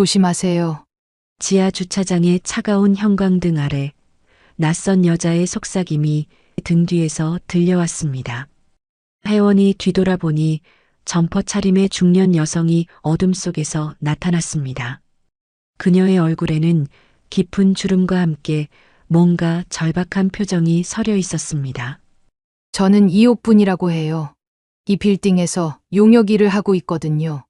조심하세요. 지하 주차장의 차가운 형광등 아래 낯선 여자의 속삭임이 등 뒤에서 들려왔습니다. 회원이 뒤돌아보니 점퍼 차림의 중년 여성이 어둠 속에서 나타났습니다. 그녀의 얼굴에는 깊은 주름과 함께 뭔가 절박한 표정이 서려 있었습니다. 저는 이옥분이라고 해요. 이 빌딩에서 용역 일을 하고 있거든요.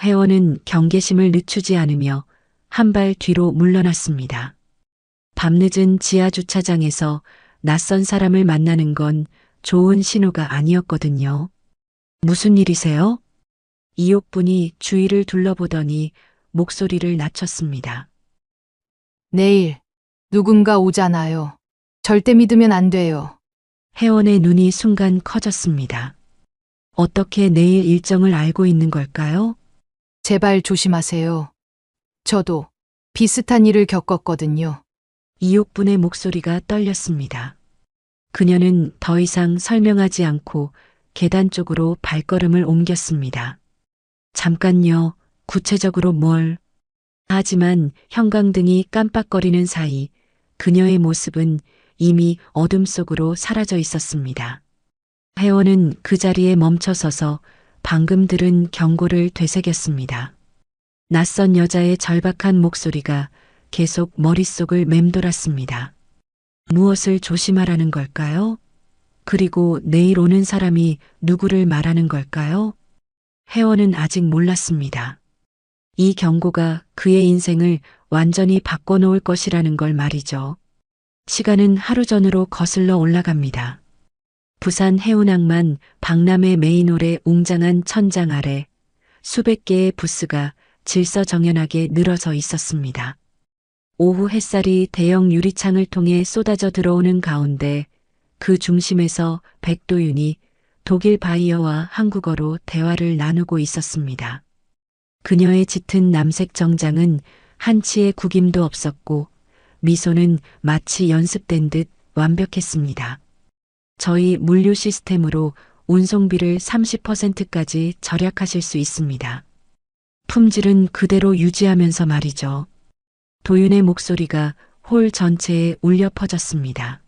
회원은 경계심을 늦추지 않으며 한 발 뒤로 물러났습니다. 밤늦은 지하 주차장에서 낯선 사람을 만나는 건 좋은 신호가 아니었거든요. 무슨 일이세요? 이옥분이 주위를 둘러보더니 목소리를 낮췄습니다. 내일 누군가 오잖아요. 절대 믿으면 안 돼요. 회원의 눈이 순간 커졌습니다. 어떻게 내일 일정을 알고 있는 걸까요? 제발 조심하세요. 저도 비슷한 일을 겪었거든요. 이옥분의 목소리가 떨렸습니다. 그녀는 더 이상 설명하지 않고 계단 쪽으로 발걸음을 옮겼습니다. 잠깐요, 구체적으로 뭘? 하지만 형광등이 깜빡거리는 사이 그녀의 모습은 이미 어둠 속으로 사라져 있었습니다. 회원은 그 자리에 멈춰서서 방금 들은 경고를 되새겼습니다. 낯선 여자의 절박한 목소리가 계속 머릿속을 맴돌았습니다. 무엇을 조심하라는 걸까요? 그리고 내일 오는 사람이 누구를 말하는 걸까요? 회원은 아직 몰랐습니다. 이 경고가 그의 인생을 완전히 바꿔놓을 것이라는 걸 말이죠. 시간은 하루 전으로 거슬러 올라갑니다. 부산 해운항만 박람회 메인홀의 웅장한 천장 아래 수백 개의 부스가 질서정연하게 늘어서 있었습니다. 오후 햇살이 대형 유리창을 통해 쏟아져 들어오는 가운데 그 중심에서 백도윤이 독일 바이어와 한국어로 대화를 나누고 있었습니다. 그녀의 짙은 남색 정장은 한치의 구김도 없었고 미소는 마치 연습된 듯 완벽했습니다. 저희 물류 시스템으로 운송비를 30%까지 절약하실 수 있습니다. 품질은 그대로 유지하면서 말이죠. 도윤의 목소리가 홀 전체에 울려 퍼졌습니다.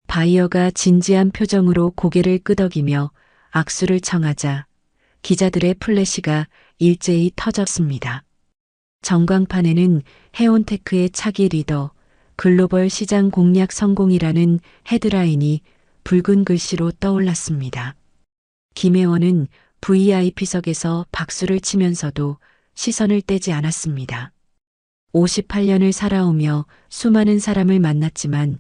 바이어가 진지한 표정으로 고개를 끄덕이며 악수를 청하자 기자들의 플래시가 일제히 터졌습니다. 전광판에는 해온테크의 차기 리더, 글로벌 시장 공략 성공이라는 헤드라인이 붉은 글씨로 떠올랐습니다. 김혜원은 VIP석에서 박수를 치면서도 시선을 떼지 않았습니다. 58년을 살아오며 수많은 사람을 만났지만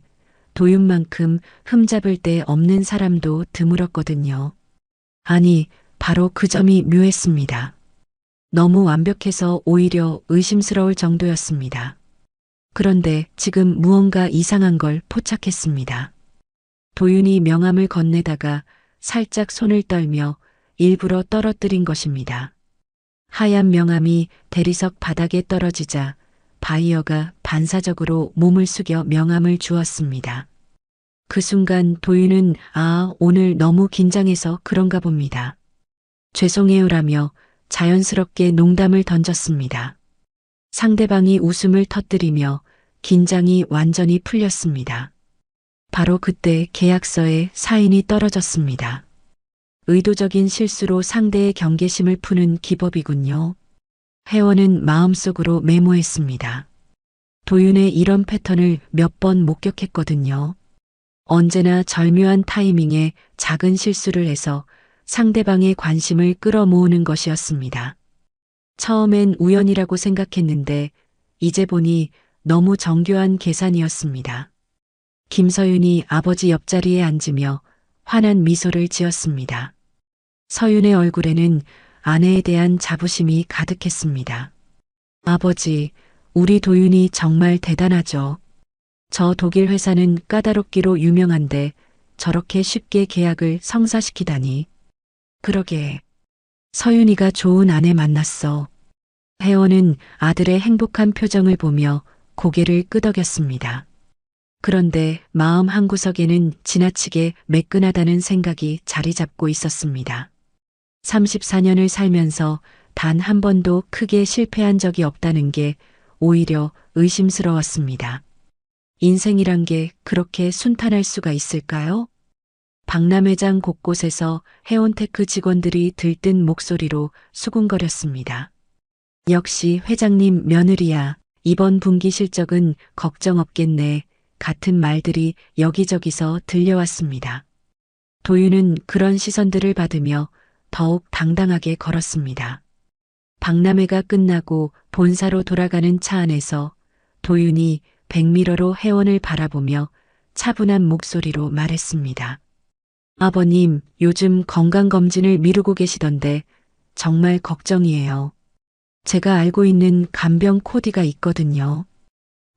도윤만큼 흠잡을 데 없는 사람도 드물었거든요. 아니, 바로 그 점이 묘했습니다. 너무 완벽해서 오히려 의심스러울 정도였습니다. 그런데 지금 무언가 이상한 걸 포착했습니다. 도윤이 명함을 건네다가 살짝 손을 떨며 일부러 떨어뜨린 것입니다. 하얀 명함이 대리석 바닥에 떨어지자 바이어가 반사적으로 몸을 숙여 명함을 주었습니다. 그 순간 도윤은 오늘 너무 긴장해서 그런가 봅니다. 죄송해요라며 자연스럽게 농담을 던졌습니다. 상대방이 웃음을 터뜨리며 긴장이 완전히 풀렸습니다. 바로 그때 계약서에 사인이 떨어졌습니다. 의도적인 실수로 상대의 경계심을 푸는 기법이군요. 회원은 마음속으로 메모했습니다. 도윤의 이런 패턴을 몇 번 목격했거든요. 언제나 절묘한 타이밍에 작은 실수를 해서 상대방의 관심을 끌어모으는 것이었습니다. 처음엔 우연이라고 생각했는데 이제 보니 너무 정교한 계산이었습니다. 김서윤이 아버지 옆자리에 앉으며 환한 미소를 지었습니다. 서윤의 얼굴에는 아내에 대한 자부심이 가득했습니다. 아버지, 우리 도윤이 정말 대단하죠. 저 독일 회사는 까다롭기로 유명한데 저렇게 쉽게 계약을 성사시키다니. 그러게. 서윤이가 좋은 아내 만났어. 회원은 아들의 행복한 표정을 보며 고개를 끄덕였습니다. 그런데 마음 한구석에는 지나치게 매끈하다는 생각이 자리 잡고 있었습니다. 34년을 살면서 단 한 번도 크게 실패한 적이 없다는 게 오히려 의심스러웠습니다. 인생이란 게 그렇게 순탄할 수가 있을까요? 박람회장 곳곳에서 해온테크 직원들이 들뜬 목소리로 수군거렸습니다. 역시 회장님 며느리야. 이번 분기 실적은 걱정 없겠네. 같은 말들이 여기저기서 들려왔습니다. 도윤은 그런 시선들을 받으며 더욱 당당하게 걸었습니다. 박람회가 끝나고 본사로 돌아가는 차 안에서 도윤이 백미러로 회원을 바라보며 차분한 목소리로 말했습니다. 아버님, 요즘 건강검진을 미루고 계시던데 정말 걱정이에요. 제가 알고 있는 간병 코디가 있거든요.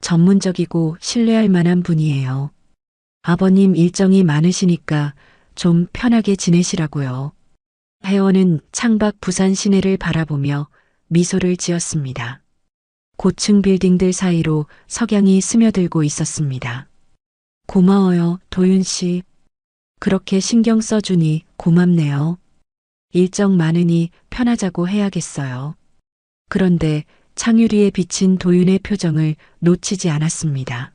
전문적이고 신뢰할 만한 분이에요. 아버님 일정이 많으시니까 좀 편하게 지내시라고요. 회원은 창밖 부산 시내를 바라보며 미소를 지었습니다. 고층 빌딩들 사이로 석양이 스며들고 있었습니다. 고마워요, 도윤 씨. 그렇게 신경 써주니 고맙네요. 일정 많으니 편하자고 해야겠어요. 그런데 창유리에 비친 도윤의 표정을 놓치지 않았습니다.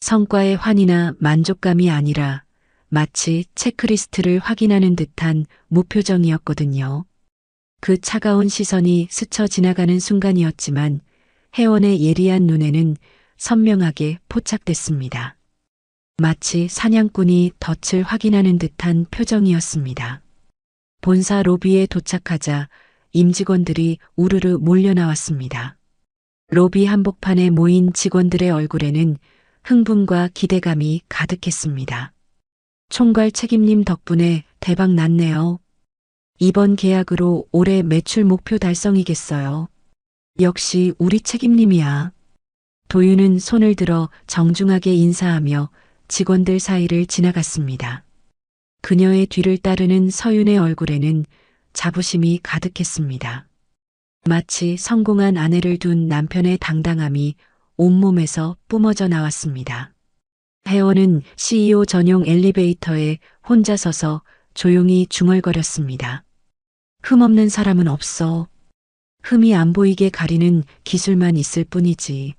성과의 환희나 만족감이 아니라 마치 체크리스트를 확인하는 듯한 무표정이었거든요. 그 차가운 시선이 스쳐 지나가는 순간이었지만 회원의 예리한 눈에는 선명하게 포착됐습니다. 마치 사냥꾼이 덫을 확인하는 듯한 표정이었습니다. 본사 로비에 도착하자 임직원들이 우르르 몰려 나왔습니다. 로비 한복판에 모인 직원들의 얼굴에는 흥분과 기대감이 가득했습니다. 총괄 책임님 덕분에 대박 났네요. 이번 계약으로 올해 매출 목표 달성이겠어요. 역시 우리 책임님이야. 도윤은 손을 들어 정중하게 인사하며 직원들 사이를 지나갔습니다. 그녀의 뒤를 따르는 서윤의 얼굴에는 자부심이 가득했습니다. 마치 성공한 아내를 둔 남편의 당당함이 온몸에서 뿜어져 나왔습니다. 회원은 CEO 전용 엘리베이터에 혼자 서서 조용히 중얼거렸습니다. 흠 없는 사람은 없어. 흠이 안 보이게 가리는 기술만 있을 뿐이지.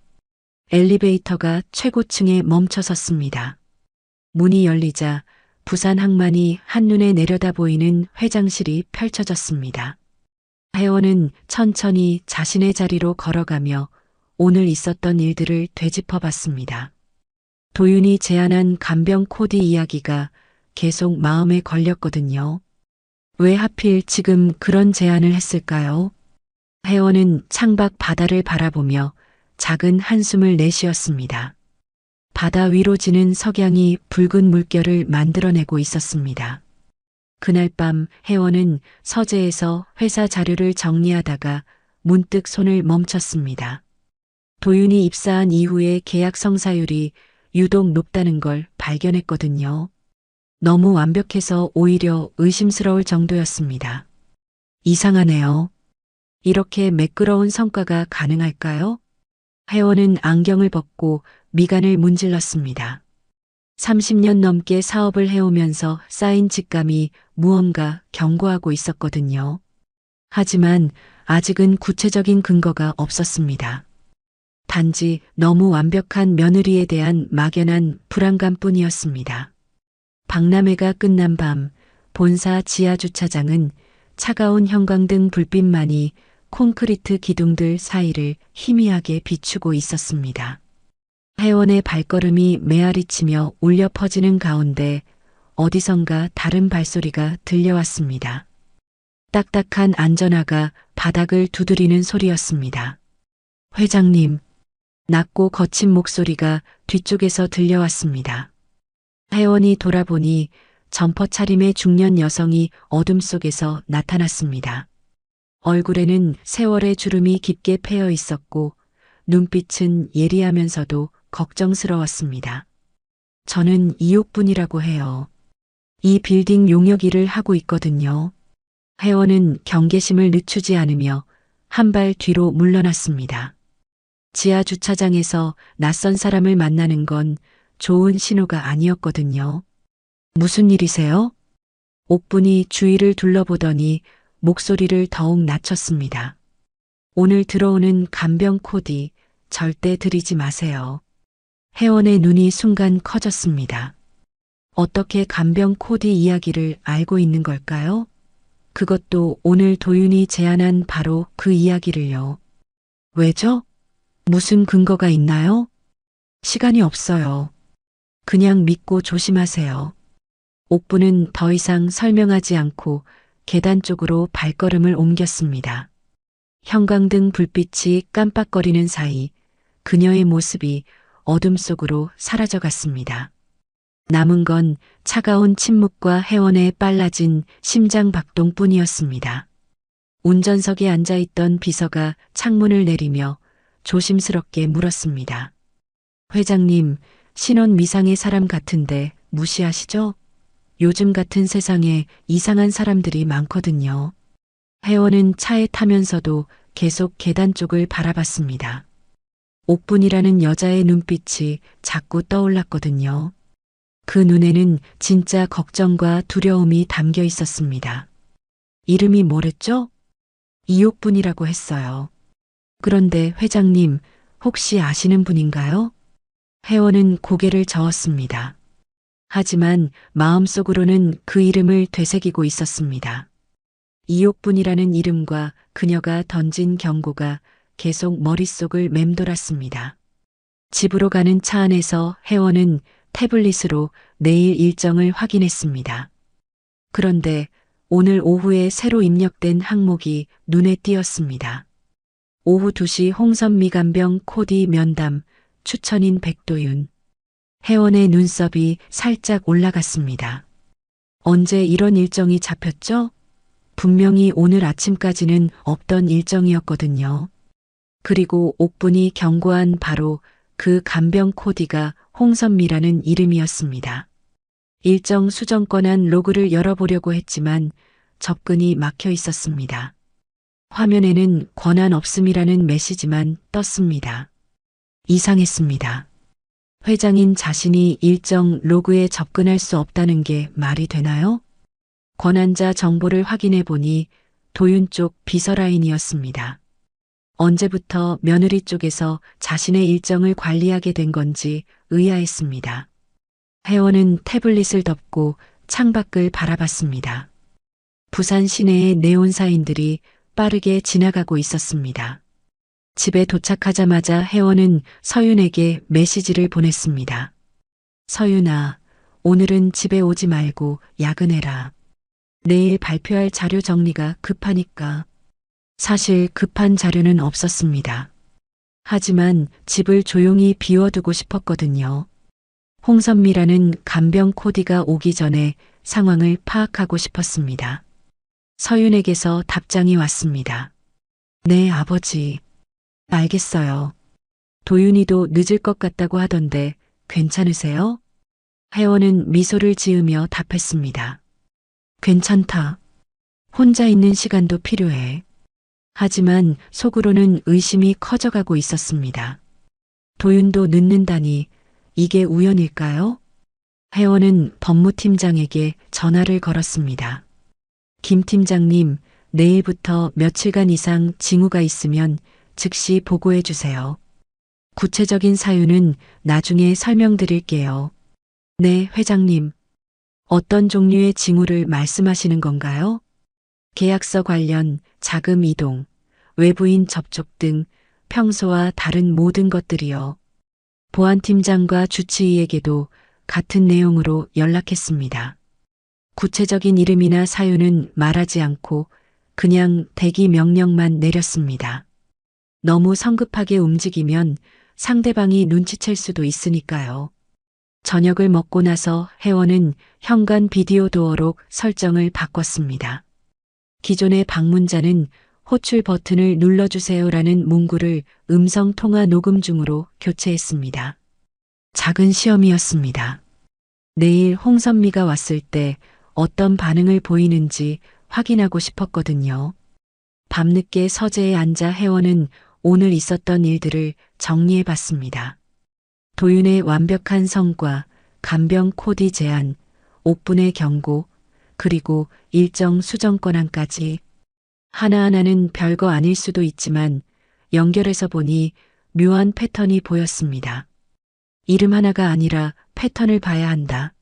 엘리베이터가 최고층에 멈춰 섰습니다. 문이 열리자 부산 항만이 한눈에 내려다 보이는 회장실이 펼쳐졌습니다. 회원은 천천히 자신의 자리로 걸어가며 오늘 있었던 일들을 되짚어 봤습니다. 도윤이 제안한 간병 코디 이야기가 계속 마음에 걸렸거든요. 왜 하필 지금 그런 제안을 했을까요? 회원은 창밖 바다를 바라보며 작은 한숨을 내쉬었습니다. 바다 위로 지는 석양이 붉은 물결을 만들어내고 있었습니다. 그날 밤 회원은 서재에서 회사 자료를 정리하다가 문득 손을 멈췄습니다. 도윤이 입사한 이후의 계약 성사율이 유독 높다는 걸 발견했거든요. 너무 완벽해서 오히려 의심스러울 정도였습니다. 이상하네요. 이렇게 매끄러운 성과가 가능할까요? 회원은 안경을 벗고 미간을 문질렀습니다. 30년 넘게 사업을 해오면서 쌓인 직감이 무언가 경고하고 있었거든요. 하지만 아직은 구체적인 근거가 없었습니다. 단지 너무 완벽한 며느리에 대한 막연한 불안감뿐이었습니다. 박람회가 끝난 밤 본사 지하 주차장은 차가운 형광등 불빛만이 콘크리트 기둥들 사이를 희미하게 비추고 있었습니다. 회원의 발걸음이 메아리치며 울려 퍼지는 가운데 어디선가 다른 발소리가 들려왔습니다. 딱딱한 안전화가 바닥을 두드리는 소리였습니다. 회장님, 낮고 거친 목소리가 뒤쪽에서 들려왔습니다. 회원이 돌아보니 점퍼 차림의 중년 여성이 어둠 속에서 나타났습니다. 얼굴에는 세월의 주름이 깊게 패여 있었고 눈빛은 예리하면서도 걱정스러웠습니다. 저는 이옥분이라고 해요. 이 빌딩 용역 일을 하고 있거든요. 회원은 경계심을 늦추지 않으며 한 발 뒤로 물러났습니다. 지하 주차장에서 낯선 사람을 만나는 건 좋은 신호가 아니었거든요. 무슨 일이세요? 옥분이 주위를 둘러보더니 목소리를 더욱 낮췄습니다. 오늘 들어오는 간병 코디 절대 들이지 마세요. 혜원의 눈이 순간 커졌습니다. 어떻게 간병 코디 이야기를 알고 있는 걸까요? 그것도 오늘 도윤이 제안한 바로 그 이야기를요. 왜죠? 무슨 근거가 있나요? 시간이 없어요. 그냥 믿고 조심하세요. 옥부는 더 이상 설명하지 않고 계단 쪽으로 발걸음을 옮겼습니다. 형광등 불빛이 깜빡거리는 사이 그녀의 모습이 어둠 속으로 사라져갔습니다. 남은 건 차가운 침묵과 혜원의 빨라진 심장 박동뿐이었습니다. 운전석에 앉아있던 비서가 창문을 내리며 조심스럽게 물었습니다. 회장님, 신원 미상의 사람 같은데 무시하시죠? 요즘 같은 세상에 이상한 사람들이 많거든요. 혜원은 차에 타면서도 계속 계단 쪽을 바라봤습니다. 옥분이라는 여자의 눈빛이 자꾸 떠올랐거든요. 그 눈에는 진짜 걱정과 두려움이 담겨 있었습니다. 이름이 뭐랬죠? 이옥분이라고 했어요. 그런데 회장님, 혹시 아시는 분인가요? 혜원은 고개를 저었습니다. 하지만 마음속으로는 그 이름을 되새기고 있었습니다. 이옥분이라는 이름과 그녀가 던진 경고가 계속 머릿속을 맴돌았습니다. 집으로 가는 차 안에서 혜원은 태블릿으로 내일 일정을 확인했습니다. 그런데 오늘 오후에 새로 입력된 항목이 눈에 띄었습니다. 오후 2시 홍선미 간병 코디 면담, 추천인 백도윤. 혜원의 눈썹이 살짝 올라갔습니다. 언제 이런 일정이 잡혔죠? 분명히 오늘 아침까지는 없던 일정이었거든요. 그리고 옥분이 경고한 바로 그 간병 코디가 홍선미라는 이름이었습니다. 일정 수정 권한 로그를 열어보려고 했지만 접근이 막혀 있었습니다. 화면에는 권한 없음이라는 메시지만 떴습니다. 이상했습니다. 회장인 자신이 일정 로그에 접근할 수 없다는 게 말이 되나요? 권한자 정보를 확인해 보니 도윤 쪽 비서라인이었습니다. 언제부터 며느리 쪽에서 자신의 일정을 관리하게 된 건지 의아했습니다. 혜원은 태블릿을 덮고 창밖을 바라봤습니다. 부산 시내의 네온사인들이 빠르게 지나가고 있었습니다. 집에 도착하자마자 혜원은 서윤에게 메시지를 보냈습니다. 서윤아, 오늘은 집에 오지 말고 야근해라. 내일 발표할 자료 정리가 급하니까. 사실 급한 자료는 없었습니다. 하지만 집을 조용히 비워두고 싶었거든요. 홍선미라는 간병 코디가 오기 전에 상황을 파악하고 싶었습니다. 서윤에게서 답장이 왔습니다. 네, 아버지. 알겠어요. 도윤이도 늦을 것 같다고 하던데 괜찮으세요? 혜원은 미소를 지으며 답했습니다. 괜찮다. 혼자 있는 시간도 필요해. 하지만 속으로는 의심이 커져가고 있었습니다. 도윤도 늦는다니 이게 우연일까요? 혜원은 법무팀장에게 전화를 걸었습니다. 김 팀장님, 내일부터 며칠간 이상 징후가 있으면 즉시 보고해 주세요. 구체적인 사유는 나중에 설명드릴게요. 네, 회장님. 어떤 종류의 징후를 말씀하시는 건가요? 계약서 관련, 자금 이동, 외부인 접촉 등 평소와 다른 모든 것들이요. 보안팀장과 주치의에게도 같은 내용으로 연락했습니다. 구체적인 이름이나 사유는 말하지 않고 그냥 대기 명령만 내렸습니다. 너무 성급하게 움직이면 상대방이 눈치챌 수도 있으니까요. 저녁을 먹고 나서 혜원은 현관 비디오 도어록 설정을 바꿨습니다. 기존의 방문자는 호출 버튼을 눌러주세요라는 문구를 음성 통화 녹음 중으로 교체했습니다. 작은 시험이었습니다. 내일 홍선미가 왔을 때 어떤 반응을 보이는지 확인하고 싶었거든요. 밤늦게 서재에 앉아 혜원은 오늘 있었던 일들을 정리해 봤습니다. 도윤의 완벽한 성과, 간병 코디 제안, 옥분의 경고, 그리고 일정 수정 권한까지 하나하나는 별거 아닐 수도 있지만 연결해서 보니 묘한 패턴이 보였습니다. 이름 하나가 아니라 패턴을 봐야 한다.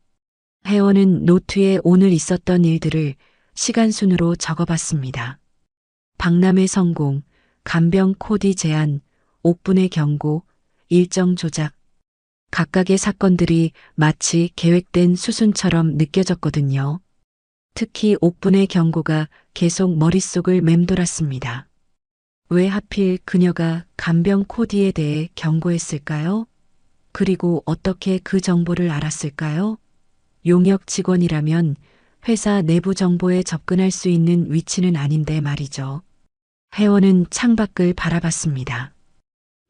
혜원은 노트에 오늘 있었던 일들을 시간순으로 적어봤습니다. 박람회 성공, 간병 코디 제안, 옥분의 경고, 일정 조작. 각각의 사건들이 마치 계획된 수순처럼 느껴졌거든요. 특히 옥분의 경고가 계속 머릿속을 맴돌았습니다. 왜 하필 그녀가 간병 코디에 대해 경고했을까요? 그리고 어떻게 그 정보를 알았을까요? 용역 직원이라면 회사 내부 정보에 접근할 수 있는 위치는 아닌데 말이죠. 혜원은 창밖을 바라봤습니다.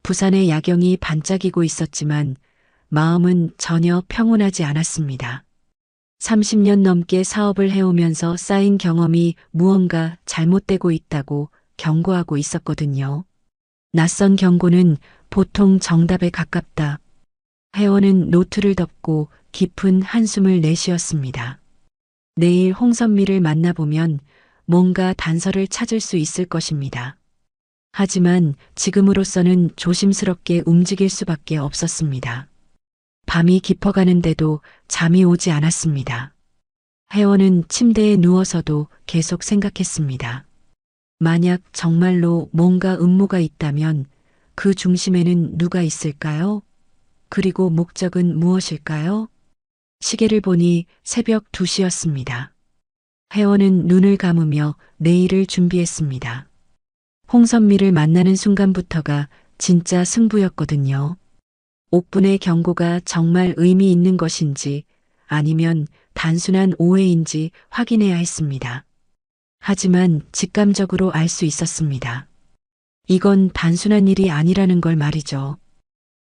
부산의 야경이 반짝이고 있었지만 마음은 전혀 평온하지 않았습니다. 30년 넘게 사업을 해오면서 쌓인 경험이 무언가 잘못되고 있다고 경고하고 있었거든요. 낯선 경고는 보통 정답에 가깝다. 혜원은 노트를 덮고 깊은 한숨을 내쉬었습니다. 내일 홍선미를 만나보면 뭔가 단서를 찾을 수 있을 것입니다. 하지만 지금으로서는 조심스럽게 움직일 수밖에 없었습니다. 밤이 깊어가는데도 잠이 오지 않았습니다. 혜원은 침대에 누워서도 계속 생각했습니다. 만약 정말로 뭔가 음모가 있다면 그 중심에는 누가 있을까요? 그리고 목적은 무엇일까요? 시계를 보니 새벽 2시였습니다. 혜원은 눈을 감으며 내일을 준비했습니다. 홍선미를 만나는 순간부터가 진짜 승부였거든요. 옥분의 경고가 정말 의미 있는 것인지 아니면 단순한 오해인지 확인해야 했습니다. 하지만 직감적으로 알 수 있었습니다. 이건 단순한 일이 아니라는 걸 말이죠.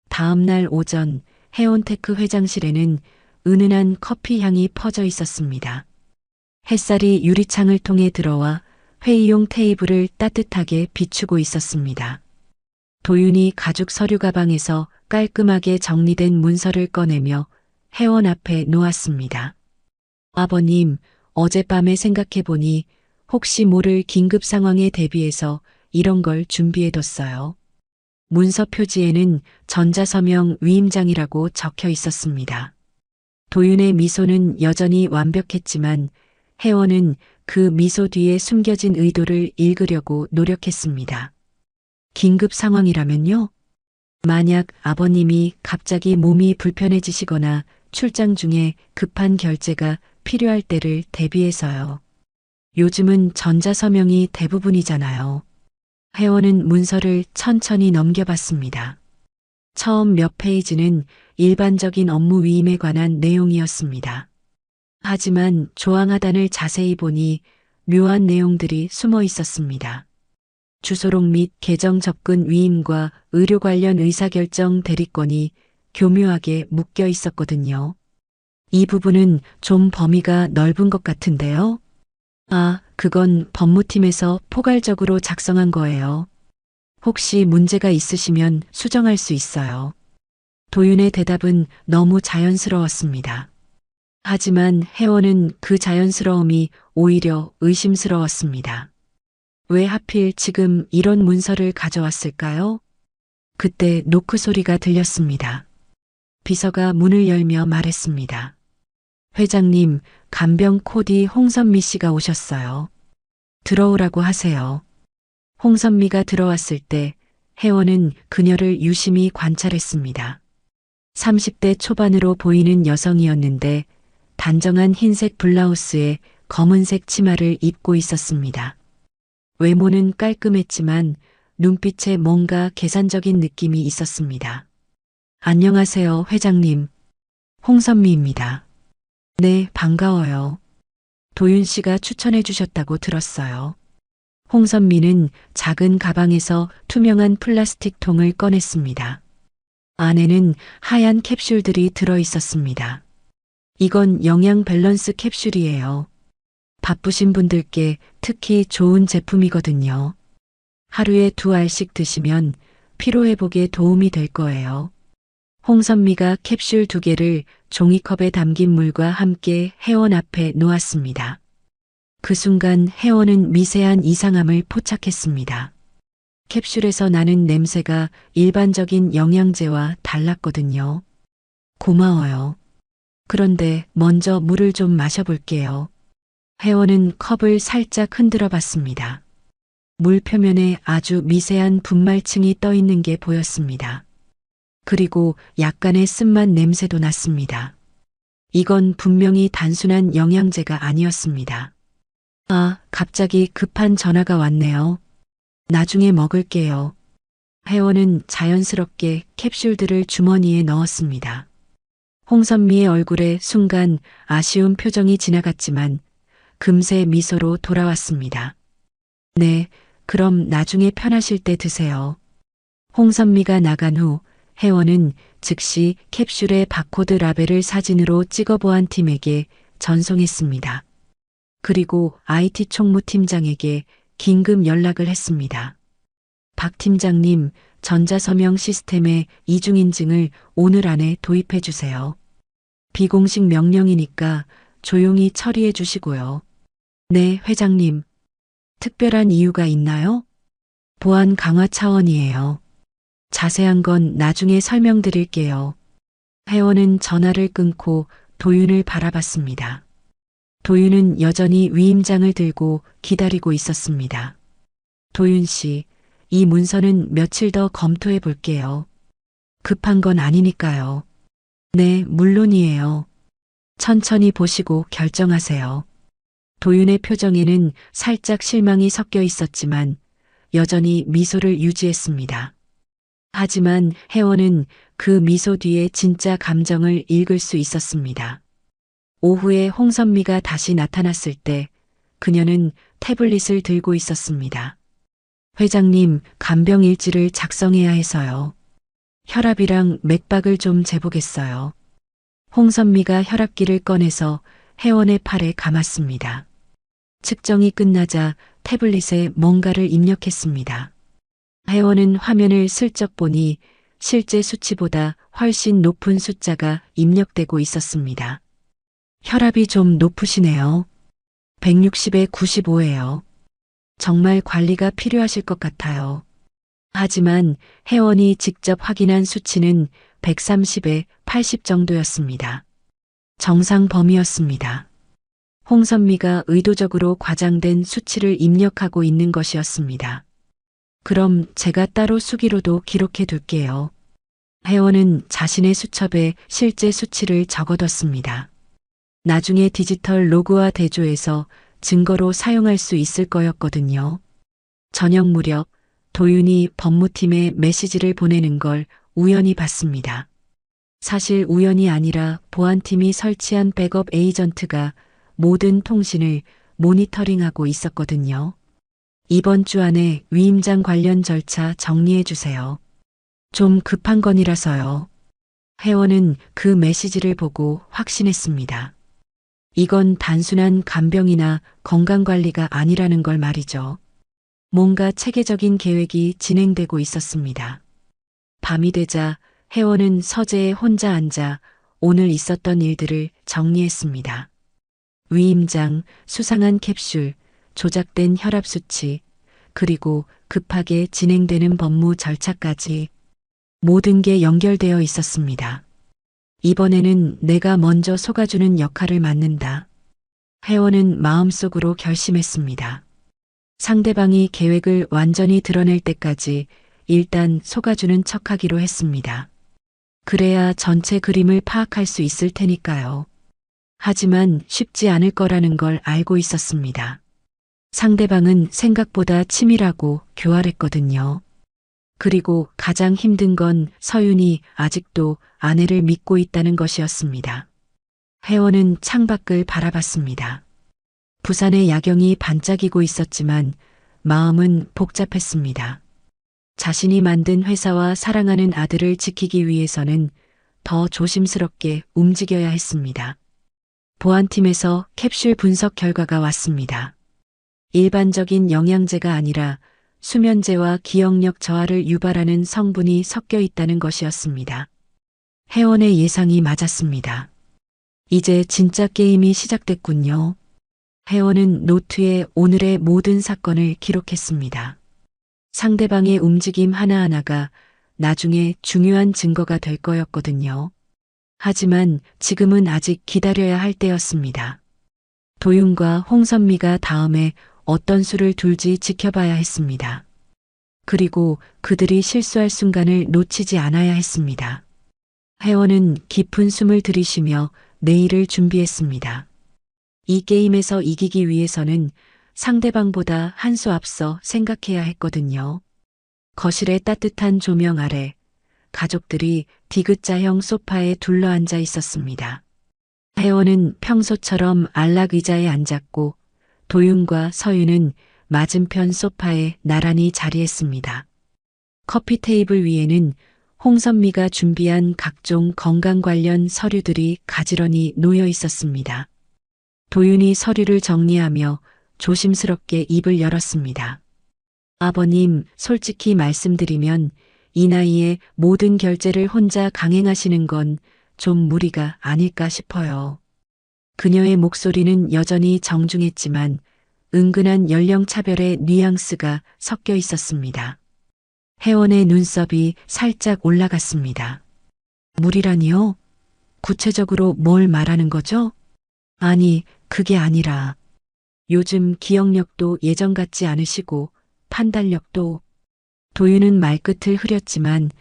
다음 날 오전 해온테크 회장실에는 은은한 커피 향이 퍼져 있었습니다. 햇살이 유리창을 통해 들어와 회의용 테이블을 따뜻하게 비추고 있었습니다. 도윤이 가죽 서류 가방에서 깔끔하게 정리된 문서를 꺼내며 혜원 앞에 놓았습니다. 아버님, 어젯밤에 생각해보니 혹시 모를 긴급 상황에 대비해서 이런 걸 준비해뒀어요. 문서 표지에는 전자서명 위임장이라고 적혀 있었습니다. 도윤의 미소는 여전히 완벽했지만 혜원은 그 미소 뒤에 숨겨진 의도를 읽으려고 노력했습니다. 긴급 상황이라면요? 만약 아버님이 갑자기 몸이 불편해지시거나 출장 중에 급한 결제가 필요할 때를 대비해서요. 요즘은 전자서명이 대부분이잖아요. 혜원은 문서를 천천히 넘겨봤습니다. 처음 몇 페이지는 일반적인 업무 위임에 관한 내용이었습니다. 하지만 조항 하단을 자세히 보니 묘한 내용들이 숨어 있었습니다. 주소록 및 계정 접근 위임과 의료 관련 의사결정 대리권이 교묘하게 묶여 있었거든요. 이 부분은 좀 범위가 넓은 것 같은데요. 아, 그건 법무팀에서 포괄적으로 작성한 거예요. 혹시 문제가 있으시면 수정할 수 있어요. 도윤의 대답은 너무 자연스러웠습니다. 하지만 혜원은 그 자연스러움이 오히려 의심스러웠습니다. 왜 하필 지금 이런 문서를 가져왔을까요? 그때 노크 소리가 들렸습니다. 비서가 문을 열며 말했습니다. 회장님, 간병 코디 홍선미 씨가 오셨어요. 들어오라고 하세요. 홍선미가 들어왔을 때 혜원은 그녀를 유심히 관찰했습니다. 30대 초반으로 보이는 여성이었는데 단정한 흰색 블라우스에 검은색 치마를 입고 있었습니다. 외모는 깔끔했지만 눈빛에 뭔가 계산적인 느낌이 있었습니다. 안녕하세요, 회장님. 홍선미입니다. 네, 반가워요. 도윤 씨가 추천해 주셨다고 들었어요. 홍선미는 작은 가방에서 투명한 플라스틱 통을 꺼냈습니다. 안에는 하얀 캡슐들이 들어 있었습니다. 이건 영양 밸런스 캡슐이에요. 바쁘신 분들께 특히 좋은 제품이거든요. 하루에 2알씩 드시면 피로회복에 도움이 될 거예요. 홍선미가 캡슐 2개를 종이컵에 담긴 물과 함께 혜원 앞에 놓았습니다. 그 순간 혜원은 미세한 이상함을 포착했습니다. 캡슐에서 나는 냄새가 일반적인 영양제와 달랐거든요. 고마워요. 그런데 먼저 물을 좀 마셔볼게요. 혜원은 컵을 살짝 흔들어 봤습니다. 물 표면에 아주 미세한 분말층이 떠 있는 게 보였습니다. 그리고 약간의 쓴맛 냄새도 났습니다. 이건 분명히 단순한 영양제가 아니었습니다. 아, 갑자기 급한 전화가 왔네요. 나중에 먹을게요. 혜원은 자연스럽게 캡슐들을 주머니에 넣었습니다. 홍선미의 얼굴에 순간 아쉬운 표정이 지나갔지만 금세 미소로 돌아왔습니다. 네, 그럼 나중에 편하실 때 드세요. 홍선미가 나간 후 혜원은 즉시 캡슐의 바코드 라벨을 사진으로 찍어보안 팀에게 전송했습니다. 그리고 IT 총무팀장에게 긴급 연락을 했습니다. 박 팀장님, 전자서명 시스템에 이중인증을 오늘 안에 도입해 주세요. 비공식 명령이니까 조용히 처리해 주시고요. 네, 회장님. 특별한 이유가 있나요? 보안 강화 차원이에요. 자세한 건 나중에 설명드릴게요. 혜원은 전화를 끊고 도윤을 바라봤습니다. 도윤은 여전히 위임장을 들고 기다리고 있었습니다. 도윤 씨, 이 문서는 며칠 더 검토해 볼게요. 급한 건 아니니까요. 네, 물론이에요. 천천히 보시고 결정하세요. 도윤의 표정에는 살짝 실망이 섞여 있었지만 여전히 미소를 유지했습니다. 하지만 혜원은 그 미소 뒤에 진짜 감정을 읽을 수 있었습니다. 오후에 홍선미가 다시 나타났을 때 그녀는 태블릿을 들고 있었습니다. 회장님, 간병일지를 작성해야 해서요. 혈압이랑 맥박을 좀 재보겠어요. 홍선미가 혈압기를 꺼내서 혜원의 팔에 감았습니다. 측정이 끝나자 태블릿에 뭔가를 입력했습니다. 혜원은 화면을 슬쩍 보니 실제 수치보다 훨씬 높은 숫자가 입력되고 있었습니다. 혈압이 좀 높으시네요. 160에 95예요. 정말 관리가 필요하실 것 같아요. 하지만 혜원이 직접 확인한 수치는 130에 80 정도였습니다. 정상 범위였습니다. 홍선미가 의도적으로 과장된 수치를 입력하고 있는 것이었습니다. 그럼 제가 따로 수기로도 기록해 둘게요. 혜원은 자신의 수첩에 실제 수치를 적어뒀습니다. 나중에 디지털 로그와 대조해서 증거로 사용할 수 있을 거였거든요. 저녁 무렵 도윤이 법무팀에 메시지를 보내는 걸 우연히 봤습니다. 사실 우연이 아니라 보안팀이 설치한 백업 에이전트가 모든 통신을 모니터링하고 있었거든요. 이번 주 안에 위임장 관련 절차 정리해 주세요. 좀 급한 건이라서요. 혜원은 그 메시지를 보고 확신했습니다. 이건 단순한 간병이나 건강관리가 아니라는 걸 말이죠. 뭔가 체계적인 계획이 진행되고 있었습니다. 밤이 되자 혜원은 서재에 혼자 앉아 오늘 있었던 일들을 정리했습니다. 위임장, 수상한 캡슐, 조작된 혈압 수치, 그리고 급하게 진행되는 법무 절차까지 모든 게 연결되어 있었습니다. 이번에는 내가 먼저 속아주는 역할을 맡는다. 혜원은 마음속으로 결심했습니다. 상대방이 계획을 완전히 드러낼 때까지 일단 속아주는 척하기로 했습니다. 그래야 전체 그림을 파악할 수 있을 테니까요. 하지만 쉽지 않을 거라는 걸 알고 있었습니다. 상대방은 생각보다 치밀하고 교활했거든요. 그리고 가장 힘든 건 서윤이 아직도 아내를 믿고 있다는 것이었습니다. 혜원은 창밖을 바라봤습니다. 부산의 야경이 반짝이고 있었지만 마음은 복잡했습니다. 자신이 만든 회사와 사랑하는 아들을 지키기 위해서는 더 조심스럽게 움직여야 했습니다. 보안팀에서 캡슐 분석 결과가 왔습니다. 일반적인 영양제가 아니라 수면제와 기억력 저하를 유발하는 성분이 섞여 있다는 것이었습니다. 혜원의 예상이 맞았습니다. 이제 진짜 게임이 시작됐군요. 혜원은 노트에 오늘의 모든 사건을 기록했습니다. 상대방의 움직임 하나하나가 나중에 중요한 증거가 될 거였거든요. 하지만 지금은 아직 기다려야 할 때였습니다. 도윤과 홍선미가 다음에 어떤 수를 둘지 지켜봐야 했습니다. 그리고 그들이 실수할 순간을 놓치지 않아야 했습니다. 혜원은 깊은 숨을 들이쉬며 내일을 준비했습니다. 이 게임에서 이기기 위해서는 상대방보다 한 수 앞서 생각해야 했거든요. 거실의 따뜻한 조명 아래 가족들이 디귿자형 소파에 둘러앉아 있었습니다. 혜원은 평소처럼 안락 의자에 앉았고 도윤과 서윤은 맞은편 소파에 나란히 자리했습니다. 커피 테이블 위에는 홍선미가 준비한 각종 건강 관련 서류들이 가지런히 놓여 있었습니다. 도윤이 서류를 정리하며 조심스럽게 입을 열었습니다. 아버님, 솔직히 말씀드리면 이 나이에 모든 결제를 혼자 강행하시는 건 좀 무리가 아닐까 싶어요. 그녀의 목소리는 여전히 정중했지만 은근한 연령차별의 뉘앙스가 섞여 있었습니다. 혜원의 눈썹이 살짝 올라갔습니다. 무리라니요? 구체적으로 뭘 말하는 거죠? 아니, 그게 아니라 요즘 기억력도 예전 같지 않으시고 판단력도. 도윤은 말끝을 흐렸지만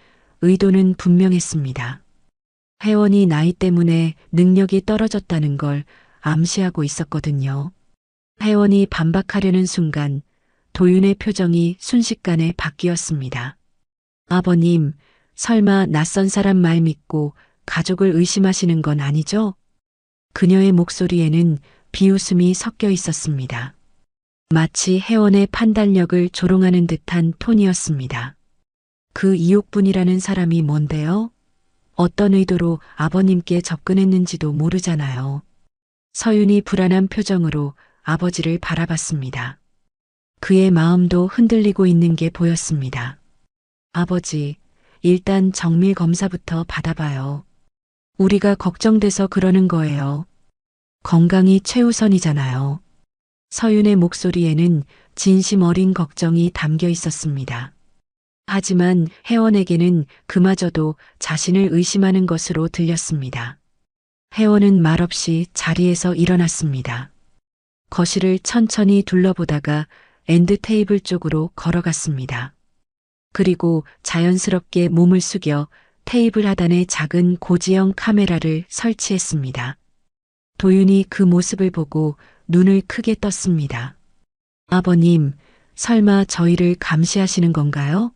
의도는 분명했습니다. 혜원이 나이 때문에 능력이 떨어졌다는 걸 암시하고 있었거든요. 혜원이 반박하려는 순간 도윤의 표정이 순식간에 바뀌었습니다. 아버님, 설마 낯선 사람 말 믿고 가족을 의심하시는 건 아니죠? 그녀의 목소리에는 비웃음이 섞여 있었습니다. 마치 혜원의 판단력을 조롱하는 듯한 톤이었습니다. 그 이옥분이라는 사람이 뭔데요? 어떤 의도로 아버님께 접근했는지도 모르잖아요. 서윤이 불안한 표정으로 아버지를 바라봤습니다. 그의 마음도 흔들리고 있는 게 보였습니다. 아버지, 일단 정밀 검사부터 받아봐요. 우리가 걱정돼서 그러는 거예요. 건강이 최우선이잖아요. 서윤의 목소리에는 진심 어린 걱정이 담겨 있었습니다. 하지만 혜원에게는 그마저도 자신을 의심하는 것으로 들렸습니다. 혜원은 말없이 자리에서 일어났습니다. 거실을 천천히 둘러보다가 엔드 테이블 쪽으로 걸어갔습니다. 그리고 자연스럽게 몸을 숙여 테이블 하단에 작은 고지형 카메라를 설치했습니다. 도윤이 그 모습을 보고 눈을 크게 떴습니다. 아버님, 설마 저희를 감시하시는 건가요?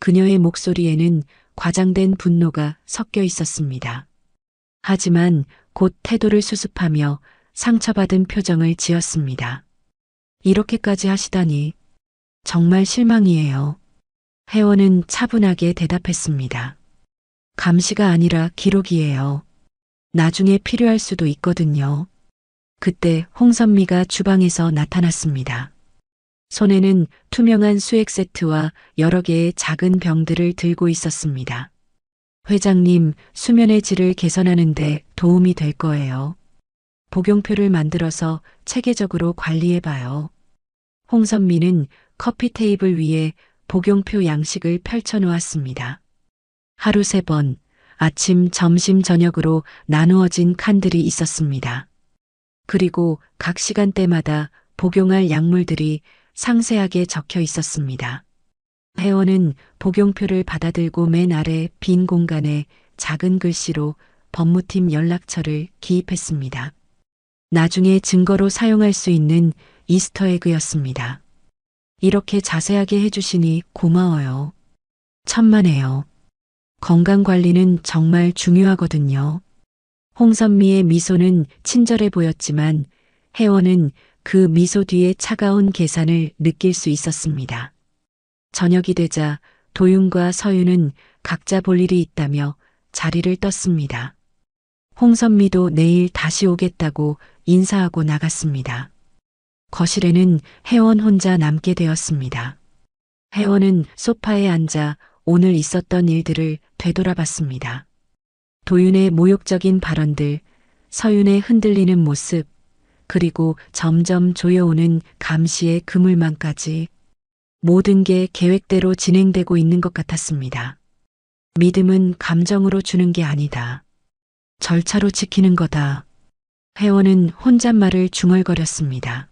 그녀의 목소리에는 과장된 분노가 섞여 있었습니다. 하지만 곧 태도를 수습하며 상처받은 표정을 지었습니다. 이렇게까지 하시다니 정말 실망이에요. 혜원은 차분하게 대답했습니다. 감시가 아니라 기록이에요. 나중에 필요할 수도 있거든요. 그때 홍선미가 주방에서 나타났습니다. 손에는 투명한 수액 세트와 여러 개의 작은 병들을 들고 있었습니다. 회장님, 수면의 질을 개선하는데 도움이 될 거예요. 복용표를 만들어서 체계적으로 관리해봐요. 홍선미는 커피 테이블 위에 복용표 양식을 펼쳐놓았습니다. 하루 3번, 아침, 점심, 저녁으로 나누어진 칸들이 있었습니다. 그리고 각 시간대마다 복용할 약물들이 상세하게 적혀 있었습니다. 혜원은 복용표를 받아들고 맨 아래 빈 공간에 작은 글씨로 법무팀 연락처를 기입했습니다. 나중에 증거로 사용할 수 있는 이스터에그였습니다. 이렇게 자세하게 해주시니 고마워요. 천만에요. 건강관리는 정말 중요하거든요. 홍선미의 미소는 친절해 보였지만 혜원은 그 미소 뒤에 차가운 계산을 느낄 수 있었습니다. 저녁이 되자 도윤과 서윤은 각자 볼 일이 있다며 자리를 떴습니다. 홍선미도 내일 다시 오겠다고 인사하고 나갔습니다. 거실에는 혜원 혼자 남게 되었습니다. 혜원은 소파에 앉아 오늘 있었던 일들을 되돌아봤습니다. 도윤의 모욕적인 발언들, 서윤의 흔들리는 모습, 그리고 점점 조여오는 감시의 그물망까지 모든 게 계획대로 진행되고 있는 것 같았습니다. 믿음은 감정으로 주는 게 아니다. 절차로 지키는 거다. 혜원은 혼잣말을 중얼거렸습니다.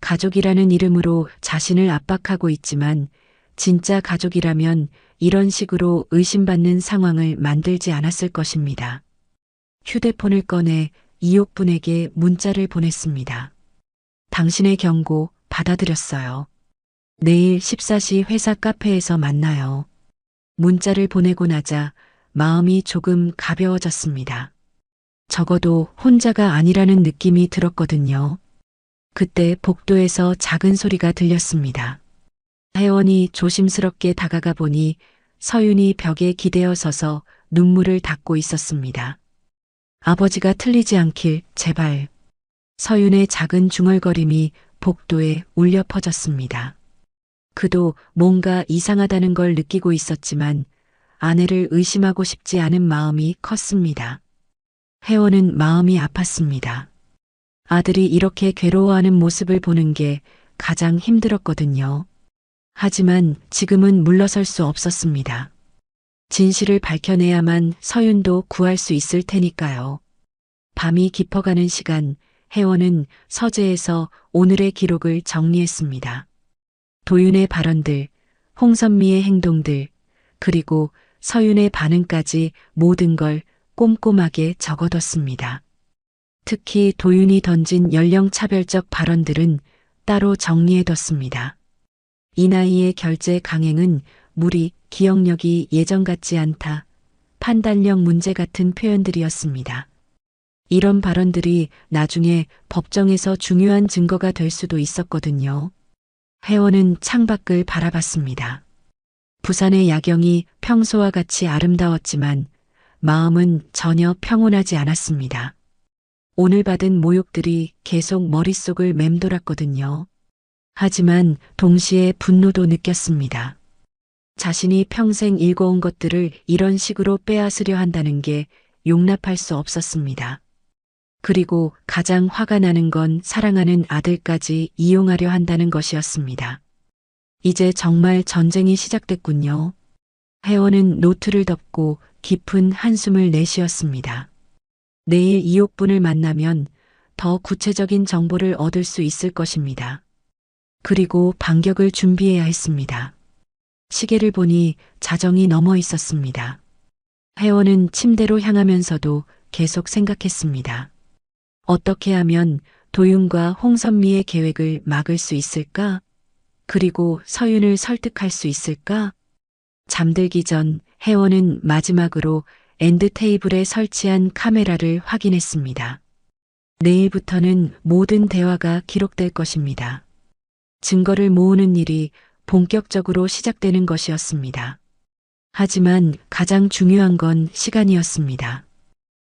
가족이라는 이름으로 자신을 압박하고 있지만 진짜 가족이라면 이런 식으로 의심받는 상황을 만들지 않았을 것입니다. 휴대폰을 꺼내 이옥분에게 문자를 보냈습니다. 당신의 경고 받아들였어요. 내일 14시 회사 카페에서 만나요. 문자를 보내고 나자 마음이 조금 가벼워졌습니다. 적어도 혼자가 아니라는 느낌이 들었거든요. 그때 복도에서 작은 소리가 들렸습니다. 혜원이 조심스럽게 다가가 보니 서윤이 벽에 기대어 서서 눈물을 닦고 있었습니다. 아버지가 틀리지 않길 제발. 서윤의 작은 중얼거림이 복도에 울려 퍼졌습니다. 그도 뭔가 이상하다는 걸 느끼고 있었지만 아내를 의심하고 싶지 않은 마음이 컸습니다. 혜원은 마음이 아팠습니다. 아들이 이렇게 괴로워하는 모습을 보는 게 가장 힘들었거든요. 하지만 지금은 물러설 수 없었습니다. 진실을 밝혀내야만 서윤도 구할 수 있을 테니까요. 밤이 깊어가는 시간, 혜원은 서재에서 오늘의 기록을 정리했습니다. 도윤의 발언들, 홍선미의 행동들, 그리고 서윤의 반응까지 모든 걸 꼼꼼하게 적어뒀습니다. 특히 도윤이 던진 연령차별적 발언들은 따로 정리해뒀습니다. 이 나이의 결제 강행은 무리, 기억력이 예전 같지 않다, 판단력 문제 같은 표현들이었습니다. 이런 발언들이 나중에 법정에서 중요한 증거가 될 수도 있었거든요. 혜원은 창밖을 바라봤습니다. 부산의 야경이 평소와 같이 아름다웠지만 마음은 전혀 평온하지 않았습니다. 오늘 받은 모욕들이 계속 머릿속을 맴돌았거든요. 하지만 동시에 분노도 느꼈습니다. 자신이 평생 일궈온 것들을 이런 식으로 빼앗으려 한다는 게 용납할 수 없었습니다. 그리고 가장 화가 나는 건 사랑하는 아들까지 이용하려 한다는 것이었습니다. 이제 정말 전쟁이 시작됐군요. 혜원은 노트를 덮고 깊은 한숨을 내쉬었습니다. 내일 이옥분을 만나면 더 구체적인 정보를 얻을 수 있을 것입니다. 그리고 반격을 준비해야 했습니다. 시계를 보니 자정이 넘어 있었습니다. 혜원은 침대로 향하면서도 계속 생각했습니다. 어떻게 하면 도윤과 홍선미의 계획을 막을 수 있을까? 그리고 서윤을 설득할 수 있을까? 잠들기 전 혜원은 마지막으로 엔드 테이블에 설치한 카메라를 확인했습니다. 내일부터는 모든 대화가 기록될 것입니다. 증거를 모으는 일이 본격적으로 시작되는 것이었습니다. 하지만 가장 중요한 건 시간이었습니다.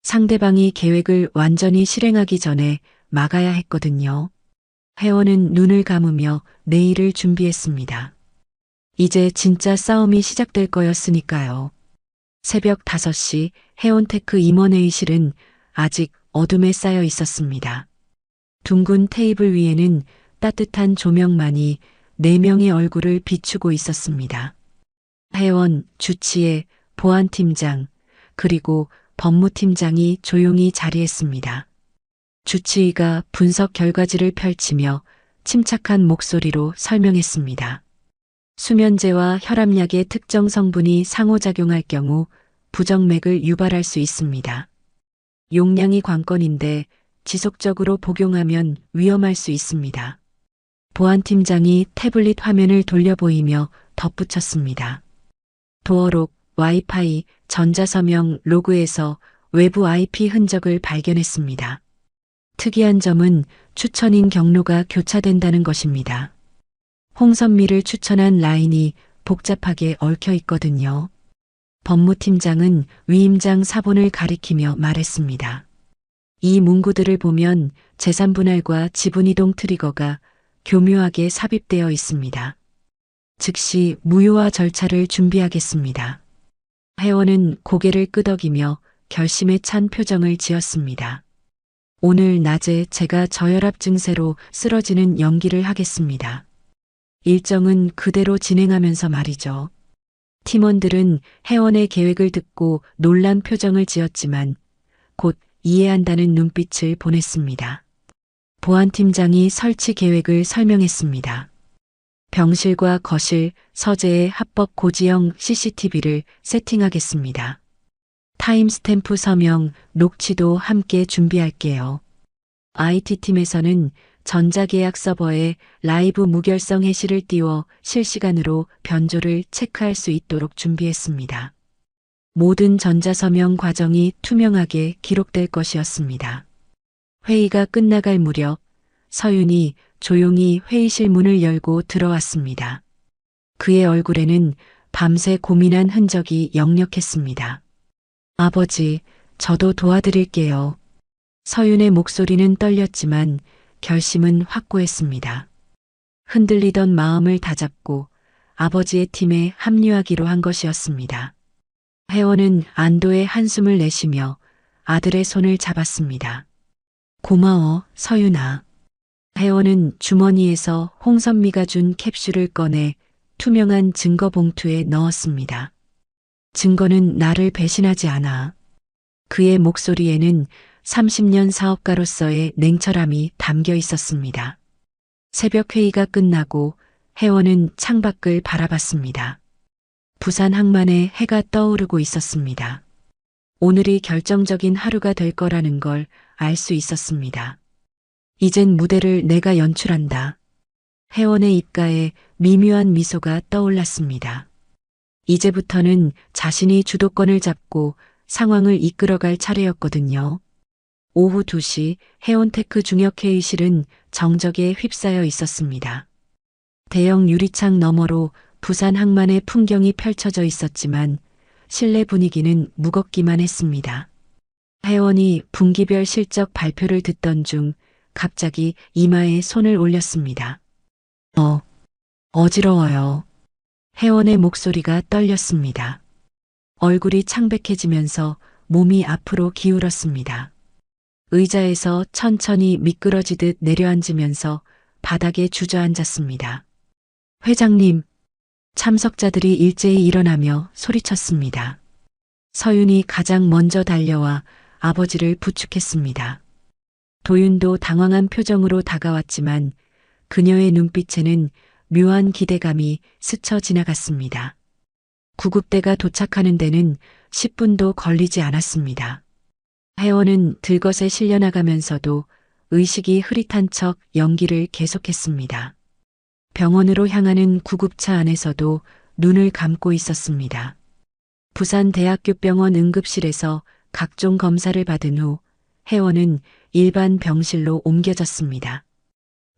상대방이 계획을 완전히 실행하기 전에 막아야 했거든요. 혜원은 눈을 감으며 내일을 준비했습니다. 이제 진짜 싸움이 시작될 거였으니까요. 새벽 5시 혜원테크 임원회의실은 아직 어둠에 쌓여 있었습니다. 둥근 테이블 위에는 따뜻한 조명만이 4명의 얼굴을 비추고 있었습니다. 혜원, 주치의, 보안팀장, 그리고 법무팀장이 조용히 자리했습니다. 주치의가 분석 결과지를 펼치며 침착한 목소리로 설명했습니다. 수면제와 혈압약의 특정 성분이 상호작용할 경우 부정맥을 유발할 수 있습니다. 용량이 관건인데 지속적으로 복용하면 위험할 수 있습니다. 보안팀장이 태블릿 화면을 돌려 보이며 덧붙였습니다. 도어록, 와이파이, 전자서명 로그에서 외부 IP 흔적을 발견했습니다. 특이한 점은 추천인 경로가 교차된다는 것입니다. 홍선미를 추천한 라인이 복잡하게 얽혀 있거든요. 법무팀장은 위임장 사본을 가리키며 말했습니다. 이 문구들을 보면 재산분할과 지분이동 트리거가 교묘하게 삽입되어 있습니다. 즉시 무효화 절차를 준비하겠습니다. 혜원은 고개를 끄덕이며 결심에 찬 표정을 지었습니다. 오늘 낮에 제가 저혈압 증세로 쓰러지는 연기를 하겠습니다. 일정은 그대로 진행하면서 말이죠. 팀원들은 회원의 계획을 듣고 놀란 표정을 지었지만 곧 이해한다는 눈빛을 보냈습니다. 보안팀장이 설치 계획을 설명했습니다. 병실과 거실, 서재에 합법 고지형 CCTV를 세팅하겠습니다. 타임스탬프 서명, 녹취도 함께 준비할게요. IT팀에서는 전자계약 서버에 라이브 무결성 해시를 띄워 실시간으로 변조를 체크할 수 있도록 준비했습니다. 모든 전자서명 과정이 투명하게 기록될 것이었습니다. 회의가 끝나갈 무렵 서윤이 조용히 회의실 문을 열고 들어왔습니다. 그의 얼굴에는 밤새 고민한 흔적이 역력했습니다. 아버지, 저도 도와드릴게요. 서윤의 목소리는 떨렸지만 결심은 확고했습니다. 흔들리던 마음을 다잡고 아버지의 팀에 합류하기로 한 것이었습니다. 혜원은 안도의 한숨을 내쉬며 아들의 손을 잡았습니다. 고마워, 서윤아. 혜원은 주머니에서 홍선미가 준 캡슐을 꺼내 투명한 증거 봉투에 넣었습니다. 증거는 나를 배신하지 않아. 그의 목소리에는 30년 사업가로서의 냉철함이 담겨 있었습니다. 새벽 회의가 끝나고 혜원은 창밖을 바라봤습니다. 부산 항만에 해가 떠오르고 있었습니다. 오늘이 결정적인 하루가 될 거라는 걸 알 수 있었습니다. 이젠 무대를 내가 연출한다. 혜원의 입가에 미묘한 미소가 떠올랐습니다. 이제부터는 자신이 주도권을 잡고 상황을 이끌어갈 차례였거든요. 오후 2시 혜원테크 중역회의실은 정적에 휩싸여 있었습니다. 대형 유리창 너머로 부산 항만의 풍경이 펼쳐져 있었지만 실내 분위기는 무겁기만 했습니다. 혜원이 분기별 실적 발표를 듣던 중 갑자기 이마에 손을 올렸습니다. 어지러워요. 혜원의 목소리가 떨렸습니다. 얼굴이 창백해지면서 몸이 앞으로 기울었습니다. 의자에서 천천히 미끄러지듯 내려앉으면서 바닥에 주저앉았습니다. 회장님, 참석자들이 일제히 일어나며 소리쳤습니다. 서윤이 가장 먼저 달려와 아버지를 부축했습니다. 도윤도 당황한 표정으로 다가왔지만 그녀의 눈빛에는 묘한 기대감이 스쳐 지나갔습니다. 구급대가 도착하는 데는 10분도 걸리지 않았습니다. 혜원은 들것에 실려나가면서도 의식이 흐릿한 척 연기를 계속했습니다. 병원으로 향하는 구급차 안에서도 눈을 감고 있었습니다. 부산대학교병원 응급실에서 각종 검사를 받은 후 혜원은 일반 병실로 옮겨졌습니다.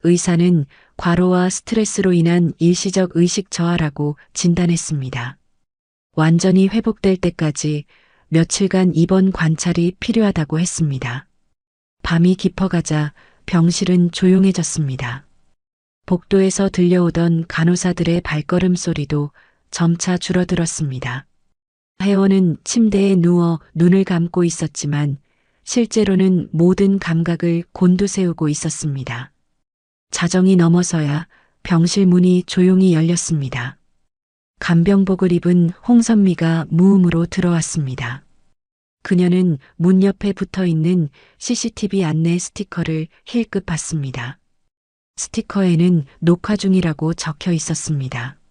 의사는 과로와 스트레스로 인한 일시적 의식 저하라고 진단했습니다. 완전히 회복될 때까지 며칠간 입원 관찰이 필요하다고 했습니다. 밤이 깊어가자 병실은 조용해졌습니다. 복도에서 들려오던 간호사들의 발걸음 소리도 점차 줄어들었습니다. 혜원은 침대에 누워 눈을 감고 있었지만 실제로는 모든 감각을 곤두세우고 있었습니다. 자정이 넘어서야 병실 문이 조용히 열렸습니다. 간병복을 입은 홍선미가 무음으로 들어왔습니다. 그녀는 문 옆에 붙어 있는 CCTV 안내 스티커를 힐끗 봤습니다. 스티커에는 녹화 중이라고 적혀 있었습니다.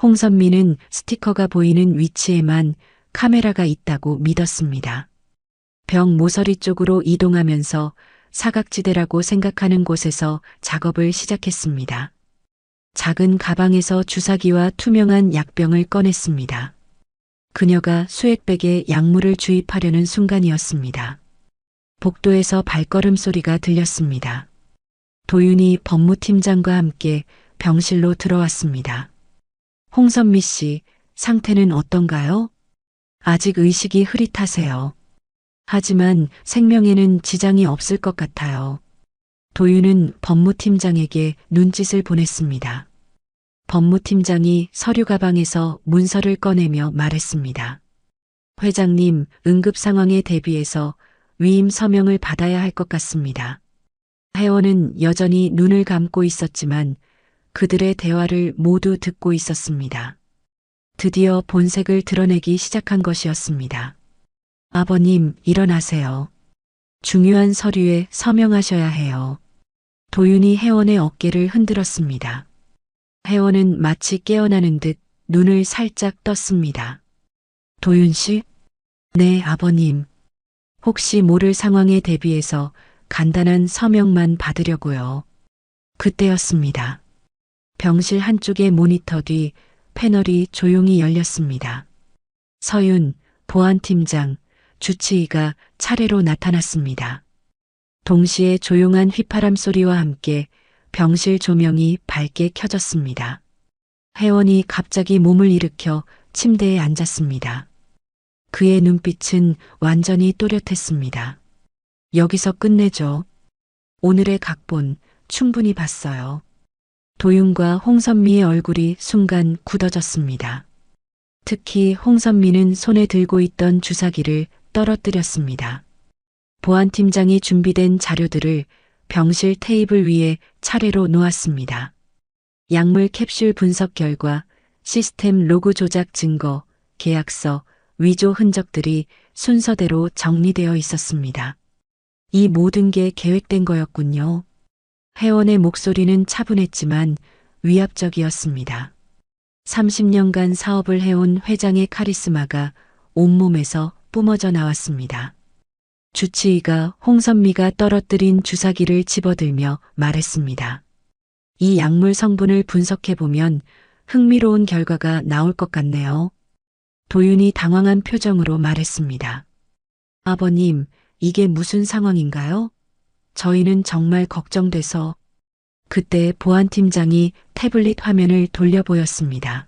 홍선미는 스티커가 보이는 위치에만 카메라가 있다고 믿었습니다. 병 모서리 쪽으로 이동하면서 사각지대라고 생각하는 곳에서 작업을 시작했습니다. 작은 가방에서 주사기와 투명한 약병을 꺼냈습니다. 그녀가 수액백에 약물을 주입하려는 순간이었습니다. 복도에서 발걸음 소리가 들렸습니다. 도윤이 법무팀장과 함께 병실로 들어왔습니다. 홍선미 씨, 상태는 어떤가요? 아직 의식이 흐릿하세요. 하지만 생명에는 지장이 없을 것 같아요. 도윤은 법무팀장에게 눈짓을 보냈습니다. 법무팀장이 서류 가방에서 문서를 꺼내며 말했습니다. 회장님, 응급 상황에 대비해서 위임 서명을 받아야 할 것 같습니다. 회원은 여전히 눈을 감고 있었지만 그들의 대화를 모두 듣고 있었습니다. 드디어 본색을 드러내기 시작한 것이었습니다. 아버님, 일어나세요. 중요한 서류에 서명하셔야 해요. 도윤이 회원의 어깨를 흔들었습니다. 회원은 마치 깨어나는 듯 눈을 살짝 떴습니다. 도윤 씨? 네, 아버님. 혹시 모를 상황에 대비해서 간단한 서명만 받으려고요. 그때였습니다. 병실 한쪽의 모니터 뒤 패널이 조용히 열렸습니다. 서윤, 보안팀장, 주치의가 차례로 나타났습니다. 동시에 조용한 휘파람 소리와 함께 병실 조명이 밝게 켜졌습니다. 회원이 갑자기 몸을 일으켜 침대에 앉았습니다. 그의 눈빛은 완전히 또렷했습니다. 여기서 끝내죠. 오늘의 각본 충분히 봤어요. 도윤과 홍선미의 얼굴이 순간 굳어졌습니다. 특히 홍선미는 손에 들고 있던 주사기를 떨어뜨렸습니다. 보안팀장이 준비된 자료들을 병실 테이블 위에 차례로 놓았습니다. 약물 캡슐 분석 결과, 시스템 로그 조작 증거, 계약서, 위조 흔적들이 순서대로 정리되어 있었습니다. 이 모든 게 계획된 거였군요. 회원의 목소리는 차분했지만 위압적이었습니다. 30년간 사업을 해온 회장의 카리스마가 온몸에서 뿜어져 나왔습니다. 주치의가 홍선미가 떨어뜨린 주사기를 집어들며 말했습니다. 이 약물 성분을 분석해보면 흥미로운 결과가 나올 것 같네요. 도윤이 당황한 표정으로 말했습니다. 아버님, 이게 무슨 상황인가요? 저희는 정말 걱정돼서. 그때 보안팀장이 태블릿 화면을 돌려 보였습니다.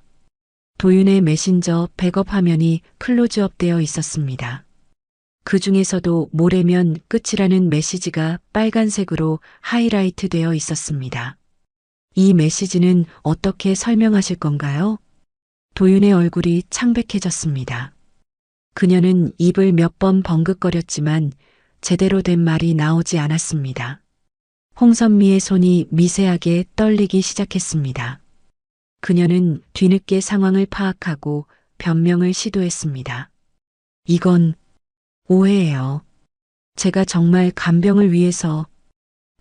도윤의 메신저 백업 화면이 클로즈업 되어 있었습니다. 그 중에서도 모레면 끝이라는 메시지가 빨간색으로 하이라이트 되어 있었습니다. 이 메시지는 어떻게 설명하실 건가요? 도윤의 얼굴이 창백해졌습니다. 그녀는 입을 몇 번 벙긋거렸지만 제대로 된 말이 나오지 않았습니다. 홍선미의 손이 미세하게 떨리기 시작했습니다. 그녀는 뒤늦게 상황을 파악하고 변명을 시도했습니다. 이건 오해예요. 제가 정말 간병을 위해서.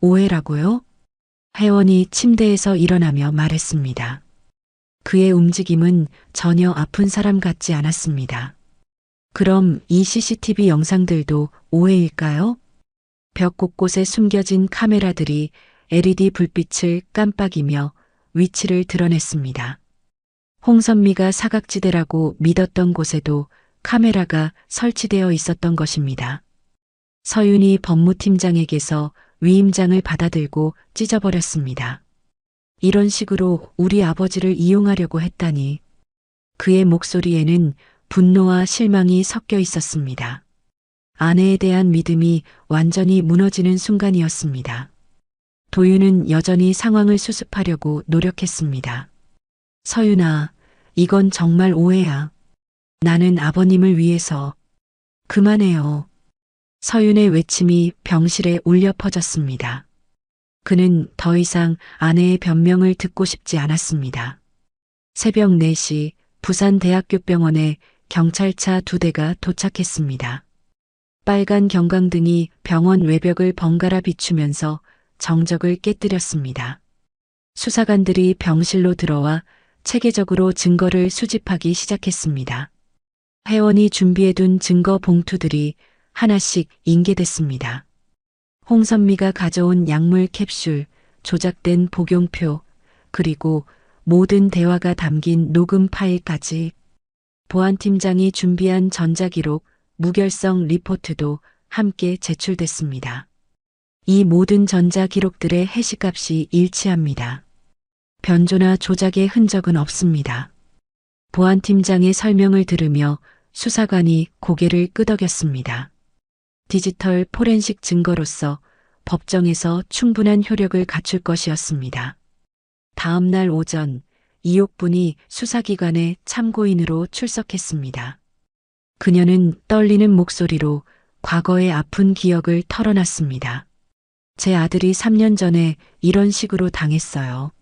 오해라고요? 회원이 침대에서 일어나며 말했습니다. 그의 움직임은 전혀 아픈 사람 같지 않았습니다. 그럼 이 CCTV 영상들도 오해일까요? 벽 곳곳에 숨겨진 카메라들이 LED 불빛을 깜빡이며 위치를 드러냈습니다. 홍선미가 사각지대라고 믿었던 곳에도 카메라가 설치되어 있었던 것입니다. 서윤이 법무팀장에게서 위임장을 받아들고 찢어버렸습니다. 이런 식으로 우리 아버지를 이용하려고 했다니. 그의 목소리에는 분노와 실망이 섞여 있었습니다. 아내에 대한 믿음이 완전히 무너지는 순간이었습니다. 도윤은 여전히 상황을 수습하려고 노력했습니다. 서윤아, 이건 정말 오해야. 나는 아버님을 위해서. 그만해요. 서윤의 외침이 병실에 울려 퍼졌습니다. 그는 더 이상 아내의 변명을 듣고 싶지 않았습니다. 새벽 4시 부산대학교병원에 경찰차 2대가 도착했습니다. 빨간 경광등이 병원 외벽을 번갈아 비추면서 정적을 깨뜨렸습니다. 수사관들이 병실로 들어와 체계적으로 증거를 수집하기 시작했습니다. 회원이 준비해둔 증거 봉투들이 하나씩 인계됐습니다. 홍선미가 가져온 약물 캡슐, 조작된 복용표, 그리고 모든 대화가 담긴 녹음 파일까지. 보안팀장이 준비한 전자기록, 무결성 리포트도 함께 제출됐습니다. 이 모든 전자기록들의 해시값이 일치합니다. 변조나 조작의 흔적은 없습니다. 보안팀장의 설명을 들으며 수사관이 고개를 끄덕였습니다. 디지털 포렌식 증거로서 법정에서 충분한 효력을 갖출 것이었습니다. 다음 날 오전 이옥분이 수사기관에 참고인으로 출석했습니다. 그녀는 떨리는 목소리로 과거의 아픈 기억을 털어놨습니다. 제 아들이 3년 전에 이런 식으로 당했어요.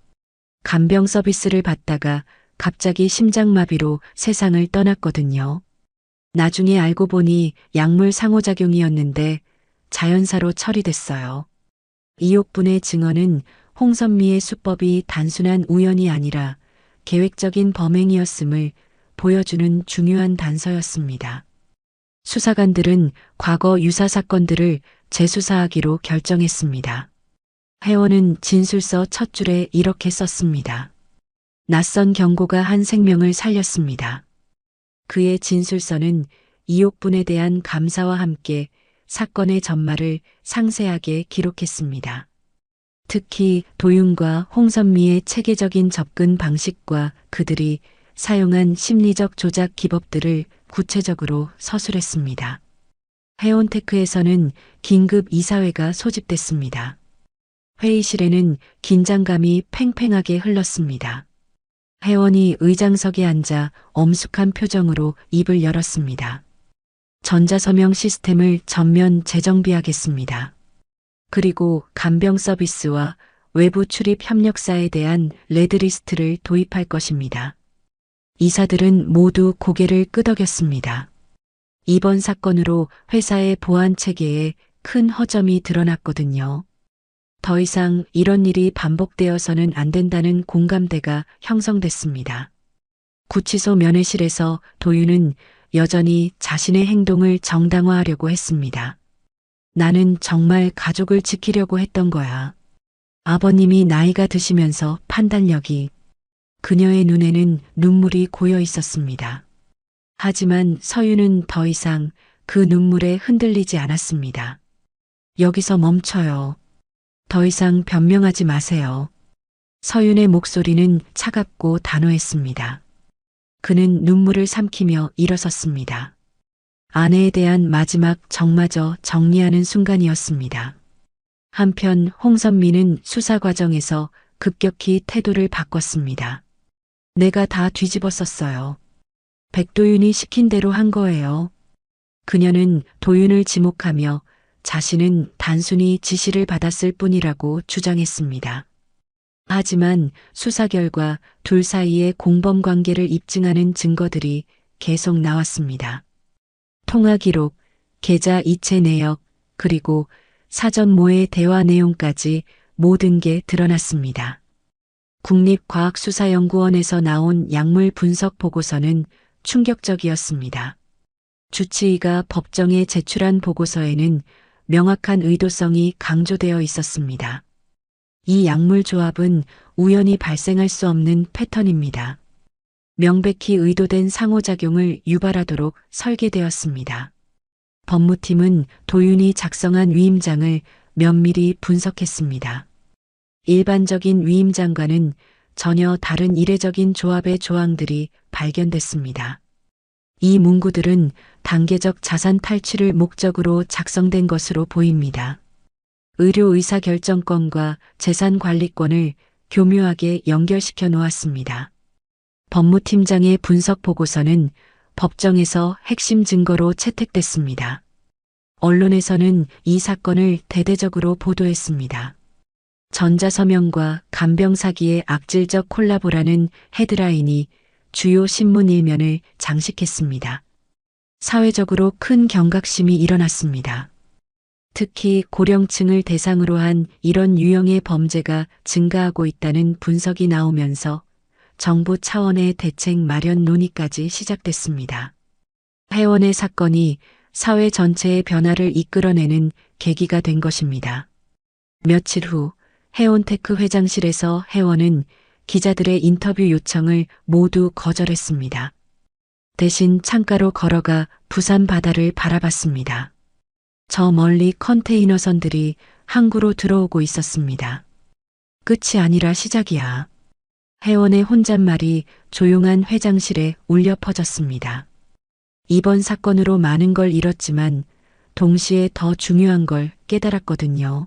간병 서비스를 받다가 갑자기 심장마비로 세상을 떠났거든요. 나중에 알고 보니 약물 상호작용이었는데 자연사로 처리됐어요. 이옥분의 증언은 홍선미의 수법이 단순한 우연이 아니라 계획적인 범행이었음을 보여주는 중요한 단서였습니다. 수사관들은 과거 유사 사건들을 재수사하기로 결정했습니다. 회원은 진술서 첫 줄에 이렇게 썼습니다. 낯선 경고가 한 생명을 살렸습니다. 그의 진술서는 이옥분에 대한 감사와 함께 사건의 전말을 상세하게 기록했습니다. 특히 도윤과 홍선미의 체계적인 접근 방식과 그들이 사용한 심리적 조작 기법들을 구체적으로 서술했습니다. 해온테크에서는 긴급 이사회가 소집됐습니다. 회의실에는 긴장감이 팽팽하게 흘렀습니다. 회원이 의장석에 앉아 엄숙한 표정으로 입을 열었습니다. 전자서명 시스템을 전면 재정비하겠습니다. 그리고 간병 서비스와 외부 출입 협력사에 대한 레드리스트를 도입할 것입니다. 이사들은 모두 고개를 끄덕였습니다. 이번 사건으로 회사의 보안 체계에 큰 허점이 드러났거든요. 더 이상 이런 일이 반복되어서는 안 된다는 공감대가 형성됐습니다. 구치소 면회실에서 도윤은 여전히 자신의 행동을 정당화하려고 했습니다. 나는 정말 가족을 지키려고 했던 거야. 아버님이 나이가 드시면서 판단력이. 그녀의 눈에는 눈물이 고여 있었습니다. 하지만 서윤은 더 이상 그 눈물에 흔들리지 않았습니다. 여기서 멈춰요. 더 이상 변명하지 마세요. 서윤의 목소리는 차갑고 단호했습니다. 그는 눈물을 삼키며 일어섰습니다. 아내에 대한 마지막 정마저 정리하는 순간이었습니다. 한편 홍선미는 수사 과정에서 급격히 태도를 바꿨습니다. 내가 다 뒤집었었어요. 백도윤이 시킨 대로 한 거예요. 그녀는 도윤을 지목하며 자신은 단순히 지시를 받았을 뿐이라고 주장했습니다. 하지만 수사 결과 둘 사이의 공범 관계를 입증하는 증거들이 계속 나왔습니다. 통화 기록, 계좌 이체 내역, 그리고 사전 모의 대화 내용까지 모든 게 드러났습니다. 국립과학수사연구원에서 나온 약물 분석 보고서는 충격적이었습니다. 주치의가 법정에 제출한 보고서에는 명확한 의도성이 강조되어 있었습니다. 이 약물 조합은 우연히 발생할 수 없는 패턴입니다. 명백히 의도된 상호작용을 유발하도록 설계되었습니다. 법무팀은 도윤이 작성한 위임장을 면밀히 분석했습니다. 일반적인 위임장과는 전혀 다른 이례적인 조합의 조항들이 발견됐습니다. 이 문구들은 단계적 자산 탈취를 목적으로 작성된 것으로 보입니다. 의료 의사결정권과 재산관리권을 교묘하게 연결시켜 놓았습니다. 법무팀장의 분석 보고서는 법정에서 핵심 증거로 채택됐습니다. 언론에서는 이 사건을 대대적으로 보도했습니다. 전자서명과 간병 사기의 악질적 콜라보라는 헤드라인이 주요 신문 일면을 장식했습니다. 사회적으로 큰 경각심이 일어났습니다. 특히 고령층을 대상으로 한 이런 유형의 범죄가 증가하고 있다는 분석이 나오면서 정부 차원의 대책 마련 논의까지 시작됐습니다. 회원의 사건이 사회 전체의 변화를 이끌어내는 계기가 된 것입니다. 며칠 후 해온테크 회장실에서 회원은 기자들의 인터뷰 요청을 모두 거절했습니다. 대신 창가로 걸어가 부산 바다를 바라봤습니다. 저 멀리 컨테이너선들이 항구로 들어오고 있었습니다. 끝이 아니라 시작이야. 회원의 혼잣말이 조용한 회장실에 울려 퍼졌습니다. 이번 사건으로 많은 걸 잃었지만 동시에 더 중요한 걸 깨달았거든요.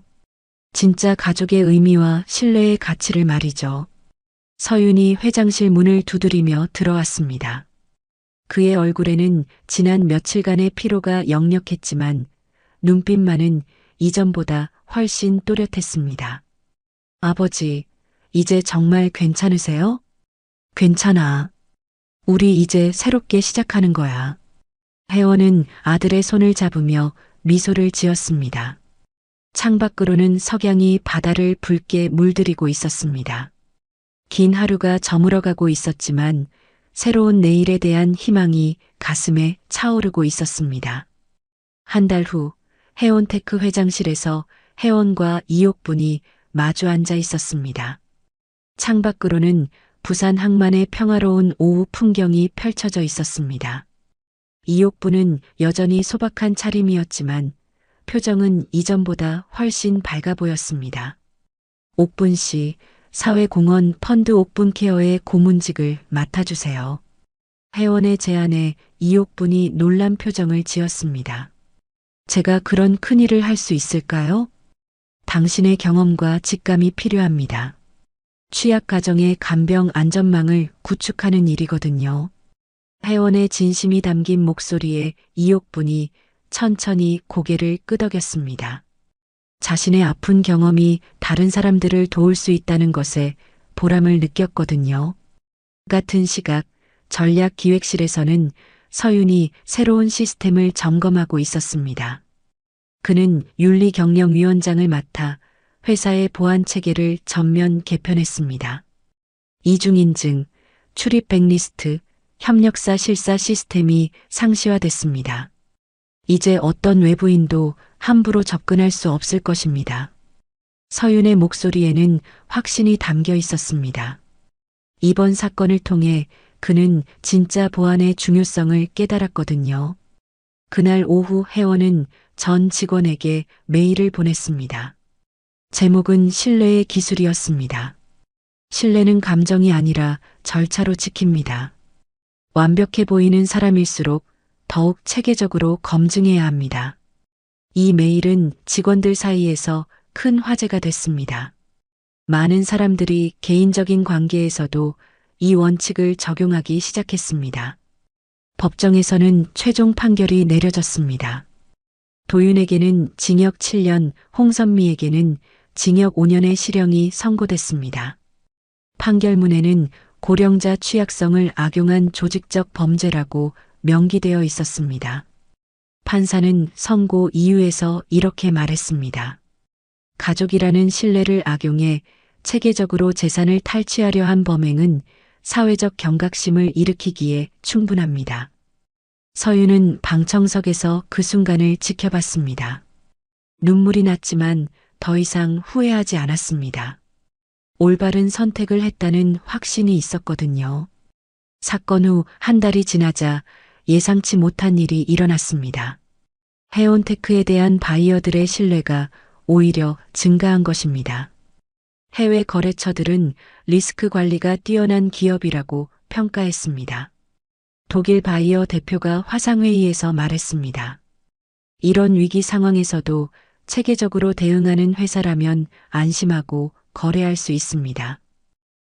진짜 가족의 의미와 신뢰의 가치를 말이죠. 서윤이 회장실 문을 두드리며 들어왔습니다. 그의 얼굴에는 지난 며칠간의 피로가 역력했지만 눈빛만은 이전보다 훨씬 또렷했습니다. 아버지, 이제 정말 괜찮으세요? 괜찮아. 우리 이제 새롭게 시작하는 거야. 혜원은 아들의 손을 잡으며 미소를 지었습니다. 창밖으로는 석양이 바다를 붉게 물들이고 있었습니다. 긴 하루가 저물어가고 있었지만 새로운 내일에 대한 희망이 가슴에 차오르고 있었습니다. 한 달 후 혜원테크 회장실에서 혜원과 이옥분이 마주 앉아 있었습니다. 창밖으로는 부산 항만의 평화로운 오후 풍경이 펼쳐져 있었습니다. 이옥분은 여전히 소박한 차림이었지만 표정은 이전보다 훨씬 밝아 보였습니다. 옥분 씨, 사회공헌 펀드 옥분케어의 고문직을 맡아주세요. 혜원의 제안에 이옥분이 놀란 표정을 지었습니다. 제가 그런 큰일을 할 수 있을까요? 당신의 경험과 직감이 필요합니다. 취약 가정의 간병 안전망을 구축하는 일이거든요. 혜원의 진심이 담긴 목소리에 이옥분이 천천히 고개를 끄덕였습니다. 자신의 아픈 경험이 다른 사람들을 도울 수 있다는 것에 보람을 느꼈거든요. 같은 시각 전략기획실에서는 서윤이 새로운 시스템을 점검하고 있었습니다. 그는 윤리경영위원장을 맡아 회사의 보안 체계를 전면 개편했습니다. 이중인증, 출입 백리스트, 협력사 실사 시스템이 상시화됐습니다. 이제 어떤 외부인도 함부로 접근할 수 없을 것입니다. 서윤의 목소리에는 확신이 담겨 있었습니다. 이번 사건을 통해 그는 진짜 보안의 중요성을 깨달았거든요. 그날 오후 혜원은 전 직원에게 메일을 보냈습니다. 제목은 신뢰의 기술이었습니다. 신뢰는 감정이 아니라 절차로 지킵니다. 완벽해 보이는 사람일수록 더욱 체계적으로 검증해야 합니다. 이 메일은 직원들 사이에서 큰 화제가 됐습니다. 많은 사람들이 개인적인 관계에서도 이 원칙을 적용하기 시작했습니다. 법정에서는 최종 판결이 내려졌습니다. 도윤에게는 징역 7년, 홍선미에게는 징역 5년의 실형이 선고됐습니다. 판결문에는 고령자 취약성을 악용한 조직적 범죄라고 명기되어 있었습니다. 판사는 선고 이유에서 이렇게 말했습니다. 가족이라는 신뢰를 악용해 체계적으로 재산을 탈취하려 한 범행은 사회적 경각심을 일으키기에 충분합니다. 서윤은 방청석에서 그 순간을 지켜봤습니다. 눈물이 났지만 더 이상 후회하지 않았습니다. 올바른 선택을 했다는 확신이 있었거든요. 사건 후 한 달이 지나자 예상치 못한 일이 일어났습니다. 혜원테크에 대한 바이어들의 신뢰가 오히려 증가한 것입니다. 해외 거래처들은 리스크 관리가 뛰어난 기업이라고 평가했습니다. 독일 바이어 대표가 화상회의에서 말했습니다. 이런 위기 상황에서도 체계적으로 대응하는 회사라면 안심하고 거래할 수 있습니다.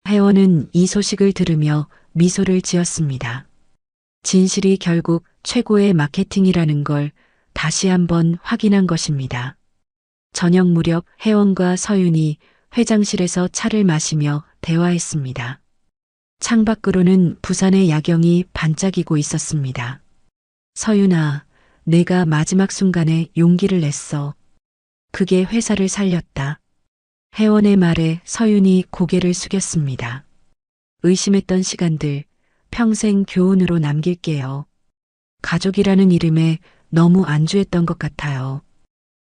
혜원은 이 소식을 들으며 미소를 지었습니다. 진실이 결국 최고의 마케팅이라는 걸 다시 한번 확인한 것입니다. 저녁 무렵 혜원과 서윤이 회장실에서 차를 마시며 대화했습니다. 창밖으로는 부산의 야경이 반짝이고 있었습니다. 서윤아, 내가 마지막 순간에 용기를 냈어. 그게 회사를 살렸다. 혜원의 말에 서윤이 고개를 숙였습니다. 의심했던 시간들 평생 교훈으로 남길게요. 가족이라는 이름에 너무 안주했던 것 같아요.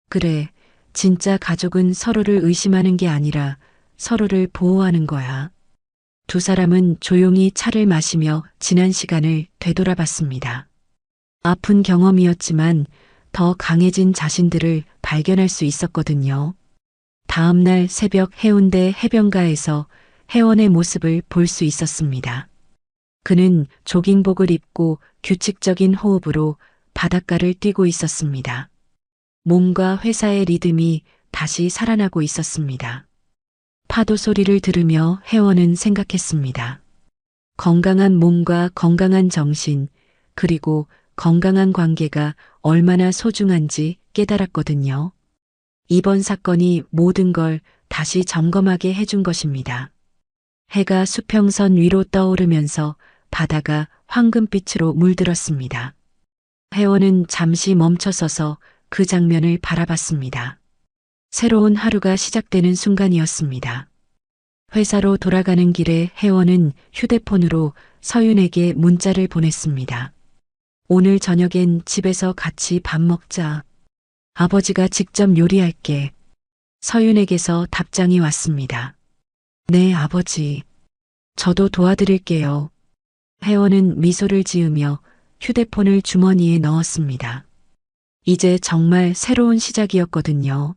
그래, 진짜 가족은 서로를 의심하는 게 아니라 서로를 보호하는 거야. 두 사람은 조용히 차를 마시며 지난 시간을 되돌아봤습니다. 아픈 경험이었지만 더 강해진 자신들을 발견할 수 있었거든요. 다음 날 새벽 해운대 해변가에서 혜원의 모습을 볼 수 있었습니다. 그는 조깅복을 입고 규칙적인 호흡으로 바닷가를 뛰고 있었습니다. 몸과 회사의 리듬이 다시 살아나고 있었습니다. 파도 소리를 들으며 혜원은 생각했습니다. 건강한 몸과 건강한 정신, 그리고 건강한 관계가 얼마나 소중한지 깨달았거든요. 이번 사건이 모든 걸 다시 점검하게 해준 것입니다. 해가 수평선 위로 떠오르면서 바다가 황금빛으로 물들었습니다. 혜원은 잠시 멈춰서서 그 장면을 바라봤습니다. 새로운 하루가 시작되는 순간이었습니다. 회사로 돌아가는 길에 혜원은 휴대폰으로 서윤에게 문자를 보냈습니다. 오늘 저녁엔 집에서 같이 밥 먹자. 아버지가 직접 요리할게. 서윤에게서 답장이 왔습니다. 네, 아버지. 저도 도와드릴게요. 혜원은 미소를 지으며 휴대폰을 주머니에 넣었습니다. 이제 정말 새로운 시작이었거든요.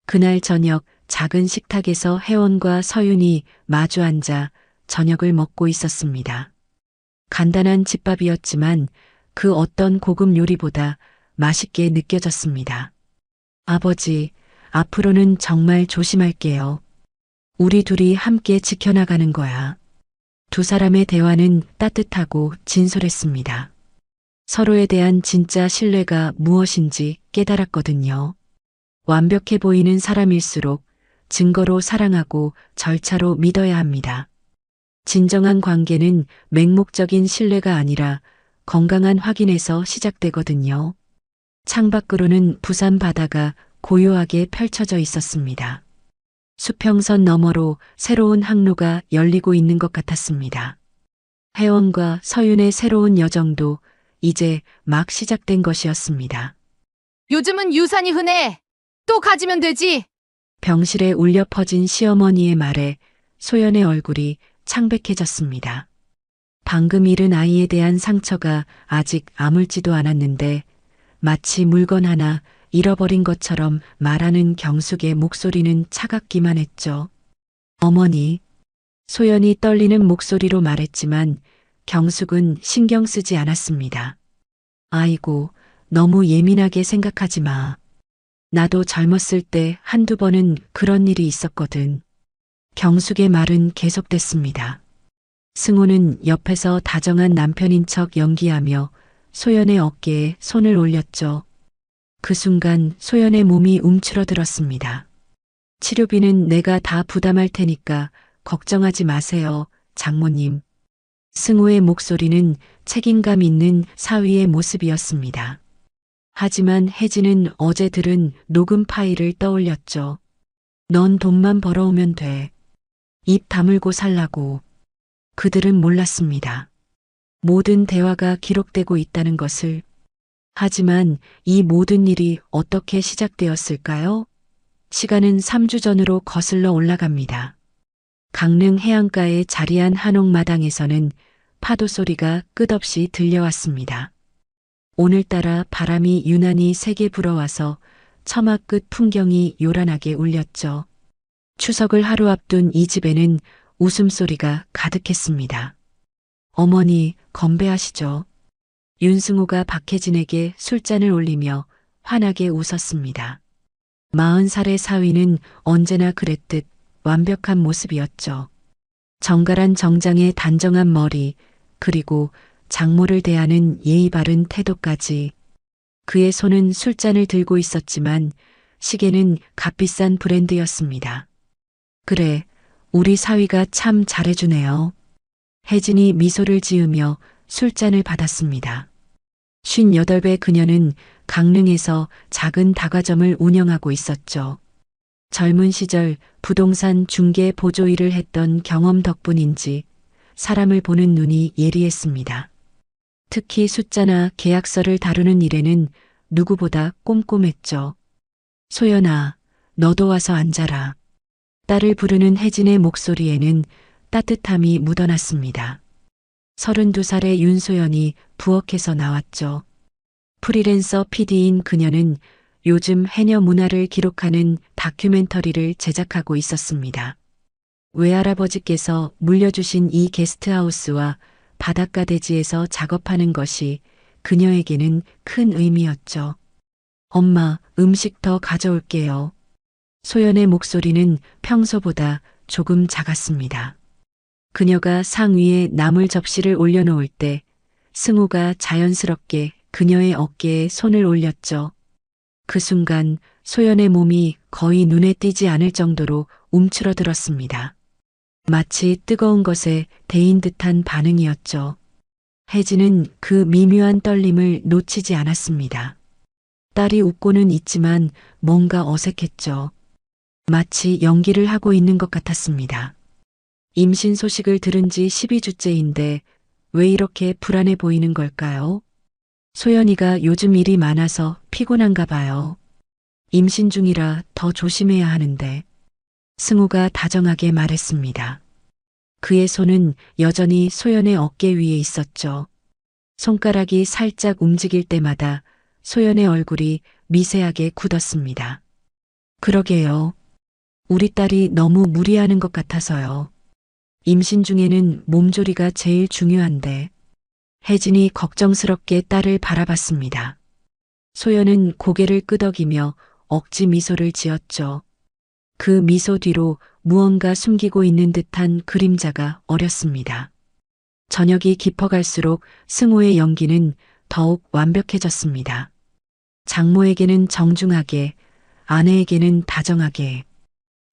그날 저녁 작은 식탁에서 혜원과 서윤이 마주 앉아 저녁을 먹고 있었습니다. 간단한 집밥이었지만 그 어떤 고급 요리보다 맛있게 느껴졌습니다. 아버지, 앞으로는 정말 조심할게요. 우리 둘이 함께 지켜나가는 거야. 두 사람의 대화는 따뜻하고 진솔했습니다. 서로에 대한 진짜 신뢰가 무엇인지 깨달았거든요. 완벽해 보이는 사람일수록 증거로 사랑하고 절차로 믿어야 합니다. 진정한 관계는 맹목적인 신뢰가 아니라 건강한 확인에서 시작되거든요. 창밖으로는 부산 바다가 고요하게 펼쳐져 있었습니다. 수평선 너머로 새로운 항로가 열리고 있는 것 같았습니다. 혜원과 서윤의 새로운 여정도 이제 막 시작된 것이었습니다. 요즘은 유산이 흔해. 또 가지면 되지. 병실에 울려 퍼진 시어머니의 말에 소연의 얼굴이 창백해졌습니다. 방금 잃은 아이에 대한 상처가 아직 아물지도 않았는데 마치 물건 하나 잃어버린 것처럼 말하는 경숙의 목소리는 차갑기만 했죠. 어머니, 소연이 떨리는 목소리로 말했지만 경숙은 신경 쓰지 않았습니다. 아이고, 너무 예민하게 생각하지 마. 나도 젊었을 때 한두 번은 그런 일이 있었거든. 경숙의 말은 계속됐습니다. 승호는 옆에서 다정한 남편인 척 연기하며 소연의 어깨에 손을 올렸죠. 그 순간 소연의 몸이 움츠러들었습니다. 치료비는 내가 다 부담할 테니까 걱정하지 마세요, 장모님. 승호의 목소리는 책임감 있는 사위의 모습이었습니다. 하지만 혜진은 어제 들은 녹음 파일을 떠올렸죠. 넌 돈만 벌어오면 돼. 입 다물고 살라고. 그들은 몰랐습니다. 모든 대화가 기록되고 있다는 것을. 하지만 이 모든 일이 어떻게 시작되었을까요? 시간은 3주 전으로 거슬러 올라갑니다. 강릉 해안가에 자리한 한옥마당에서는 파도 소리가 끝없이 들려왔습니다. 오늘따라 바람이 유난히 세게 불어와서 처마 끝 풍경이 요란하게 울렸죠. 추석을 하루 앞둔 이 집에는 웃음소리가 가득했습니다. 어머니, 건배하시죠. 윤승호가 박혜진에게 술잔을 올리며 환하게 웃었습니다. 40살의 사위는 언제나 그랬듯 완벽한 모습이었죠. 정갈한 정장에 단정한 머리, 그리고 장모를 대하는 예의 바른 태도까지. 그의 손은 술잔을 들고 있었지만 시계는 값비싼 브랜드였습니다. 그래, 우리 사위가 참 잘해주네요. 혜진이 미소를 지으며 술잔을 받았습니다. 58배 그녀는 강릉에서 작은 다과점을 운영하고 있었죠. 젊은 시절 부동산 중개 보조 일을 했던 경험 덕분인지 사람을 보는 눈이 예리했습니다. 특히 숫자나 계약서를 다루는 일에는 누구보다 꼼꼼했죠. 소연아, 너도 와서 앉아라. 딸을 부르는 혜진의 목소리에는 따뜻함이 묻어났습니다. 32살의 윤소연이 부엌에서 나왔죠. 프리랜서 PD인 그녀는 요즘 해녀 문화를 기록하는 다큐멘터리를 제작하고 있었습니다. 외할아버지께서 물려주신 이 게스트하우스와 바닷가 대지에서 작업하는 것이 그녀에게는 큰 의미였죠. 엄마, 음식 더 가져올게요. 소연의 목소리는 평소보다 조금 작았습니다. 그녀가 상 위에 나물 접시를 올려놓을 때 승우가 자연스럽게 그녀의 어깨에 손을 올렸죠. 그 순간 소연의 몸이 거의 눈에 띄지 않을 정도로 움츠러들었습니다. 마치 뜨거운 것에 데인 듯한 반응이었죠. 혜진은 그 미묘한 떨림을 놓치지 않았습니다. 딸이 웃고는 있지만 뭔가 어색했죠. 마치 연기를 하고 있는 것 같았습니다. 임신 소식을 들은 지 12주째인데 왜 이렇게 불안해 보이는 걸까요? 소연이가 요즘 일이 많아서 피곤한가 봐요. 임신 중이라 더 조심해야 하는데. 승우가 다정하게 말했습니다. 그의 손은 여전히 소연의 어깨 위에 있었죠. 손가락이 살짝 움직일 때마다 소연의 얼굴이 미세하게 굳었습니다. 그러게요. 우리 딸이 너무 무리하는 것 같아서요. 임신 중에는 몸조리가 제일 중요한데. 혜진이 걱정스럽게 딸을 바라봤습니다. 소연은 고개를 끄덕이며 억지 미소를 지었죠. 그 미소 뒤로 무언가 숨기고 있는 듯한 그림자가 어렸습니다. 저녁이 깊어갈수록 승호의 연기는 더욱 완벽해졌습니다. 장모에게는 정중하게, 아내에게는 다정하게.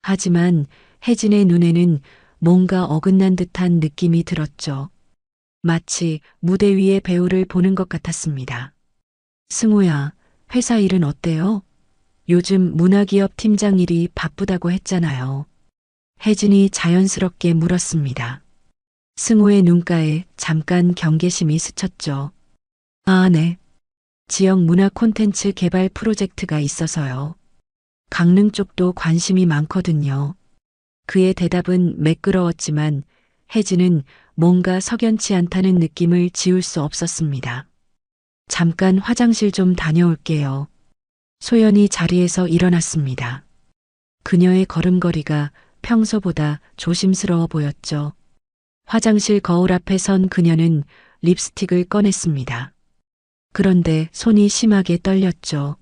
하지만 혜진의 눈에는 뭔가 어긋난 듯한 느낌이 들었죠. 마치 무대 위의 배우를 보는 것 같았습니다. 승호야, 회사 일은 어때요? 요즘 문화기업 팀장 일이 바쁘다고 했잖아요. 혜진이 자연스럽게 물었습니다. 승호의 눈가에 잠깐 경계심이 스쳤죠. 아, 네. 지역 문화 콘텐츠 개발 프로젝트가 있어서요. 강릉 쪽도 관심이 많거든요. 그의 대답은 매끄러웠지만 혜진은 뭔가 석연치 않다는 느낌을 지울 수 없었습니다. 잠깐 화장실 좀 다녀올게요. 소연이 자리에서 일어났습니다. 그녀의 걸음걸이가 평소보다 조심스러워 보였죠. 화장실 거울 앞에 선 그녀는 립스틱을 꺼냈습니다. 그런데 손이 심하게 떨렸죠.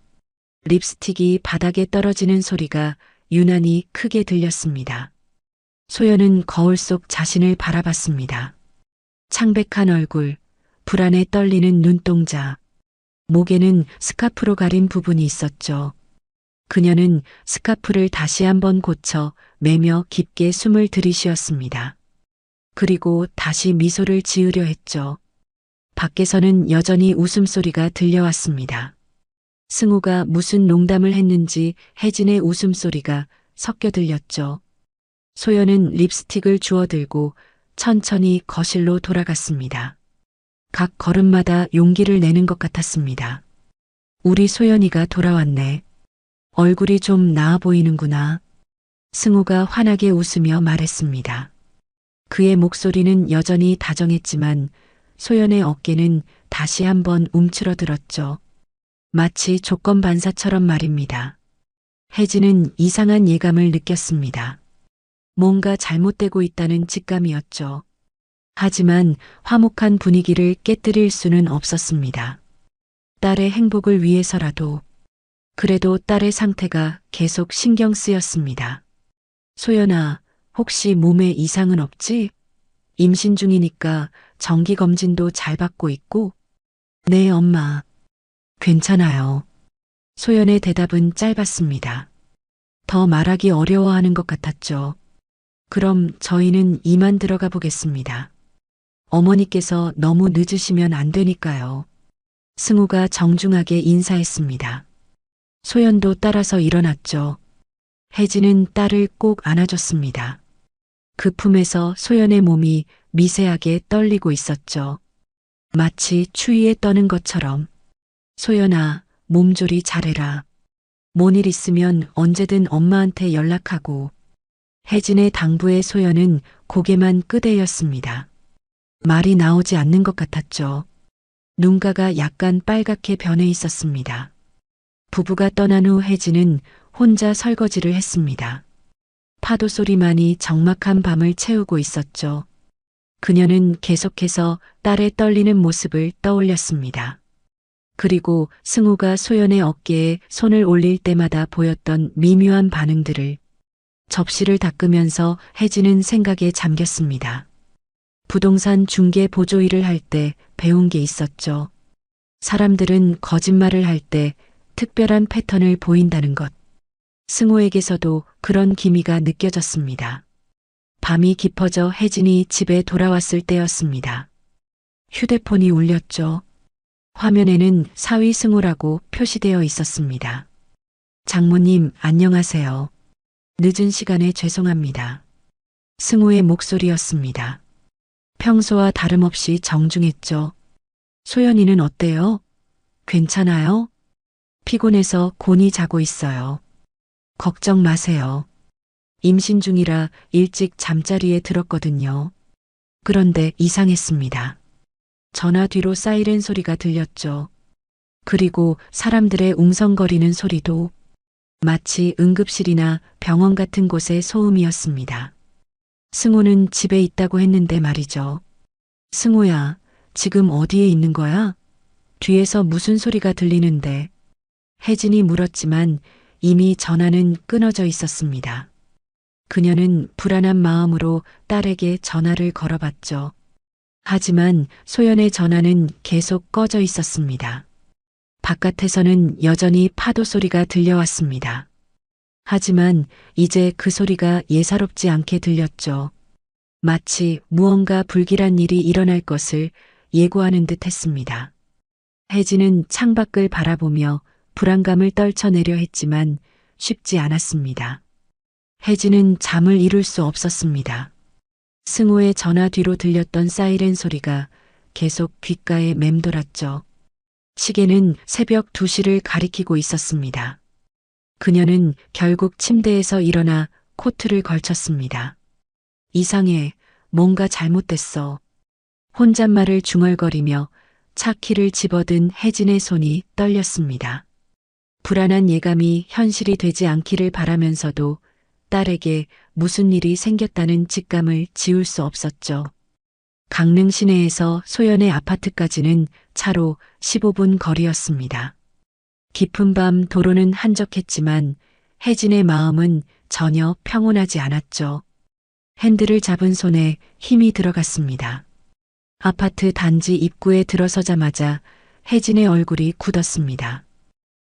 립스틱이 바닥에 떨어지는 소리가 유난히 크게 들렸습니다. 소연은 거울 속 자신을 바라봤습니다. 창백한 얼굴, 불안에 떨리는 눈동자, 목에는 스카프로 가린 부분이 있었죠. 그녀는 스카프를 다시 한번 고쳐 매며 깊게 숨을 들이쉬었습니다. 그리고 다시 미소를 지으려 했죠. 밖에서는 여전히 웃음소리가 들려왔습니다. 승우가 무슨 농담을 했는지 혜진의 웃음소리가 섞여 들렸죠. 소연은 립스틱을 주워들고 천천히 거실로 돌아갔습니다. 각 걸음마다 용기를 내는 것 같았습니다. 우리 소연이가 돌아왔네. 얼굴이 좀 나아 보이는구나. 승우가 환하게 웃으며 말했습니다. 그의 목소리는 여전히 다정했지만 소연의 어깨는 다시 한번 움츠러들었죠. 마치 조건 반사처럼 말입니다. 혜진은 이상한 예감을 느꼈습니다. 뭔가 잘못되고 있다는 직감이었죠. 하지만 화목한 분위기를 깨뜨릴 수는 없었습니다. 딸의 행복을 위해서라도. 그래도 딸의 상태가 계속 신경 쓰였습니다. 소연아, 혹시 몸에 이상은 없지? 임신 중이니까 정기검진도 잘 받고 있고? 네, 엄마. 괜찮아요. 소연의 대답은 짧았습니다. 더 말하기 어려워하는 것 같았죠. 그럼 저희는 이만 들어가 보겠습니다. 어머니께서 너무 늦으시면 안 되니까요. 승우가 정중하게 인사했습니다. 소연도 따라서 일어났죠. 혜진은 딸을 꼭 안아줬습니다. 그 품에서 소연의 몸이 미세하게 떨리고 있었죠. 마치 추위에 떠는 것처럼. 소연아, 몸조리 잘해라. 뭔 일 있으면 언제든 엄마한테 연락하고. 혜진의 당부에 소연은 고개만 끄덕였습니다. 말이 나오지 않는 것 같았죠. 눈가가 약간 빨갛게 변해 있었습니다. 부부가 떠난 후 혜진은 혼자 설거지를 했습니다. 파도 소리만이 적막한 밤을 채우고 있었죠. 그녀는 계속해서 딸의 떨리는 모습을 떠올렸습니다. 그리고 승우가 소연의 어깨에 손을 올릴 때마다 보였던 미묘한 반응들을. 접시를 닦으면서 혜진은 생각에 잠겼습니다. 부동산 중개 보조 일을 할 때 배운 게 있었죠. 사람들은 거짓말을 할 때 특별한 패턴을 보인다는 것. 승호에게서도 그런 기미가 느껴졌습니다. 밤이 깊어져 혜진이 집에 돌아왔을 때였습니다. 휴대폰이 울렸죠. 화면에는 사위 승호라고 표시되어 있었습니다. 장모님, 안녕하세요. 늦은 시간에 죄송합니다. 승호의 목소리였습니다. 평소와 다름없이 정중했죠. 소연이는 어때요? 괜찮아요? 피곤해서 곤히 자고 있어요. 걱정 마세요. 임신 중이라 일찍 잠자리에 들었거든요. 그런데 이상했습니다. 전화 뒤로 사이렌 소리가 들렸죠. 그리고 사람들의 웅성거리는 소리도 마치 응급실이나 병원 같은 곳의 소음이었습니다. 승호는 집에 있다고 했는데 말이죠. 승호야, 지금 어디에 있는 거야? 뒤에서 무슨 소리가 들리는데. 혜진이 물었지만 이미 전화는 끊어져 있었습니다. 그녀는 불안한 마음으로 딸에게 전화를 걸어봤죠. 하지만 소연의 전화는 계속 꺼져 있었습니다. 바깥에서는 여전히 파도 소리가 들려왔습니다. 하지만 이제 그 소리가 예사롭지 않게 들렸죠. 마치 무언가 불길한 일이 일어날 것을 예고하는 듯 했습니다. 혜진은 창밖을 바라보며 불안감을 떨쳐내려 했지만 쉽지 않았습니다. 혜진은 잠을 이룰 수 없었습니다. 승호의 전화 뒤로 들렸던 사이렌 소리가 계속 귓가에 맴돌았죠. 시계는 새벽 2시를 가리키고 있었습니다. 그녀는 결국 침대에서 일어나 코트를 걸쳤습니다. 이상해, 뭔가 잘못됐어. 혼잣말을 중얼거리며 차 키를 집어든 혜진의 손이 떨렸습니다. 불안한 예감이 현실이 되지 않기를 바라면서도 딸에게 무슨 일이 생겼다는 직감을 지울 수 없었죠. 강릉 시내에서 소연의 아파트까지는 차로 15분 거리였습니다. 깊은 밤 도로는 한적했지만 혜진의 마음은 전혀 평온하지 않았죠. 핸들을 잡은 손에 힘이 들어갔습니다. 아파트 단지 입구에 들어서자마자 혜진의 얼굴이 굳었습니다.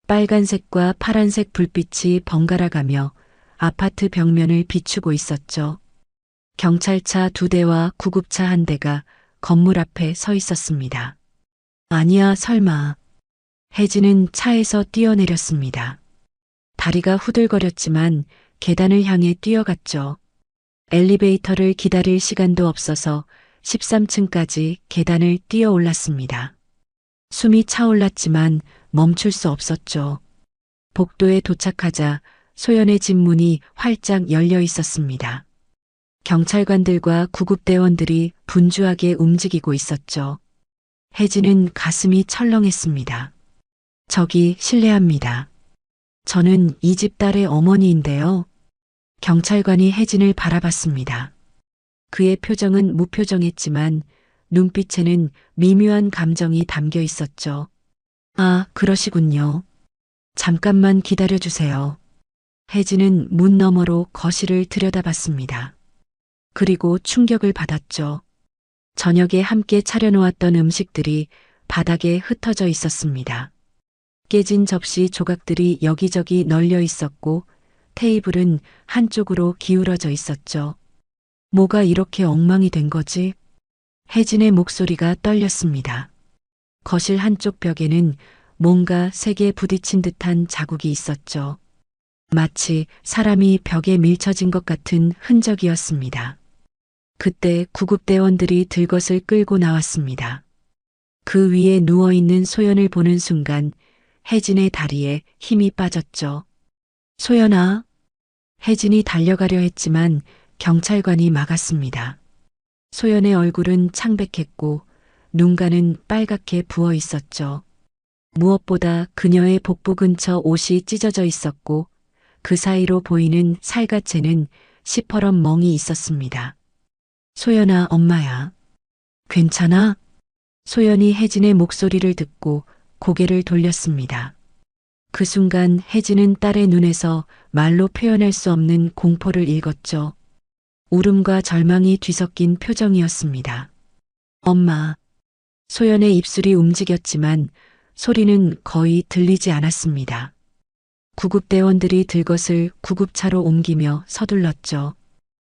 빨간색과 파란색 불빛이 번갈아가며 아파트 벽면을 비추고 있었죠. 경찰차 2대와 구급차 1대가 건물 앞에 서 있었습니다. 아니야, 설마. 혜진은 차에서 뛰어내렸습니다. 다리가 후들거렸지만 계단을 향해 뛰어갔죠. 엘리베이터를 기다릴 시간도 없어서 13층까지 계단을 뛰어 올랐습니다. 숨이 차올랐지만 멈출 수 없었죠. 복도에 도착하자 소연의 집 문이 활짝 열려 있었습니다. 경찰관들과 구급대원들이 분주하게 움직이고 있었죠. 혜진은 가슴이 철렁했습니다. 저기 실례합니다. 저는 이 집 딸의 어머니인데요. 경찰관이 혜진을 바라봤습니다. 그의 표정은 무표정했지만 눈빛에는 미묘한 감정이 담겨 있었죠. 아, 그러시군요. 잠깐만 기다려주세요. 혜진은 문 너머로 거실을 들여다봤습니다. 그리고 충격을 받았죠. 저녁에 함께 차려놓았던 음식들이 바닥에 흩어져 있었습니다. 깨진 접시 조각들이 여기저기 널려 있었고 테이블은 한쪽으로 기울어져 있었죠. 뭐가 이렇게 엉망이 된 거지? 혜진의 목소리가 떨렸습니다. 거실 한쪽 벽에는 뭔가 세게 부딪힌 듯한 자국이 있었죠. 마치 사람이 벽에 밀쳐진 것 같은 흔적이었습니다. 그때 구급대원들이 들것을 끌고 나왔습니다. 그 위에 누워있는 소연을 보는 순간 혜진의 다리에 힘이 빠졌죠. 소연아. 혜진이 달려가려 했지만 경찰관이 막았습니다. 소연의 얼굴은 창백했고 눈가는 빨갛게 부어 있었죠. 무엇보다 그녀의 복부 근처 옷이 찢어져 있었고 그 사이로 보이는 살갗에는 시퍼런 멍이 있었습니다. 소연아, 엄마야. 괜찮아? 소연이 혜진의 목소리를 듣고 고개를 돌렸습니다. 그 순간 혜진은 딸의 눈에서 말로 표현할 수 없는 공포를 읽었죠. 울음과 절망이 뒤섞인 표정이었습니다. 엄마. 소연의 입술이 움직였지만 소리는 거의 들리지 않았습니다. 구급대원들이 들것을 구급차로 옮기며 서둘렀죠.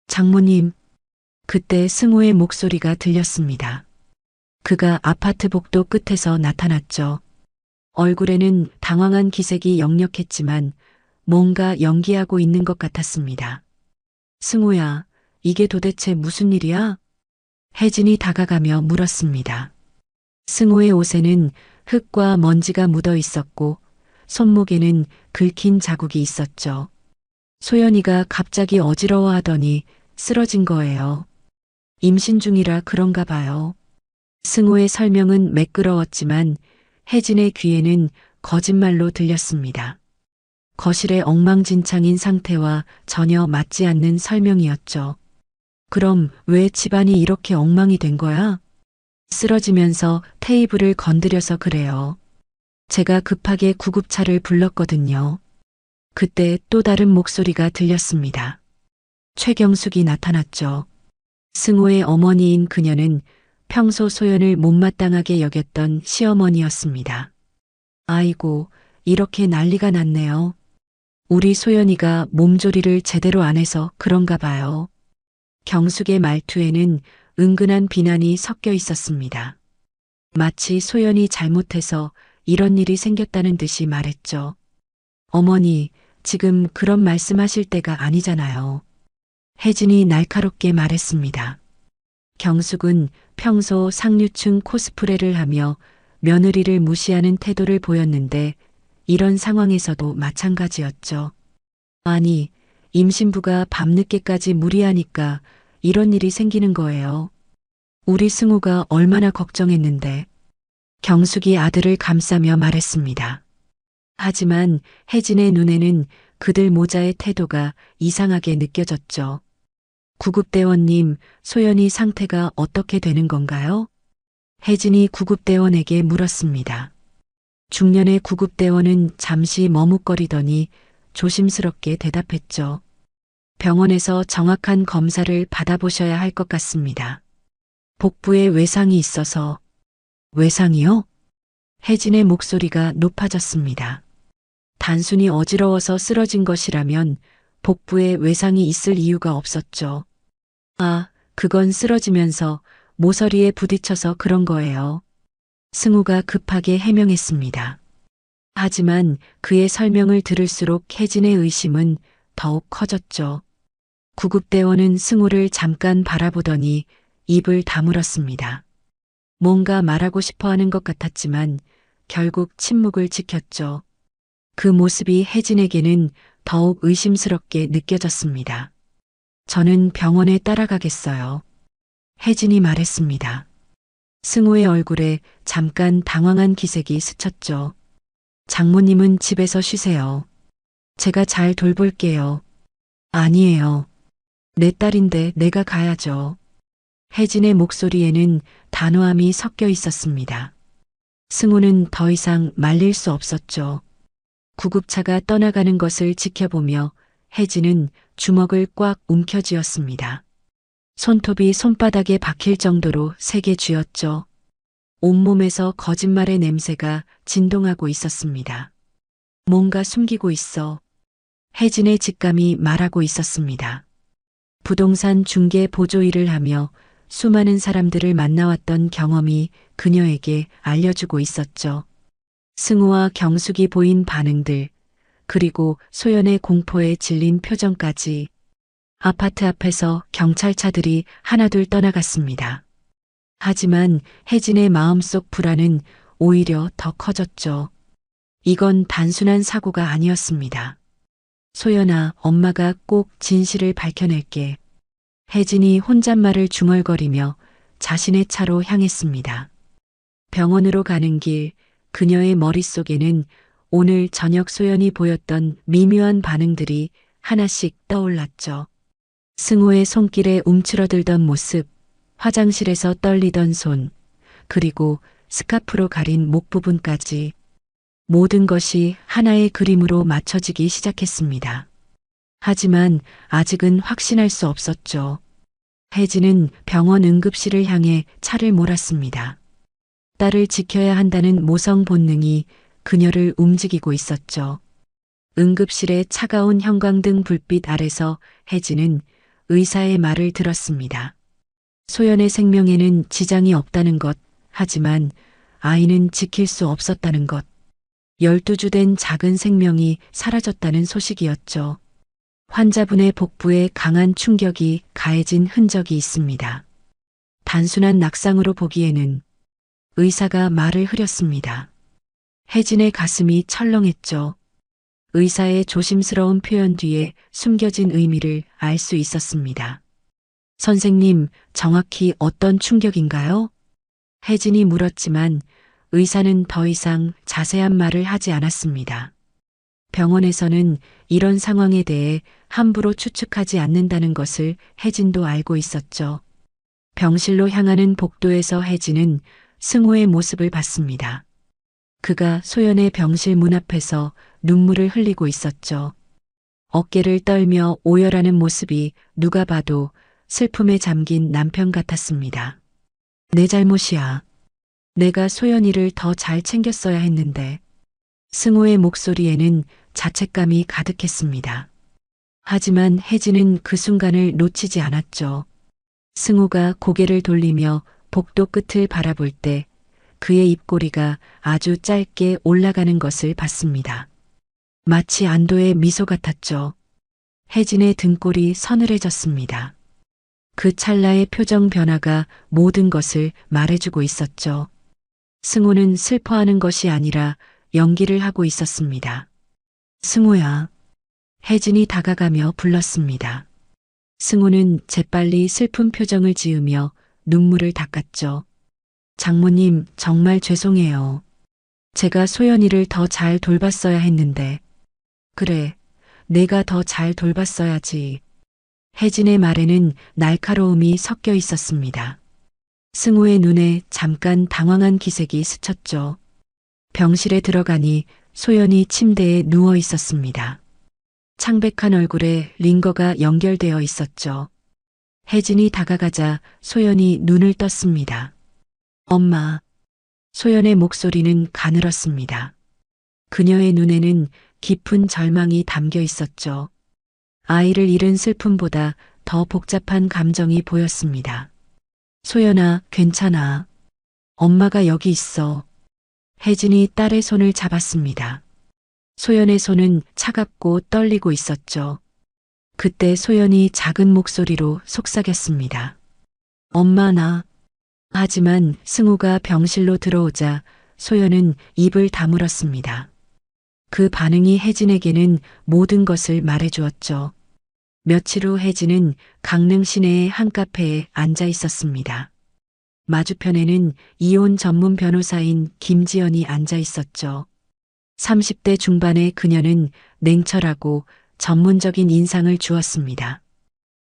장모님, 그때 승우의 목소리가 들렸습니다. 그가 아파트 복도 끝에서 나타났죠. 얼굴에는 당황한 기색이 역력했지만 뭔가 연기하고 있는 것 같았습니다. 승우야, 이게 도대체 무슨 일이야? 혜진이 다가가며 물었습니다. 승우의 옷에는 흙과 먼지가 묻어 있었고 손목에는 긁힌 자국이 있었죠. 소연이가 갑자기 어지러워하더니 쓰러진 거예요. 임신 중이라 그런가 봐요. 승우의 설명은 매끄러웠지만 혜진의 귀에는 거짓말로 들렸습니다. 거실의 엉망진창인 상태와 전혀 맞지 않는 설명이었죠. 그럼 왜 집안이 이렇게 엉망이 된 거야? 쓰러지면서 테이블을 건드려서 그래요. 제가 급하게 구급차를 불렀거든요. 그때 또 다른 목소리가 들렸습니다. 최경숙이 나타났죠. 승우의 어머니인 그녀는 평소 소연을 못마땅하게 여겼던 시어머니였습니다. 아이고, 이렇게 난리가 났네요. 우리 소연이가 몸조리를 제대로 안 해서 그런가 봐요. 경숙의 말투에는 은근한 비난이 섞여 있었습니다. 마치 소연이 잘못해서 이런 일이 생겼다는 듯이 말했죠. 어머니, 지금 그런 말씀하실 때가 아니잖아요. 혜진이 날카롭게 말했습니다. 경숙은 평소 상류층 코스프레를 하며 며느리를 무시하는 태도를 보였는데 이런 상황에서도 마찬가지였죠. 아니, 임신부가 밤늦게까지 무리하니까 이런 일이 생기는 거예요. 우리 승우가 얼마나 걱정했는데. 경숙이 아들을 감싸며 말했습니다. 하지만 혜진의 눈에는 그들 모자의 태도가 이상하게 느껴졌죠. 구급대원님, 소연이 상태가 어떻게 되는 건가요? 혜진이 구급대원에게 물었습니다. 중년의 구급대원은 잠시 머뭇거리더니 조심스럽게 대답했죠. 병원에서 정확한 검사를 받아보셔야 할 것 같습니다. 복부에 외상이 있어서. 외상이요? 혜진의 목소리가 높아졌습니다. 단순히 어지러워서 쓰러진 것이라면 복부에 외상이 있을 이유가 없었죠. 아, 그건 쓰러지면서 모서리에 부딪혀서 그런 거예요. 승우가 급하게 해명했습니다. 하지만 그의 설명을 들을수록 혜진의 의심은 더욱 커졌죠. 구급대원은 승우를 잠깐 바라보더니 입을 다물었습니다. 뭔가 말하고 싶어 하는 것 같았지만 결국 침묵을 지켰죠. 그 모습이 혜진에게는 더욱 의심스럽게 느껴졌습니다. 저는 병원에 따라가겠어요. 혜진이 말했습니다. 승우의 얼굴에 잠깐 당황한 기색이 스쳤죠. 장모님은 집에서 쉬세요. 제가 잘 돌볼게요. 아니에요. 내 딸인데 내가 가야죠. 혜진의 목소리에는 단호함이 섞여 있었습니다. 승우는 더 이상 말릴 수 없었죠. 구급차가 떠나가는 것을 지켜보며 혜진은 주먹을 꽉 움켜쥐었습니다. 손톱이 손바닥에 박힐 정도로 세게 쥐었죠. 온몸에서 거짓말의 냄새가 진동하고 있었습니다. 뭔가 숨기고 있어. 혜진의 직감이 말하고 있었습니다. 부동산 중개 보조 일을 하며 수많은 사람들을 만나왔던 경험이 그녀에게 알려주고 있었죠. 승우와 경숙이 보인 반응들, 그리고 소연의 공포에 질린 표정까지. 아파트 앞에서 경찰차들이 하나둘 떠나갔습니다. 하지만 혜진의 마음속 불안은 오히려 더 커졌죠. 이건 단순한 사고가 아니었습니다. 소연아, 엄마가 꼭 진실을 밝혀낼게. 혜진이 혼잣말을 중얼거리며 자신의 차로 향했습니다. 병원으로 가는 길, 그녀의 머릿속에는 오늘 저녁 소연이 보였던 미묘한 반응들이 하나씩 떠올랐죠. 승우의 손길에 움츠러들던 모습, 화장실에서 떨리던 손, 그리고 스카프로 가린 목 부분까지. 모든 것이 하나의 그림으로 맞춰지기 시작했습니다. 하지만 아직은 확신할 수 없었죠. 혜진은 병원 응급실을 향해 차를 몰았습니다. 딸을 지켜야 한다는 모성 본능이 그녀를 움직이고 있었죠. 응급실의 차가운 형광등 불빛 아래서 혜진은 의사의 말을 들었습니다. 소연의 생명에는 지장이 없다는 것, 하지만 아이는 지킬 수 없었다는 것. 12주 된 작은 생명이 사라졌다는 소식이었죠. 환자분의 복부에 강한 충격이 가해진 흔적이 있습니다. 단순한 낙상으로 보기에는 의사가 말을 흐렸습니다. 혜진의 가슴이 철렁했죠. 의사의 조심스러운 표현 뒤에 숨겨진 의미를 알 수 있었습니다. 선생님, 정확히 어떤 충격인가요? 혜진이 물었지만 의사는 더 이상 자세한 말을 하지 않았습니다. 병원에서는 이런 상황에 대해 함부로 추측하지 않는다는 것을 혜진도 알고 있었죠. 병실로 향하는 복도에서 혜진은 승호의 모습을 봤습니다. 그가 소연의 병실 문 앞에서 눈물을 흘리고 있었죠. 어깨를 떨며 오열하는 모습이 누가 봐도 슬픔에 잠긴 남편 같았습니다. 내 잘못이야. 내가 소연이를 더 잘 챙겼어야 했는데. 승호의 목소리에는 자책감이 가득했습니다. 하지만 혜진은 그 순간을 놓치지 않았죠. 승호가 고개를 돌리며 복도 끝을 바라볼 때 그의 입꼬리가 아주 짧게 올라가는 것을 봤습니다. 마치 안도의 미소 같았죠. 혜진의 등골이 서늘해졌습니다. 그 찰나의 표정 변화가 모든 것을 말해주고 있었죠. 승호는 슬퍼하는 것이 아니라 연기를 하고 있었습니다. 승호야. 혜진이 다가가며 불렀습니다. 승호는 재빨리 슬픈 표정을 지으며 눈물을 닦았죠. 장모님, 정말 죄송해요. 제가 소연이를 더 잘 돌봤어야 했는데. 그래, 내가 더 잘 돌봤어야지. 혜진의 말에는 날카로움이 섞여 있었습니다. 승호의 눈에 잠깐 당황한 기색이 스쳤죠. 병실에 들어가니 소연이 침대에 누워 있었습니다. 창백한 얼굴에 링거가 연결되어 있었죠. 혜진이 다가가자 소연이 눈을 떴습니다. 엄마. 소연의 목소리는 가늘었습니다. 그녀의 눈에는 깊은 절망이 담겨 있었죠. 아이를 잃은 슬픔보다 더 복잡한 감정이 보였습니다. 소연아, 괜찮아. 엄마가 여기 있어. 혜진이 딸의 손을 잡았습니다. 소연의 손은 차갑고 떨리고 있었죠. 그때 소연이 작은 목소리로 속삭였습니다. 엄마 나. 하지만 승우가 병실로 들어오자 소연은 입을 다물었습니다. 그 반응이 혜진에게는 모든 것을 말해주었죠. 며칠 후 혜진은 강릉 시내의 한 카페에 앉아 있었습니다. 맞은편에는 이혼 전문 변호사인 김지연이 앉아 있었죠. 30대 중반의 그녀는 냉철하고 전문적인 인상을 주었습니다.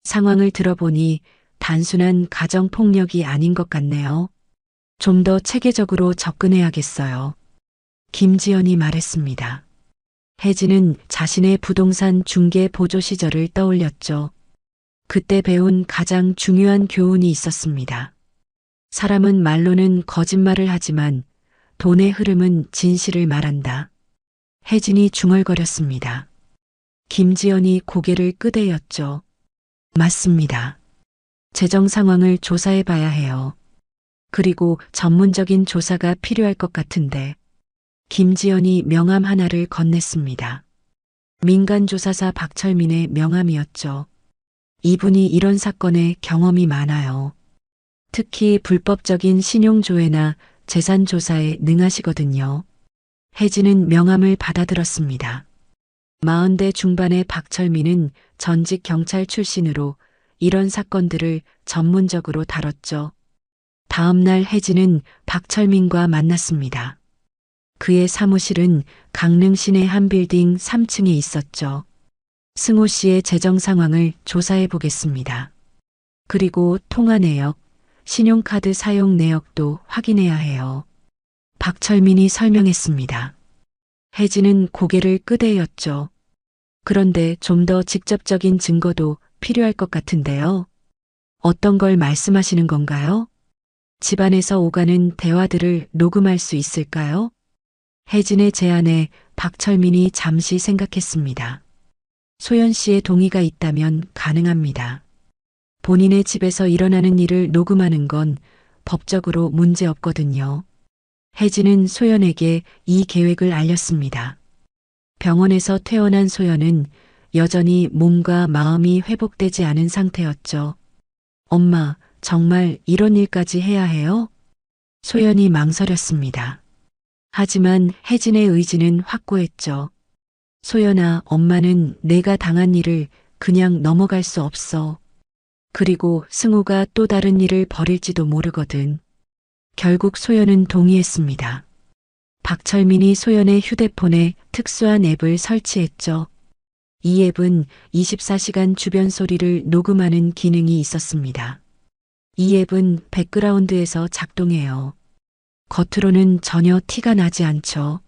상황을 들어보니 단순한 가정폭력이 아닌 것 같네요. 좀 더 체계적으로 접근해야겠어요. 김지연이 말했습니다. 혜진은 자신의 부동산 중개 보조 시절을 떠올렸죠. 그때 배운 가장 중요한 교훈이 있었습니다. 사람은 말로는 거짓말을 하지만 돈의 흐름은 진실을 말한다. 혜진이 중얼거렸습니다. 김지연이 고개를 끄덕였죠. 맞습니다. 재정 상황을 조사해 봐야 해요. 그리고 전문적인 조사가 필요할 것 같은데. 김지연이 명함 하나를 건넸습니다. 민간조사사 박철민의 명함이었죠. 이분이 이런 사건에 경험이 많아요. 특히 불법적인 신용조회나 재산조사에 능하시거든요. 혜진은 명함을 받아들었습니다. 40대 중반의 박철민은 전직 경찰 출신으로 이런 사건들을 전문적으로 다뤘죠. 다음 날 혜진은 박철민과 만났습니다. 그의 사무실은 강릉 시내 한 빌딩 3층에 있었죠. 승호 씨의 재정 상황을 조사해 보겠습니다. 그리고 통화 내역, 신용카드 사용 내역도 확인해야 해요. 박철민이 설명했습니다. 혜진은 고개를 끄덕였죠. 그런데 좀 더 직접적인 증거도 필요할 것 같은데요. 어떤 걸 말씀하시는 건가요? 집안에서 오가는 대화들을 녹음할 수 있을까요? 혜진의 제안에 박철민이 잠시 생각했습니다. 소연 씨의 동의가 있다면 가능합니다. 본인의 집에서 일어나는 일을 녹음하는 건 법적으로 문제 없거든요. 혜진은 소연에게 이 계획을 알렸습니다. 병원에서 퇴원한 소연은 여전히 몸과 마음이 회복되지 않은 상태였죠. 엄마, 정말 이런 일까지 해야 해요? 소연이 망설였습니다. 하지만 혜진의 의지는 확고했죠. 소연아, 엄마는 내가 당한 일을 그냥 넘어갈 수 없어. 그리고 승우가 또 다른 일을 벌일지도 모르거든. 결국 소연은 동의했습니다. 박철민이 소연의 휴대폰에 특수한 앱을 설치했죠. 이 앱은 24시간 주변 소리를 녹음하는 기능이 있었습니다. 이 앱은 백그라운드에서 작동해요. 겉으로는 전혀 티가 나지 않죠.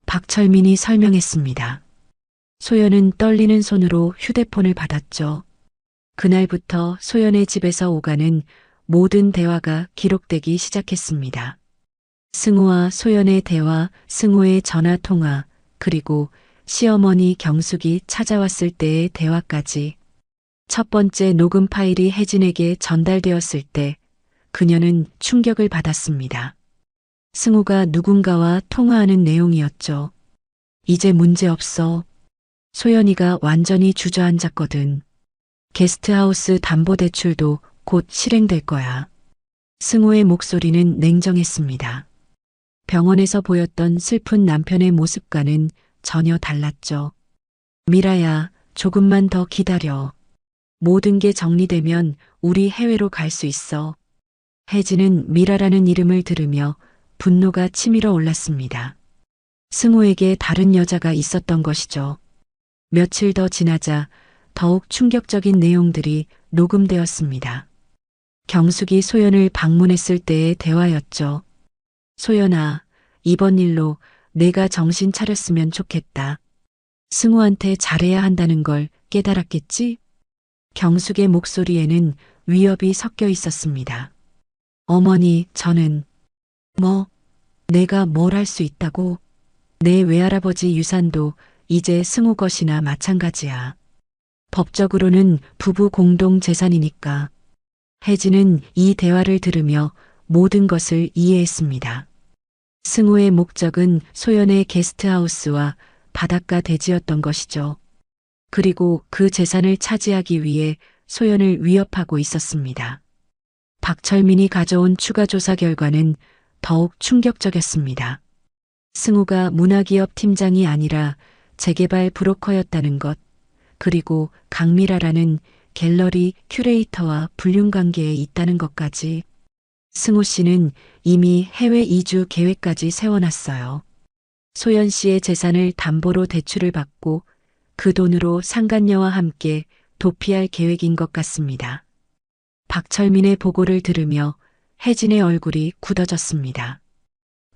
박철민이 설명했습니다. 소연은 떨리는 손으로 휴대폰을 받았죠. 그날부터 소연의 집에서 오가는 모든 대화가 기록되기 시작했습니다. 승우와 소연의 대화, 승우의 전화 통화, 그리고 시어머니 경숙이 찾아왔을 때의 대화까지. 첫 번째 녹음 파일이 혜진에게 전달되었을 때 그녀는 충격을 받았습니다. 승우가 누군가와 통화하는 내용이었죠. 이제 문제 없어. 소연이가 완전히 주저앉았거든. 게스트하우스 담보대출도 곧 실행될 거야. 승우의 목소리는 냉정했습니다. 병원에서 보였던 슬픈 남편의 모습과는 전혀 달랐죠. 미라야, 조금만 더 기다려. 모든 게 정리되면 우리 해외로 갈 수 있어. 혜진은 미라라는 이름을 들으며 분노가 치밀어 올랐습니다. 승우에게 다른 여자가 있었던 것이죠. 며칠 더 지나자 더욱 충격적인 내용들이 녹음되었습니다. 경숙이 소연을 방문했을 때의 대화였죠. 소연아, 이번 일로 내가 정신 차렸으면 좋겠다. 승우한테 잘해야 한다는 걸 깨달았겠지? 경숙의 목소리에는 위협이 섞여 있었습니다. 어머니, 저는 내가 뭘 할 수 있다고? 내 외할아버지 유산도 이제 승우 것이나 마찬가지야. 법적으로는 부부 공동 재산이니까. 혜진은 이 대화를 들으며 모든 것을 이해했습니다. 승우의 목적은 소연의 게스트하우스와 바닷가 대지였던 것이죠. 그리고 그 재산을 차지하기 위해 소연을 위협하고 있었습니다. 박철민이 가져온 추가 조사 결과는 더욱 충격적이었습니다. 승우가 문화기업 팀장이 아니라 재개발 브로커였다는 것, 그리고 강미라라는 갤러리 큐레이터와 불륜 관계에 있다는 것까지. 승우 씨는 이미 해외 이주 계획까지 세워놨어요. 소연 씨의 재산을 담보로 대출을 받고 그 돈으로 상간녀와 함께 도피할 계획인 것 같습니다. 박철민의 보고를 들으며 혜진의 얼굴이 굳어졌습니다.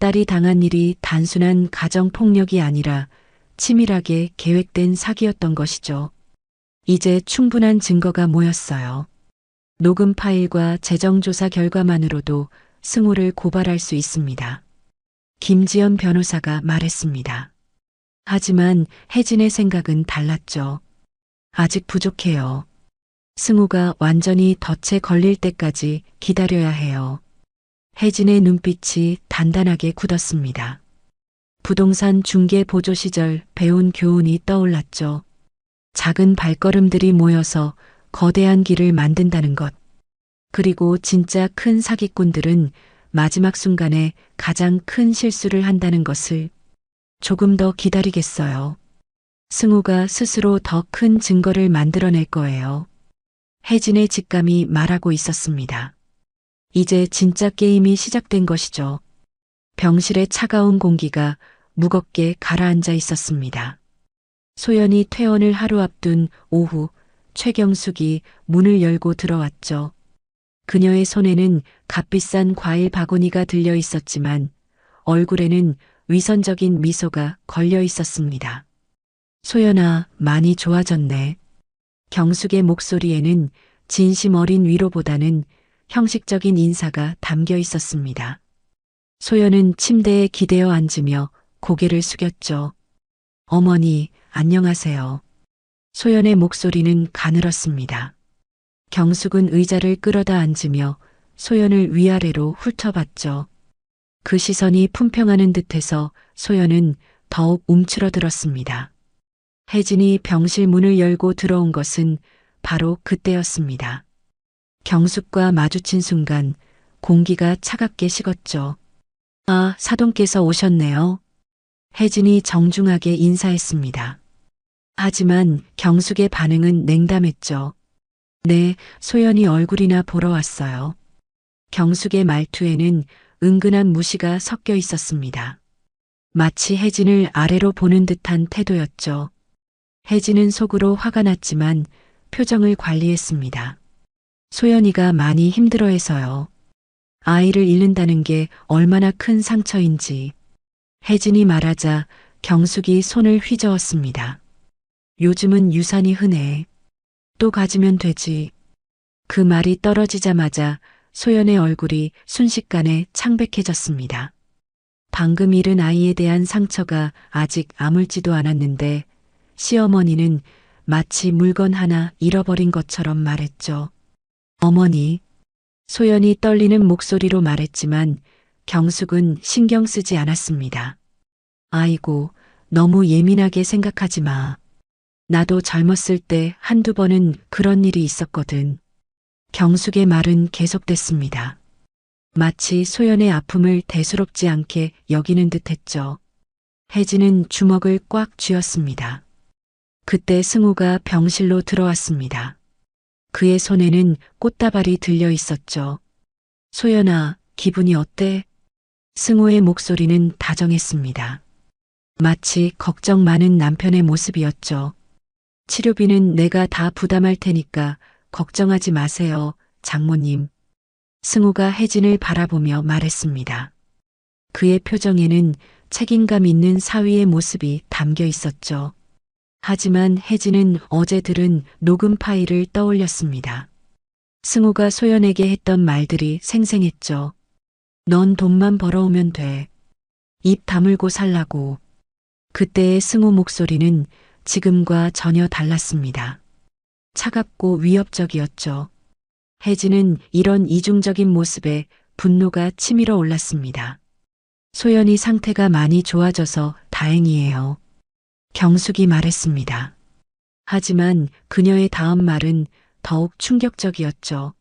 딸이 당한 일이 단순한 가정폭력이 아니라 치밀하게 계획된 사기였던 것이죠. 이제 충분한 증거가 모였어요. 녹음 파일과 재정조사 결과만으로도 승우를 고발할 수 있습니다. 김지연 변호사가 말했습니다. 하지만 혜진의 생각은 달랐죠. 아직 부족해요. 승우가 완전히 덫에 걸릴 때까지 기다려야 해요. 혜진의 눈빛이 단단하게 굳었습니다. 부동산 중개 보조 시절 배운 교훈이 떠올랐죠. 작은 발걸음들이 모여서 거대한 길을 만든다는 것. 그리고 진짜 큰 사기꾼들은 마지막 순간에 가장 큰 실수를 한다는 것을. 조금 더 기다리겠어요. 승우가 스스로 더 큰 증거를 만들어낼 거예요. 혜진의 직감이 말하고 있었습니다. 이제 진짜 게임이 시작된 것이죠. 병실의 차가운 공기가 무겁게 가라앉아 있었습니다. 소연이 퇴원을 하루 앞둔 오후, 최경숙이 문을 열고 들어왔죠. 그녀의 손에는 값비싼 과일 바구니가 들려 있었지만 얼굴에는 위선적인 미소가 걸려 있었습니다. 소연아, 많이 좋아졌네. 경숙의 목소리에는 진심 어린 위로보다는 형식적인 인사가 담겨 있었습니다. 소연은 침대에 기대어 앉으며 고개를 숙였죠. 어머니, 안녕하세요. 소연의 목소리는 가늘었습니다. 경숙은 의자를 끌어다 앉으며 소연을 위아래로 훑어봤죠. 그 시선이 품평하는 듯해서 소연은 더욱 움츠러들었습니다. 혜진이 병실 문을 열고 들어온 것은 바로 그때였습니다. 경숙과 마주친 순간 공기가 차갑게 식었죠. 아, 사돈께서 오셨네요. 혜진이 정중하게 인사했습니다. 하지만 경숙의 반응은 냉담했죠. 네, 소연이 얼굴이나 보러 왔어요. 경숙의 말투에는 은근한 무시가 섞여 있었습니다. 마치 혜진을 아래로 보는 듯한 태도였죠. 혜진은 속으로 화가 났지만 표정을 관리했습니다. 소연이가 많이 힘들어해서요. 아이를 잃는다는 게 얼마나 큰 상처인지. 혜진이 말하자 경숙이 손을 휘저었습니다. 요즘은 유산이 흔해. 또 가지면 되지. 그 말이 떨어지자마자 소연의 얼굴이 순식간에 창백해졌습니다. 방금 잃은 아이에 대한 상처가 아직 아물지도 않았는데 시어머니는 마치 물건 하나 잃어버린 것처럼 말했죠. 어머니. 소연이 떨리는 목소리로 말했지만 경숙은 신경 쓰지 않았습니다. 아이고, 너무 예민하게 생각하지 마. 나도 젊었을 때 한두 번은 그런 일이 있었거든. 경숙의 말은 계속됐습니다. 마치 소연의 아픔을 대수롭지 않게 여기는 듯했죠. 혜진은 주먹을 꽉 쥐었습니다. 그때 승우가 병실로 들어왔습니다. 그의 손에는 꽃다발이 들려 있었죠. 소연아, 기분이 어때? 승우의 목소리는 다정했습니다. 마치 걱정 많은 남편의 모습이었죠. 치료비는 내가 다 부담할 테니까 걱정하지 마세요, 장모님. 승우가 혜진을 바라보며 말했습니다. 그의 표정에는 책임감 있는 사위의 모습이 담겨 있었죠. 하지만 혜진은 어제 들은 녹음 파일을 떠올렸습니다. 승우가 소연에게 했던 말들이 생생했죠. 넌 돈만 벌어오면 돼. 입 다물고 살라고. 그때의 승우 목소리는 지금과 전혀 달랐습니다. 차갑고 위협적이었죠. 혜진은 이런 이중적인 모습에 분노가 치밀어 올랐습니다. 소연이 상태가 많이 좋아져서 다행이에요. 경숙이 말했습니다. 하지만 그녀의 다음 말은 더욱 충격적이었죠.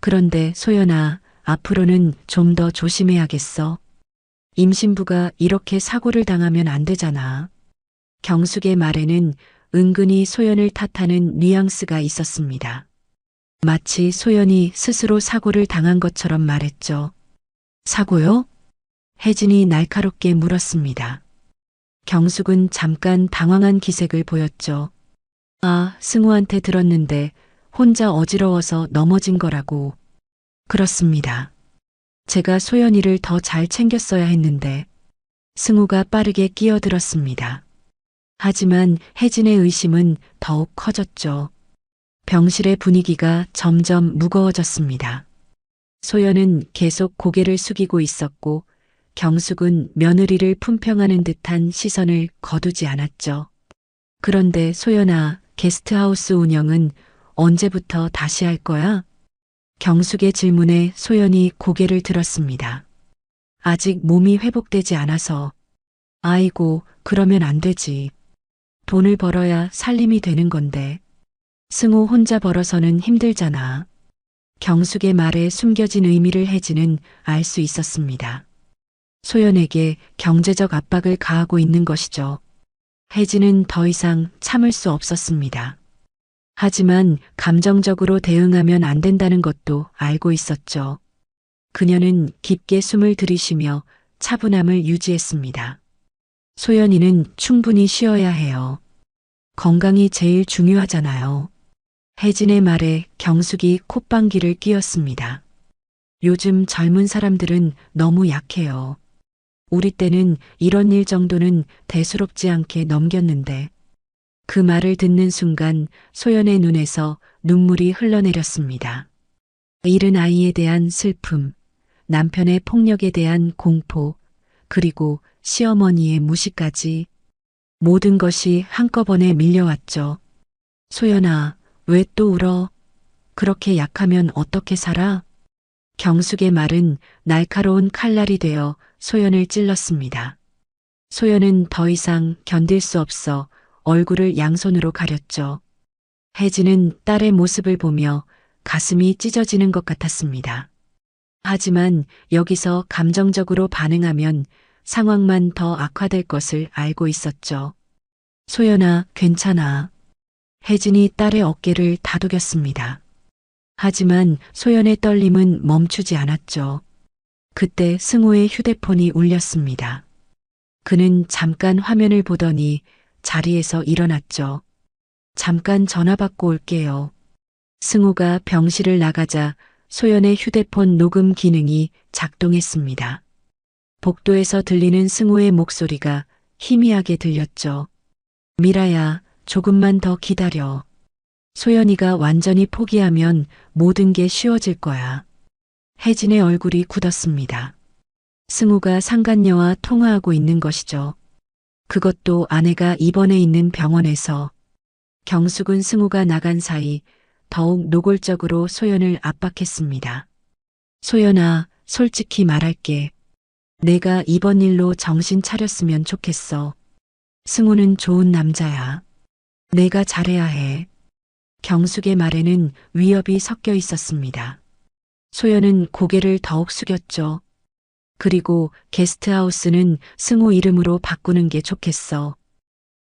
그런데 소연아, 앞으로는 좀 더 조심해야겠어. 임신부가 이렇게 사고를 당하면 안 되잖아. 경숙의 말에는 은근히 소연을 탓하는 뉘앙스가 있었습니다. 마치 소연이 스스로 사고를 당한 것처럼 말했죠. 사고요? 혜진이 날카롭게 물었습니다. 경숙은 잠깐 당황한 기색을 보였죠. 아, 승우한테 들었는데 혼자 어지러워서 넘어진 거라고. 그렇습니다. 제가 소연이를 더 잘 챙겼어야 했는데. 승우가 빠르게 끼어들었습니다. 하지만 혜진의 의심은 더욱 커졌죠. 병실의 분위기가 점점 무거워졌습니다. 소연은 계속 고개를 숙이고 있었고 경숙은 며느리를 품평하는 듯한 시선을 거두지 않았죠. 그런데 소연아, 게스트하우스 운영은 언제부터 다시 할 거야? 경숙의 질문에 소연이 고개를 들었습니다. 아직 몸이 회복되지 않아서. 아이고, 그러면 안 되지. 돈을 벌어야 살림이 되는 건데. 승우 혼자 벌어서는 힘들잖아. 경숙의 말에 숨겨진 의미를 혜진은 알 수 있었습니다. 소연에게 경제적 압박을 가하고 있는 것이죠. 혜진은 더 이상 참을 수 없었습니다. 하지만 감정적으로 대응하면 안 된다는 것도 알고 있었죠. 그녀는 깊게 숨을 들이쉬며 차분함을 유지했습니다. 소연이는 충분히 쉬어야 해요. 건강이 제일 중요하잖아요. 혜진의 말에 경숙이 콧방귀를 뀌었습니다. 요즘 젊은 사람들은 너무 약해요. 우리 때는 이런 일 정도는 대수롭지 않게 넘겼는데. 그 말을 듣는 순간 소연의 눈에서 눈물이 흘러내렸습니다. 잃은 아이에 대한 슬픔, 남편의 폭력에 대한 공포, 그리고 시어머니의 무시까지 모든 것이 한꺼번에 밀려왔죠. 소연아, 왜 또 울어? 그렇게 약하면 어떻게 살아? 경숙의 말은 날카로운 칼날이 되어 소연을 찔렀습니다. 소연은 더 이상 견딜 수 없어 얼굴을 양손으로 가렸죠. 혜진은 딸의 모습을 보며 가슴이 찢어지는 것 같았습니다. 하지만 여기서 감정적으로 반응하면 상황만 더 악화될 것을 알고 있었죠. 소연아, 괜찮아. 혜진이 딸의 어깨를 다독였습니다. 하지만 소연의 떨림은 멈추지 않았죠. 그때 승호의 휴대폰이 울렸습니다. 그는 잠깐 화면을 보더니 자리에서 일어났죠. 잠깐 전화 받고 올게요. 승호가 병실을 나가자 소연의 휴대폰 녹음 기능이 작동했습니다. 복도에서 들리는 승호의 목소리가 희미하게 들렸죠. 미라야, 조금만 더 기다려. 소연이가 완전히 포기하면 모든 게 쉬워질 거야. 혜진의 얼굴이 굳었습니다. 승우가 상간녀와 통화하고 있는 것이죠. 그것도 아내가 입원해 있는 병원에서. 경숙은 승우가 나간 사이 더욱 노골적으로 소연을 압박했습니다. 소연아, 솔직히 말할게. 내가 이번 일로 정신 차렸으면 좋겠어. 승우는 좋은 남자야. 내가 잘해야 해. 경숙의 말에는 위협이 섞여 있었습니다. 소연은 고개를 더욱 숙였죠. 그리고 게스트하우스는 승우 이름으로 바꾸는 게 좋겠어.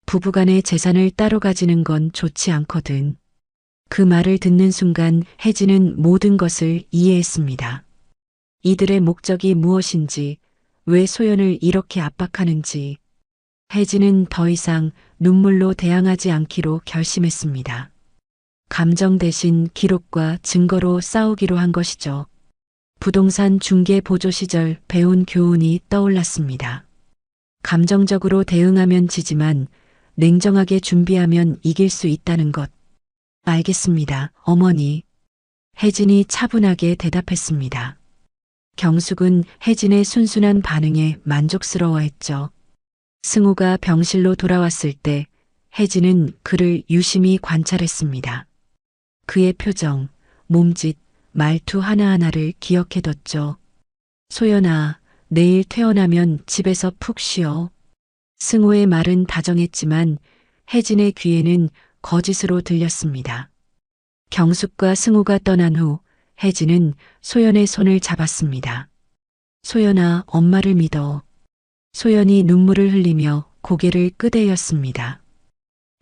부부간의 재산을 따로 가지는 건 좋지 않거든. 그 말을 듣는 순간 혜진은 모든 것을 이해했습니다. 이들의 목적이 무엇인지, 왜 소연을 이렇게 압박하는지. 혜진은 더 이상 눈물로 대항하지 않기로 결심했습니다. 감정 대신 기록과 증거로 싸우기로 한 것이죠. 부동산 중개 보조 시절 배운 교훈이 떠올랐습니다. 감정적으로 대응하면 지지만 냉정하게 준비하면 이길 수 있다는 것. 알겠습니다, 어머니. 혜진이 차분하게 대답했습니다. 경숙은 혜진의 순순한 반응에 만족스러워했죠. 승우가 병실로 돌아왔을 때 혜진은 그를 유심히 관찰했습니다. 그의 표정, 몸짓, 말투 하나하나를 기억해뒀죠. 소연아, 내일 퇴원하면 집에서 푹 쉬어. 승호의 말은 다정했지만 혜진의 귀에는 거짓으로 들렸습니다. 경숙과 승호가 떠난 후 혜진은 소연의 손을 잡았습니다. 소연아, 엄마를 믿어. 소연이 눈물을 흘리며 고개를 끄덕였습니다.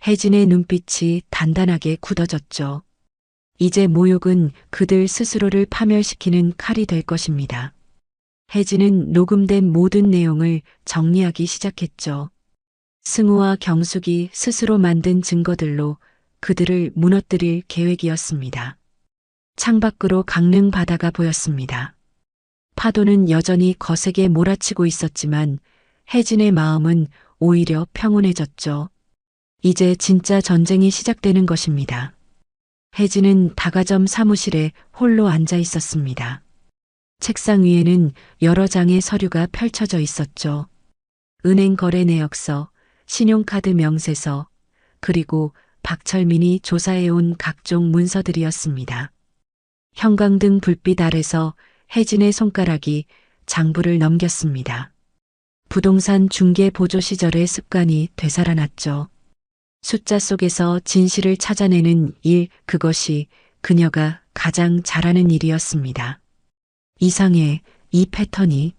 혜진의 눈빛이 단단하게 굳어졌죠. 이제 모욕은 그들 스스로를 파멸시키는 칼이 될 것입니다. 혜진은 녹음된 모든 내용을 정리하기 시작했죠. 승우와 경숙이 스스로 만든 증거들로 그들을 무너뜨릴 계획이었습니다. 창밖으로 강릉 바다가 보였습니다. 파도는 여전히 거세게 몰아치고 있었지만 혜진의 마음은 오히려 평온해졌죠. 이제 진짜 전쟁이 시작되는 것입니다. 혜진은 다가점 사무실에 홀로 앉아 있었습니다. 책상 위에는 여러 장의 서류가 펼쳐져 있었죠. 은행 거래 내역서, 신용카드 명세서, 그리고 박철민이 조사해온 각종 문서들이었습니다. 형광등 불빛 아래서 혜진의 손가락이 장부를 넘겼습니다. 부동산 중개 보조 시절의 습관이 되살아났죠. 숫자 속에서 진실을 찾아내는 일, 그것이 그녀가 가장 잘하는 일이었습니다. 이상해, 이 패턴이.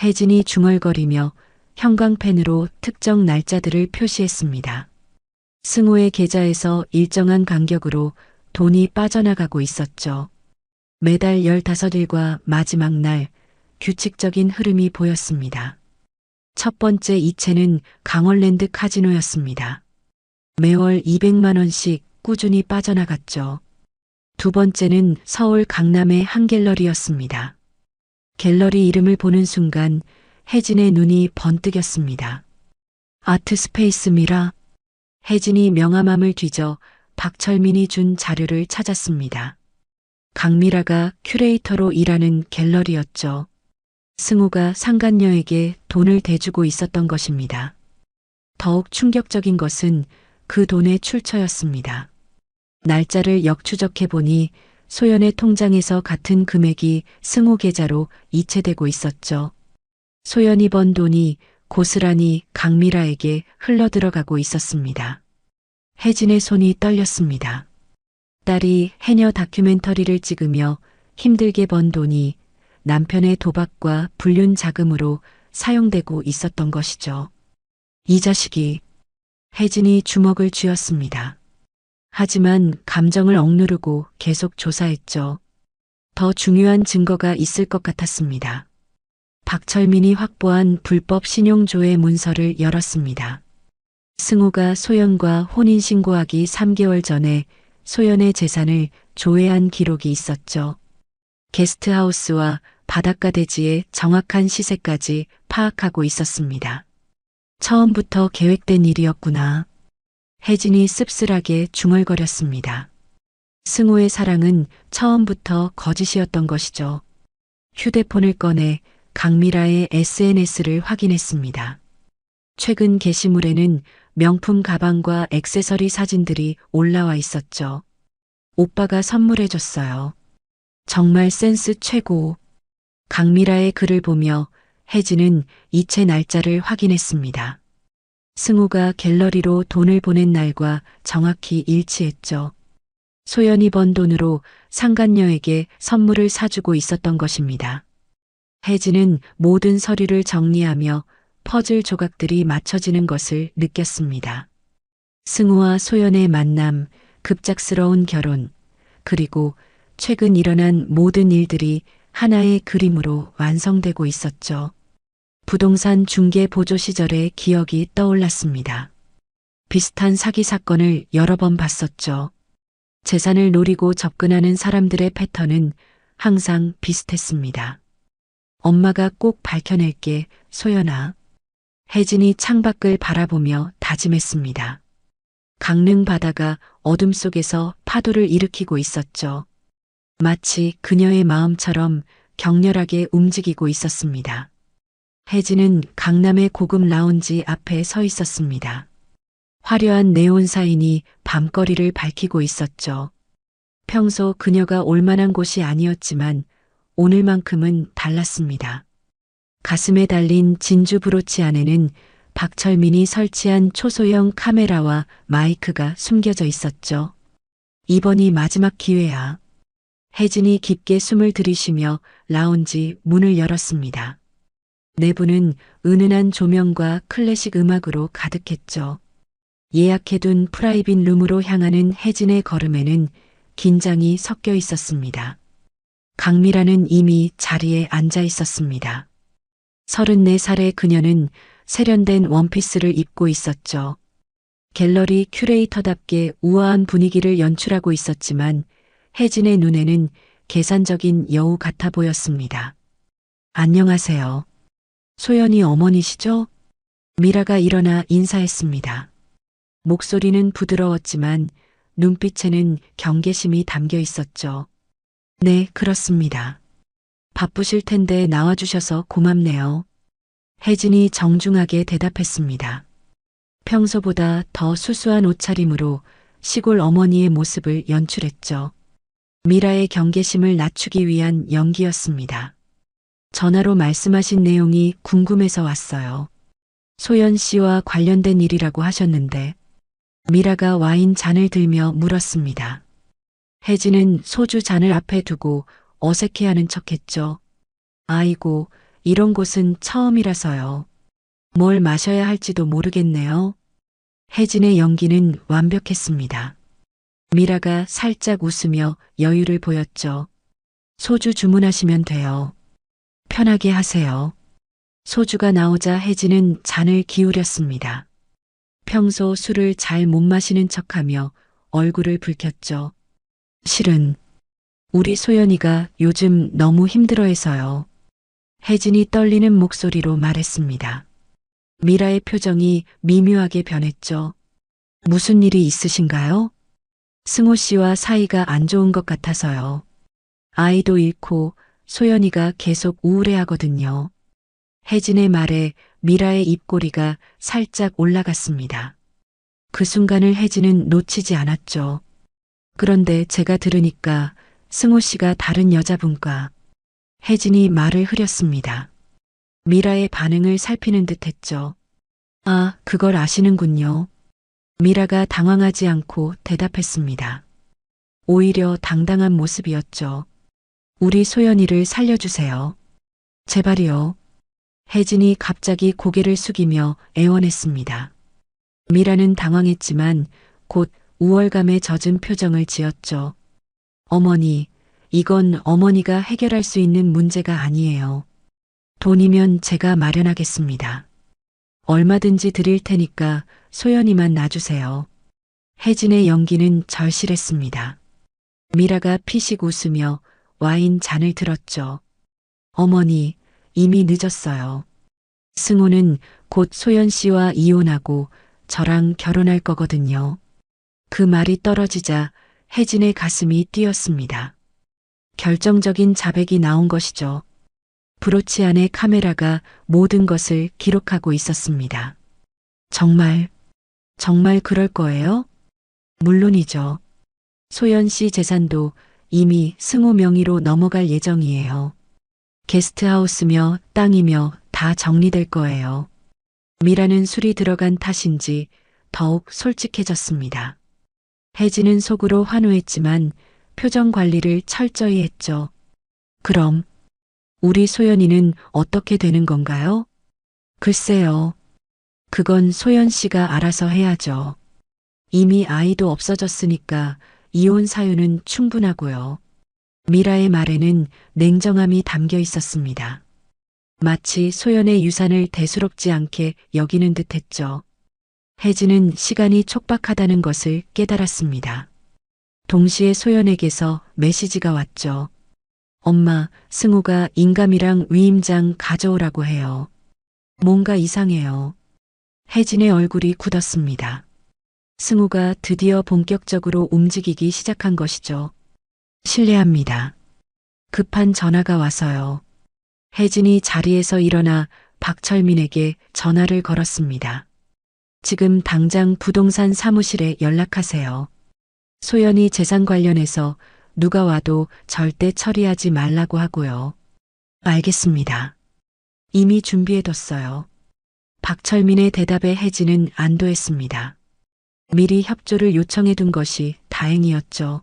혜진이 중얼거리며 형광펜으로 특정 날짜들을 표시했습니다. 승호의 계좌에서 일정한 간격으로 돈이 빠져나가고 있었죠. 매달 15일과 마지막 날 규칙적인 흐름이 보였습니다. 첫 번째 이체는 강월랜드 카지노였습니다. 매월 200만 원씩 꾸준히 빠져나갔죠. 두 번째는 서울 강남의 한 갤러리였습니다. 갤러리 이름을 보는 순간 혜진의 눈이 번뜩였습니다. 아트 스페이스 미라. 혜진이 명함함을 뒤져 박철민이 준 자료를 찾았습니다. 강미라가 큐레이터로 일하는 갤러리였죠. 승우가 상간녀에게 돈을 대주고 있었던 것입니다. 더욱 충격적인 것은 그 돈의 출처였습니다. 날짜를 역추적해 보니 소연의 통장에서 같은 금액이 승우 계좌로 이체되고 있었죠. 소연이 번 돈이 고스란히 강미라에게 흘러들어가고 있었습니다. 혜진의 손이 떨렸습니다. 딸이 해녀 다큐멘터리를 찍으며 힘들게 번 돈이 남편의 도박과 불륜 자금으로 사용되고 있었던 것이죠. 이 자식이. 혜진이 주먹을 쥐었습니다. 하지만 감정을 억누르고 계속 조사했죠. 더 중요한 증거가 있을 것 같았습니다. 박철민이 확보한 불법 신용조회 문서를 열었습니다. 승우가 소연과 혼인신고하기 3개월 전에 소연의 재산을 조회한 기록이 있었죠. 게스트하우스와 바닷가 대지의 정확한 시세까지 파악하고 있었습니다. 처음부터 계획된 일이었구나. 혜진이 씁쓸하게 중얼거렸습니다. 승우의 사랑은 처음부터 거짓이었던 것이죠. 휴대폰을 꺼내 강미라의 SNS를 확인했습니다. 최근 게시물에는 명품 가방과 액세서리 사진들이 올라와 있었죠. 오빠가 선물해줬어요. 정말 센스 최고. 강미라의 글을 보며 혜진은 이체 날짜를 확인했습니다. 승우가 갤러리로 돈을 보낸 날과 정확히 일치했죠. 소연이 번 돈으로 상간녀에게 선물을 사주고 있었던 것입니다. 혜진은 모든 서류를 정리하며 퍼즐 조각들이 맞춰지는 것을 느꼈습니다. 승우와 소연의 만남, 급작스러운 결혼, 그리고 최근 일어난 모든 일들이 하나의 그림으로 완성되고 있었죠. 부동산 중개 보조 시절의 기억이 떠올랐습니다. 비슷한 사기 사건을 여러 번 봤었죠. 재산을 노리고 접근하는 사람들의 패턴은 항상 비슷했습니다. 엄마가 꼭 밝혀낼게, 소연아. 혜진이 창밖을 바라보며 다짐했습니다. 강릉 바다가 어둠 속에서 파도를 일으키고 있었죠. 마치 그녀의 마음처럼 격렬하게 움직이고 있었습니다. 혜진은 강남의 고급 라운지 앞에 서 있었습니다. 화려한 네온 사인이 밤거리를 밝히고 있었죠. 평소 그녀가 올 만한 곳이 아니었지만 오늘만큼은 달랐습니다. 가슴에 달린 진주 브로치 안에는 박철민이 설치한 초소형 카메라와 마이크가 숨겨져 있었죠. 이번이 마지막 기회야. 혜진이 깊게 숨을 들이쉬며 라운지 문을 열었습니다. 내부는 은은한 조명과 클래식 음악으로 가득했죠. 예약해둔 프라이빗 룸으로 향하는 혜진의 걸음에는 긴장이 섞여 있었습니다. 강미라는 이미 자리에 앉아 있었습니다. 34살의 그녀는 세련된 원피스를 입고 있었죠. 갤러리 큐레이터답게 우아한 분위기를 연출하고 있었지만 혜진의 눈에는 계산적인 여우 같아 보였습니다. 안녕하세요. 소연이 어머니시죠? 미라가 일어나 인사했습니다. 목소리는 부드러웠지만 눈빛에는 경계심이 담겨 있었죠. 네, 그렇습니다. 바쁘실 텐데 나와주셔서 고맙네요. 혜진이 정중하게 대답했습니다. 평소보다 더 수수한 옷차림으로 시골 어머니의 모습을 연출했죠. 미라의 경계심을 낮추기 위한 연기였습니다. 전화로 말씀하신 내용이 궁금해서 왔어요. 소연 씨와 관련된 일이라고 하셨는데 미라가 와인 잔을 들며 물었습니다. 혜진은 소주 잔을 앞에 두고 어색해하는 척했죠. 아이고, 이런 곳은 처음이라서요. 뭘 마셔야 할지도 모르겠네요. 혜진의 연기는 완벽했습니다. 미라가 살짝 웃으며 여유를 보였죠. 소주 주문하시면 돼요. 편하게 하세요. 소주가 나오자 혜진은 잔을 기울였습니다. 평소 술을 잘 못 마시는 척하며 얼굴을 붉혔죠. 실은 우리 소연이가 요즘 너무 힘들어해서요. 혜진이 떨리는 목소리로 말했습니다. 미라의 표정이 미묘하게 변했죠. 무슨 일이 있으신가요? 승호 씨와 사이가 안 좋은 것 같아서요. 아이도 잃고 소연이가 계속 우울해하거든요. 혜진의 말에 미라의 입꼬리가 살짝 올라갔습니다. 그 순간을 혜진은 놓치지 않았죠. 그런데 제가 들으니까 승호 씨가 다른 여자분과 혜진이 말을 흐렸습니다. 미라의 반응을 살피는 듯 했죠. 아, 그걸 아시는군요. 미라가 당황하지 않고 대답했습니다. 오히려 당당한 모습이었죠. 우리 소연이를 살려주세요. 제발이요. 혜진이 갑자기 고개를 숙이며 애원했습니다. 미라는 당황했지만 곧 우월감에 젖은 표정을 지었죠. 어머니, 이건 어머니가 해결할 수 있는 문제가 아니에요. 돈이면 제가 마련하겠습니다. 얼마든지 드릴 테니까 소연이만 놔주세요. 혜진의 연기는 절실했습니다. 미라가 피식 웃으며 와인 잔을 들었죠. 어머니, 이미 늦었어요. 승호는 곧 소연 씨와 이혼하고 저랑 결혼할 거거든요. 그 말이 떨어지자 혜진의 가슴이 뛰었습니다. 결정적인 자백이 나온 것이죠. 브로치 안에 카메라가 모든 것을 기록하고 있었습니다. 정말 그럴 거예요? 물론이죠. 소연 씨 재산도 이미 승호 명의로 넘어갈 예정이에요. 게스트하우스며 땅이며 다 정리될 거예요. 미라는 술이 들어간 탓인지 더욱 솔직해졌습니다. 혜진은 속으로 환호했지만 표정 관리를 철저히 했죠. 그럼 우리 소연이는 어떻게 되는 건가요? 글쎄요. 그건 소연 씨가 알아서 해야죠. 이미 아이도 없어졌으니까 이혼 사유는 충분하고요. 미라의 말에는 냉정함이 담겨 있었습니다. 마치 소연의 유산을 대수롭지 않게 여기는 듯 했죠. 혜진은 시간이 촉박하다는 것을 깨달았습니다. 동시에 소연에게서 메시지가 왔죠. 엄마, 승우가 인감이랑 위임장 가져오라고 해요. 뭔가 이상해요. 혜진의 얼굴이 굳었습니다. 승우가 드디어 본격적으로 움직이기 시작한 것이죠. 실례합니다. 급한 전화가 와서요. 혜진이 자리에서 일어나 박철민에게 전화를 걸었습니다. 지금 당장 부동산 사무실에 연락하세요. 소연이 재산 관련해서 누가 와도 절대 처리하지 말라고 하고요. 알겠습니다. 이미 준비해뒀어요. 박철민의 대답에 혜진은 안도했습니다. 미리 협조를 요청해둔 것이 다행이었죠.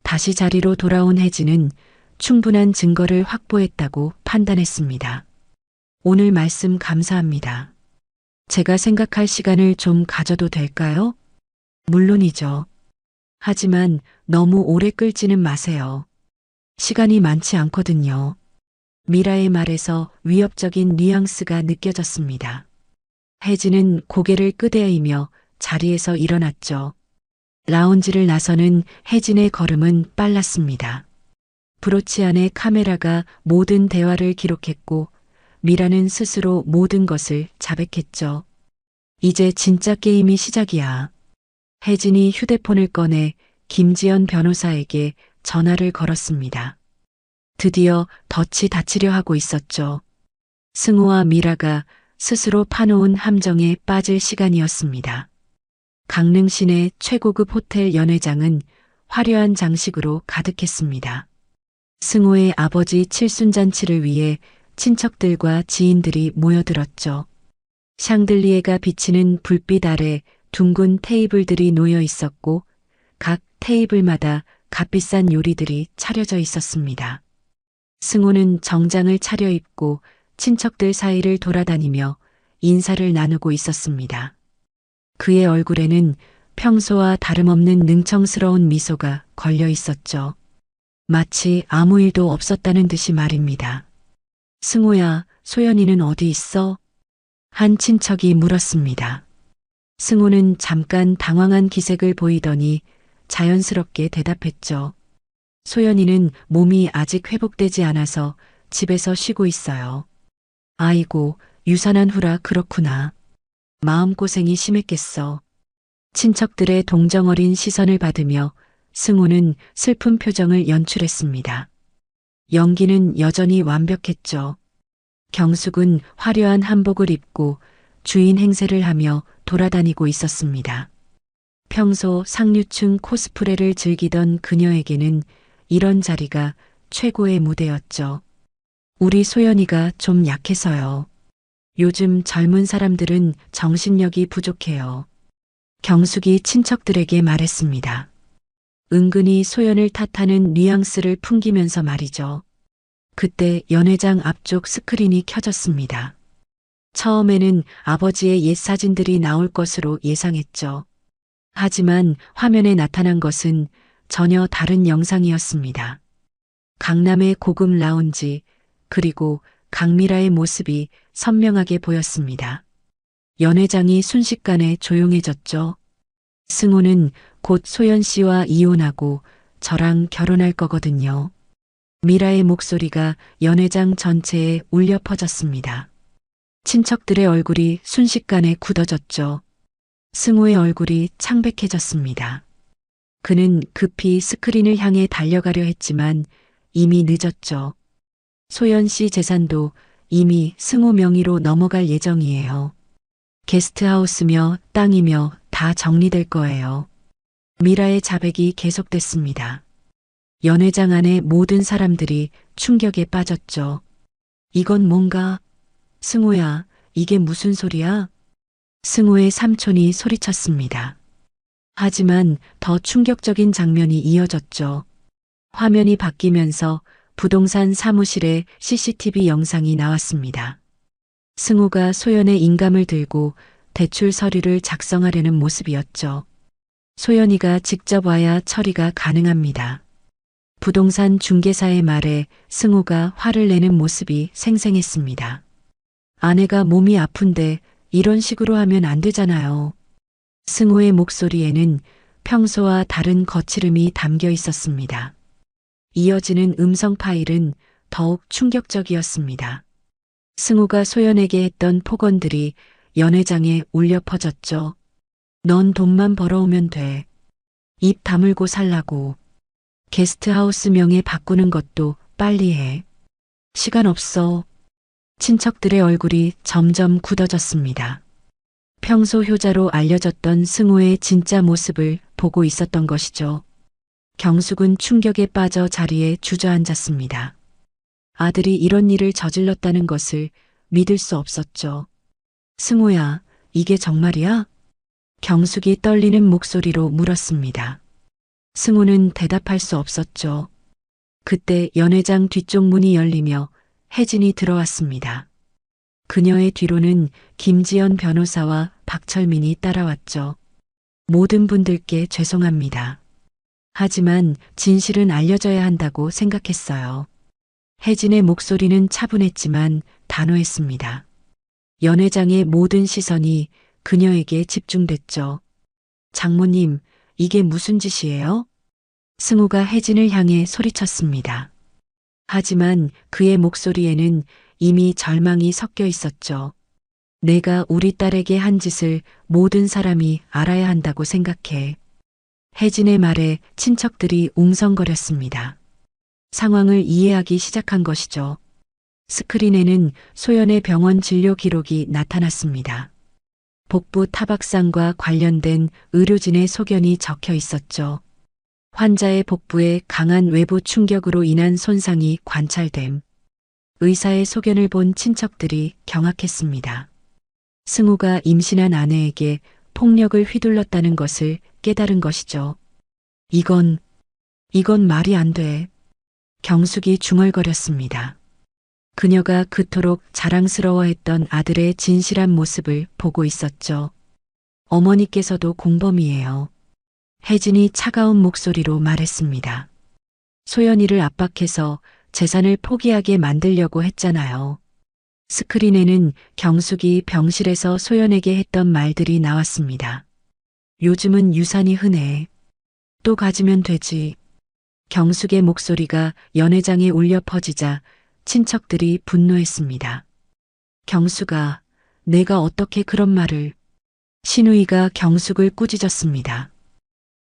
다시 자리로 돌아온 혜진은 충분한 증거를 확보했다고 판단했습니다. 오늘 말씀 감사합니다. 제가 생각할 시간을 좀 가져도 될까요? 물론이죠. 하지만 너무 오래 끌지는 마세요. 시간이 많지 않거든요. 미라의 말에서 위협적인 뉘앙스가 느껴졌습니다. 혜진은 고개를 끄덕이며 자리에서 일어났죠. 라운지를 나서는 혜진의 걸음은 빨랐습니다. 브로치 안에 카메라가 모든 대화를 기록했고 미라는 스스로 모든 것을 자백했죠. 이제 진짜 게임이 시작이야. 혜진이 휴대폰을 꺼내 김지연 변호사에게 전화를 걸었습니다. 드디어 덫이 닫히려 하고 있었죠. 승우와 미라가 스스로 파놓은 함정에 빠질 시간이었습니다. 강릉 시내 최고급 호텔 연회장은 화려한 장식으로 가득했습니다. 승우의 아버지 칠순잔치를 위해 친척들과 지인들이 모여들었죠. 샹들리에가 비치는 불빛 아래 둥근 테이블들이 놓여 있었고 각 테이블마다 값비싼 요리들이 차려져 있었습니다. 승우는 정장을 차려입고 친척들 사이를 돌아다니며 인사를 나누고 있었습니다. 그의 얼굴에는 평소와 다름없는 능청스러운 미소가 걸려 있었죠. 마치 아무 일도 없었다는 듯이 말입니다. 승우야, 소연이는 어디 있어? 한 친척이 물었습니다. 승우는 잠깐 당황한 기색을 보이더니 자연스럽게 대답했죠. 소연이는 몸이 아직 회복되지 않아서 집에서 쉬고 있어요. 아이고, 유산한 후라 그렇구나. 마음고생이 심했겠어. 친척들의 동정 어린 시선을 받으며 승우는 슬픈 표정을 연출했습니다. 연기는 여전히 완벽했죠. 경숙은 화려한 한복을 입고 주인 행세를 하며 돌아다니고 있었습니다. 평소 상류층 코스프레를 즐기던 그녀에게는 이런 자리가 최고의 무대였죠. 우리 소연이가 좀 약해서요. 요즘 젊은 사람들은 정신력이 부족해요. 경숙이 친척들에게 말했습니다. 은근히 소연을 탓하는 뉘앙스를 풍기면서 말이죠. 그때 연회장 앞쪽 스크린이 켜졌습니다. 처음에는 아버지의 옛 사진들이 나올 것으로 예상했죠. 하지만 화면에 나타난 것은 전혀 다른 영상이었습니다. 강남의 고급 라운지, 그리고 강미라의 모습이 선명하게 보였습니다. 연회장이 순식간에 조용해졌죠. 승호는 곧 소연 씨와 이혼하고 저랑 결혼할 거거든요. 미라의 목소리가 연회장 전체에 울려 퍼졌습니다. 친척들의 얼굴이 순식간에 굳어졌죠. 승호의 얼굴이 창백해졌습니다. 그는 급히 스크린을 향해 달려가려 했지만 이미 늦었죠. 소연 씨 재산도 이미 승호 명의로 넘어갈 예정이에요. 게스트하우스며 땅이며 다 정리될 거예요. 미라의 자백이 계속됐습니다. 연회장 안의 모든 사람들이 충격에 빠졌죠. 이건 뭔가? 승호야, 이게 무슨 소리야? 승호의 삼촌이 소리쳤습니다. 하지만 더 충격적인 장면이 이어졌죠. 화면이 바뀌면서 부동산 사무실에 CCTV 영상이 나왔습니다. 승호가 소연의 인감을 들고 대출 서류를 작성하려는 모습이었죠. 소연이가 직접 와야 처리가 가능합니다. 부동산 중개사의 말에 승호가 화를 내는 모습이 생생했습니다. 아내가 몸이 아픈데 이런 식으로 하면 안 되잖아요. 승호의 목소리에는 평소와 다른 거칠음이 담겨 있었습니다. 이어지는 음성 파일은 더욱 충격적이었습니다. 승호가 소연에게 했던 폭언들이 연회장에 울려 퍼졌죠. 넌 돈만 벌어오면 돼. 입 다물고 살라고. 게스트하우스 명에 바꾸는 것도 빨리 해. 시간 없어. 친척들의 얼굴이 점점 굳어졌습니다. 평소 효자로 알려졌던 승호의 진짜 모습을 보고 있었던 것이죠. 경숙은 충격에 빠져 자리에 주저앉았습니다. 아들이 이런 일을 저질렀다는 것을 믿을 수 없었죠. 승호야, 이게 정말이야? 경숙이 떨리는 목소리로 물었습니다. 승호는 대답할 수 없었죠. 그때 연회장 뒤쪽 문이 열리며 혜진이 들어왔습니다. 그녀의 뒤로는 김지연 변호사와 박철민이 따라왔죠. 모든 분들께 죄송합니다. 하지만 진실은 알려져야 한다고 생각했어요. 혜진의 목소리는 차분했지만 단호했습니다. 연회장의 모든 시선이 그녀에게 집중됐죠. 장모님, 이게 무슨 짓이에요? 승우가 혜진을 향해 소리쳤습니다. 하지만 그의 목소리에는 이미 절망이 섞여 있었죠. 내가 우리 딸에게 한 짓을 모든 사람이 알아야 한다고 생각해. 혜진의 말에 친척들이 웅성거렸습니다. 상황을 이해하기 시작한 것이죠. 스크린에는 소연의 병원 진료 기록이 나타났습니다. 복부 타박상과 관련된 의료진의 소견이 적혀 있었죠. 환자의 복부에 강한 외부 충격으로 인한 손상이 관찰됨. 의사의 소견을 본 친척들이 경악했습니다. 승우가 임신한 아내에게 폭력을 휘둘렀다는 것을 깨달은 것이죠. 이건 말이 안 돼. 경숙이 중얼거렸습니다. 그녀가 그토록 자랑스러워했던 아들의 진실한 모습을 보고 있었죠. 어머니께서도 공범이에요. 혜진이 차가운 목소리로 말했습니다. 소연이를 압박해서 재산을 포기하게 만들려고 했잖아요. 스크린에는 경숙이 병실에서 소연에게 했던 말들이 나왔습니다. 요즘은 유산이 흔해. 또 가지면 되지. 경숙의 목소리가 연회장에 울려 퍼지자 친척들이 분노했습니다. 경숙아, 내가 어떻게 그런 말을... 신우이가 경숙을 꾸짖었습니다.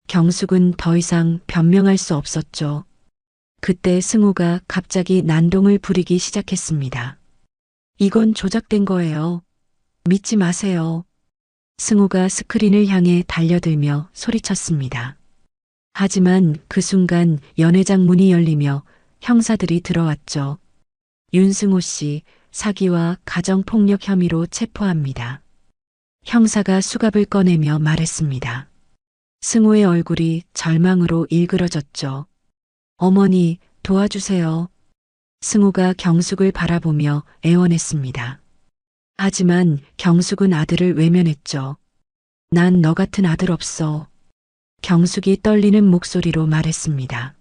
경숙은 더 이상 변명할 수 없었죠. 그때 승우가 갑자기 난동을 부리기 시작했습니다. 이건 조작된 거예요. 믿지 마세요. 승우가 스크린을 향해 달려들며 소리쳤습니다. 하지만 그 순간 연회장 문이 열리며 형사들이 들어왔죠. 윤승호 씨 사기와 가정폭력 혐의로 체포합니다. 형사가 수갑을 꺼내며 말했습니다. 승우의 얼굴이 절망으로 일그러졌죠. 어머니, 도와주세요. 승우가 경숙을 바라보며 애원했습니다. 하지만 경숙은 아들을 외면했죠. 난 너 같은 아들 없어. 경숙이 떨리는 목소리로 말했습니다.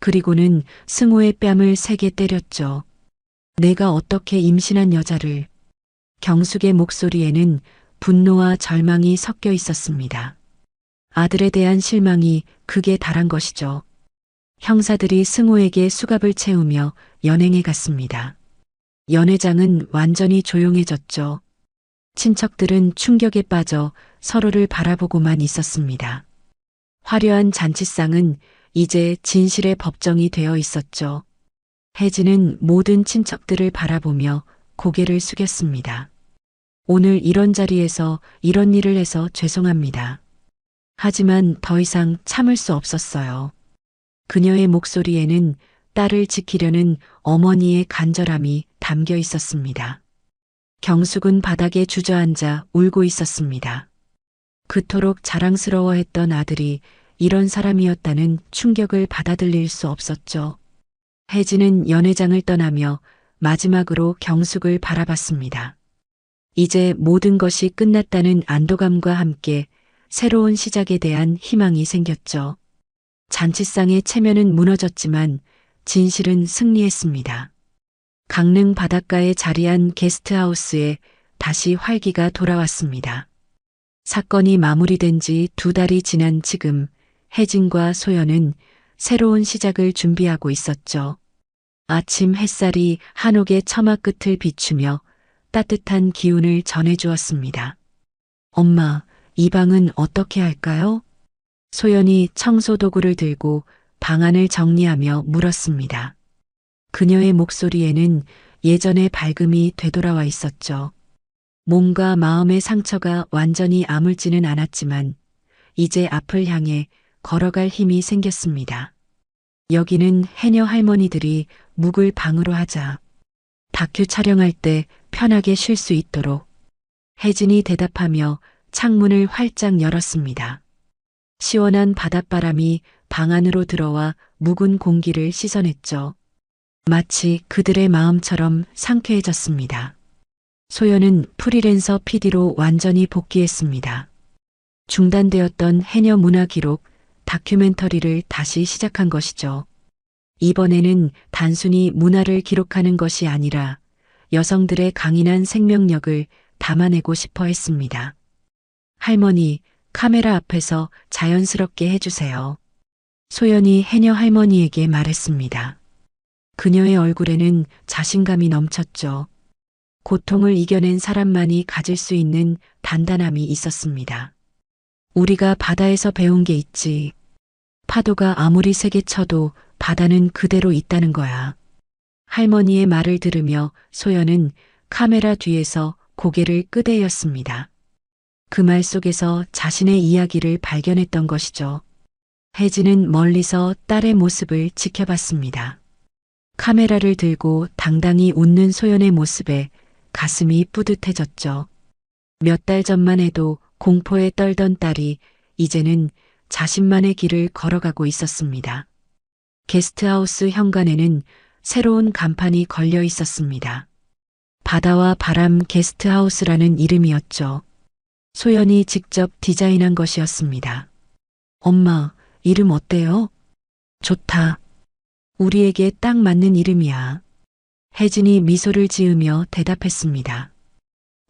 그리고는 승우의 뺨을 세게 때렸죠. 내가 어떻게 임신한 여자를. 경숙의 목소리에는 분노와 절망이 섞여 있었습니다. 아들에 대한 실망이 극에 달한 것이죠. 형사들이 승우에게 수갑을 채우며 연행해 갔습니다. 연회장은 완전히 조용해졌죠. 친척들은 충격에 빠져 서로를 바라보고만 있었습니다. 화려한 잔치상은 이제 진실의 법정이 되어 있었죠. 혜진은 모든 친척들을 바라보며 고개를 숙였습니다. 오늘 이런 자리에서 이런 일을 해서 죄송합니다. 하지만 더 이상 참을 수 없었어요. 그녀의 목소리에는 딸을 지키려는 어머니의 간절함이 담겨 있었습니다. 경숙은 바닥에 주저앉아 울고 있었습니다. 그토록 자랑스러워했던 아들이 이런 사람이었다는 충격을 받아들일 수 없었죠. 혜진은 연회장을 떠나며 마지막으로 경숙을 바라봤습니다. 이제 모든 것이 끝났다는 안도감과 함께 새로운 시작에 대한 희망이 생겼죠. 잔치상의 체면은 무너졌지만 진실은 승리했습니다. 강릉 바닷가에 자리한 게스트하우스에 다시 활기가 돌아왔습니다. 사건이 마무리된 지 2달이 지난 지금 혜진과 소연은 새로운 시작을 준비하고 있었죠. 아침 햇살이 한옥의 처마 끝을 비추며 따뜻한 기운을 전해주었습니다. 엄마, 이 방은 어떻게 할까요? 소연이 청소 도구를 들고 방안을 정리하며 물었습니다. 그녀의 목소리에는 예전의 밝음이 되돌아와 있었죠. 몸과 마음의 상처가 완전히 아물지는 않았지만 이제 앞을 향해 걸어갈 힘이 생겼습니다. 여기는 해녀 할머니들이 묵을 방으로 하자. 다큐 촬영할 때 편하게 쉴 수 있도록. 혜진이 대답하며 창문을 활짝 열었습니다. 시원한 바닷바람이 방 안으로 들어와 묵은 공기를 씻어냈죠. 마치 그들의 마음처럼 상쾌해졌습니다. 소연은 프리랜서 PD로 완전히 복귀했습니다. 중단되었던 해녀 문화 기록 다큐멘터리를 다시 시작한 것이죠. 이번에는 단순히 문화를 기록하는 것이 아니라 여성들의 강인한 생명력을 담아내고 싶어 했습니다. 할머니, 카메라 앞에서 자연스럽게 해주세요. 소연이 해녀 할머니에게 말했습니다. 그녀의 얼굴에는 자신감이 넘쳤죠. 고통을 이겨낸 사람만이 가질 수 있는 단단함이 있었습니다. 우리가 바다에서 배운 게 있지. 파도가 아무리 세게 쳐도 바다는 그대로 있다는 거야. 할머니의 말을 들으며 소연은 카메라 뒤에서 고개를 끄덕였습니다. 그 말 속에서 자신의 이야기를 발견했던 것이죠. 혜진은 멀리서 딸의 모습을 지켜봤습니다. 카메라를 들고 당당히 웃는 소연의 모습에 가슴이 뿌듯해졌죠. 몇 달 전만 해도 공포에 떨던 딸이 이제는 자신만의 길을 걸어가고 있었습니다. 게스트하우스 현관에는 새로운 간판이 걸려 있었습니다. 바다와 바람 게스트하우스라는 이름이었죠. 소연이 직접 디자인한 것이었습니다. 엄마, 이름 어때요? 좋다. 우리에게 딱 맞는 이름이야. 혜진이 미소를 지으며 대답했습니다.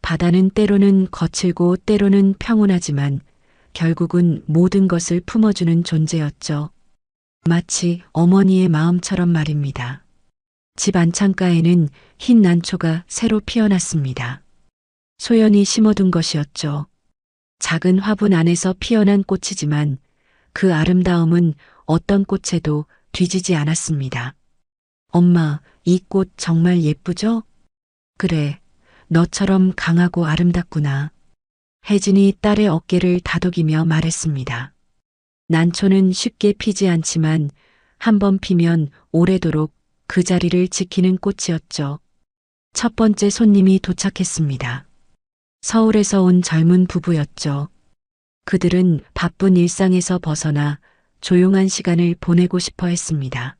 바다는 때로는 거칠고 때로는 평온하지만 결국은 모든 것을 품어주는 존재였죠. 마치 어머니의 마음처럼 말입니다. 집 안창가에는 흰 난초가 새로 피어났습니다. 소연이 심어둔 것이었죠. 작은 화분 안에서 피어난 꽃이지만 그 아름다움은 어떤 꽃에도 뒤지지 않았습니다. 엄마, 이 꽃 정말 예쁘죠? 그래, 너처럼 강하고 아름답구나. 혜진이 딸의 어깨를 다독이며 말했습니다. 난초는 쉽게 피지 않지만 한 번 피면 오래도록 그 자리를 지키는 꽃이었죠. 첫 번째 손님이 도착했습니다. 서울에서 온 젊은 부부였죠. 그들은 바쁜 일상에서 벗어나 조용한 시간을 보내고 싶어 했습니다.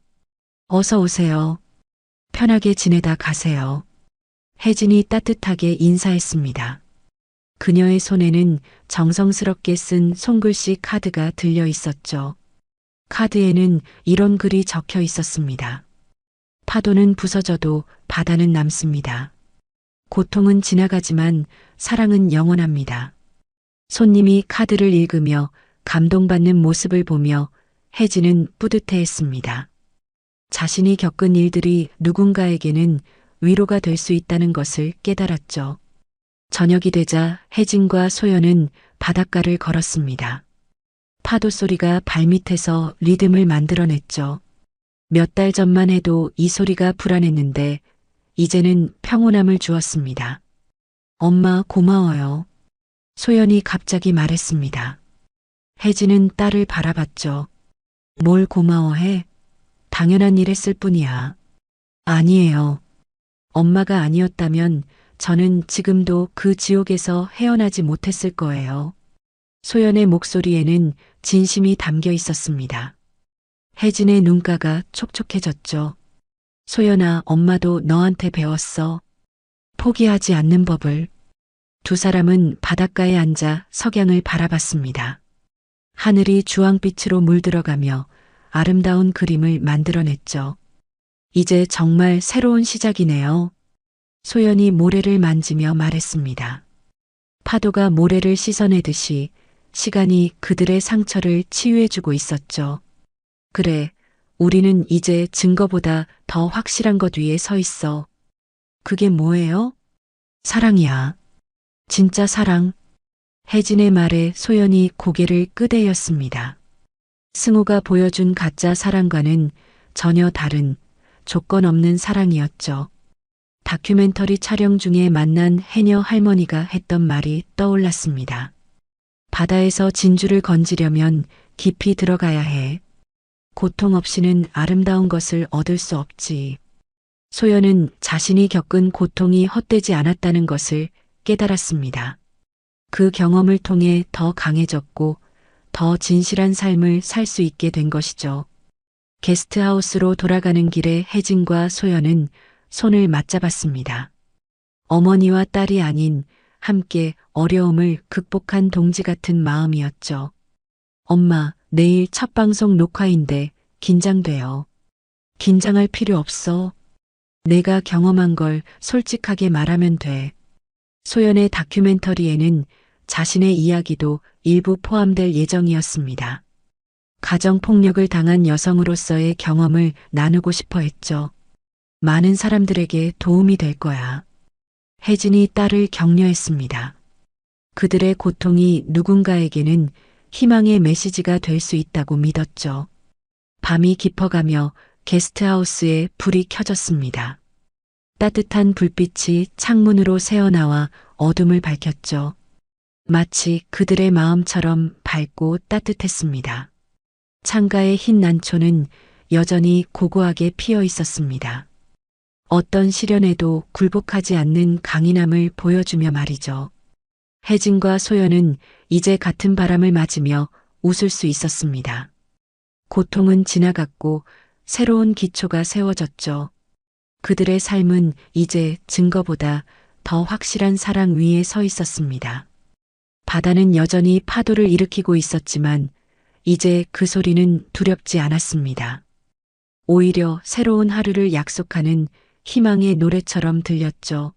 어서 오세요. 편하게 지내다 가세요. 혜진이 따뜻하게 인사했습니다. 그녀의 손에는 정성스럽게 쓴 손글씨 카드가 들려 있었죠. 카드에는 이런 글이 적혀 있었습니다. 파도는 부서져도 바다는 남습니다. 고통은 지나가지만 사랑은 영원합니다. 손님이 카드를 읽으며 감동받는 모습을 보며 혜진은 뿌듯해했습니다. 자신이 겪은 일들이 누군가에게는 위로가 될 수 있다는 것을 깨달았죠. 저녁이 되자 혜진과 소연은 바닷가를 걸었습니다. 파도 소리가 발밑에서 리듬을 만들어냈죠. 몇 달 전만 해도 이 소리가 불안했는데 이제는 평온함을 주었습니다. 엄마 고마워요. 소연이 갑자기 말했습니다. 혜진은 딸을 바라봤죠. 뭘 고마워해? 당연한 일 했을 뿐이야. 아니에요. 엄마가 아니었다면 저는 지금도 그 지옥에서 헤어나지 못했을 거예요. 소연의 목소리에는 진심이 담겨 있었습니다. 혜진의 눈가가 촉촉해졌죠. 소연아, 엄마도 너한테 배웠어. 포기하지 않는 법을. 두 사람은 바닷가에 앉아 석양을 바라봤습니다. 하늘이 주황빛으로 물들어가며 아름다운 그림을 만들어냈죠. 이제 정말 새로운 시작이네요. 소연이 모래를 만지며 말했습니다. 파도가 모래를 씻어내듯이 시간이 그들의 상처를 치유해주고 있었죠. 그래, 우리는 이제 증거보다 더 확실한 것 위에 서 있어. 그게 뭐예요? 사랑이야. 진짜 사랑. 혜진의 말에 소연이 고개를 끄덕였습니다. 승우가 보여준 가짜 사랑과는 전혀 다른 조건 없는 사랑이었죠. 다큐멘터리 촬영 중에 만난 해녀 할머니가 했던 말이 떠올랐습니다. 바다에서 진주를 건지려면 깊이 들어가야 해. 고통 없이는 아름다운 것을 얻을 수 없지. 소연은 자신이 겪은 고통이 헛되지 않았다는 것을 깨달았습니다. 그 경험을 통해 더 강해졌고 더 진실한 삶을 살 수 있게 된 것이죠. 게스트하우스로 돌아가는 길에 혜진과 소연은 손을 맞잡았습니다. 어머니와 딸이 아닌 함께 어려움을 극복한 동지 같은 마음이었죠. 엄마, 내일 첫 방송 녹화인데 긴장돼요. 긴장할 필요 없어. 내가 경험한 걸 솔직하게 말하면 돼. 소연의 다큐멘터리에는 자신의 이야기도 일부 포함될 예정이었습니다. 가정폭력을 당한 여성으로서의 경험을 나누고 싶어 했죠. 많은 사람들에게 도움이 될 거야. 혜진이 딸을 격려했습니다. 그들의 고통이 누군가에게는 희망의 메시지가 될 수 있다고 믿었죠. 밤이 깊어가며 게스트하우스에 불이 켜졌습니다. 따뜻한 불빛이 창문으로 새어나와 어둠을 밝혔죠. 마치 그들의 마음처럼 밝고 따뜻했습니다. 창가의 흰 난초는 여전히 고고하게 피어 있었습니다. 어떤 시련에도 굴복하지 않는 강인함을 보여주며 말이죠. 혜진과 소연은 이제 같은 바람을 맞으며 웃을 수 있었습니다. 고통은 지나갔고 새로운 기초가 세워졌죠. 그들의 삶은 이제 증거보다 더 확실한 사랑 위에 서 있었습니다. 바다는 여전히 파도를 일으키고 있었지만 이제 그 소리는 두렵지 않았습니다. 오히려 새로운 하루를 약속하는 희망의 노래처럼 들렸죠.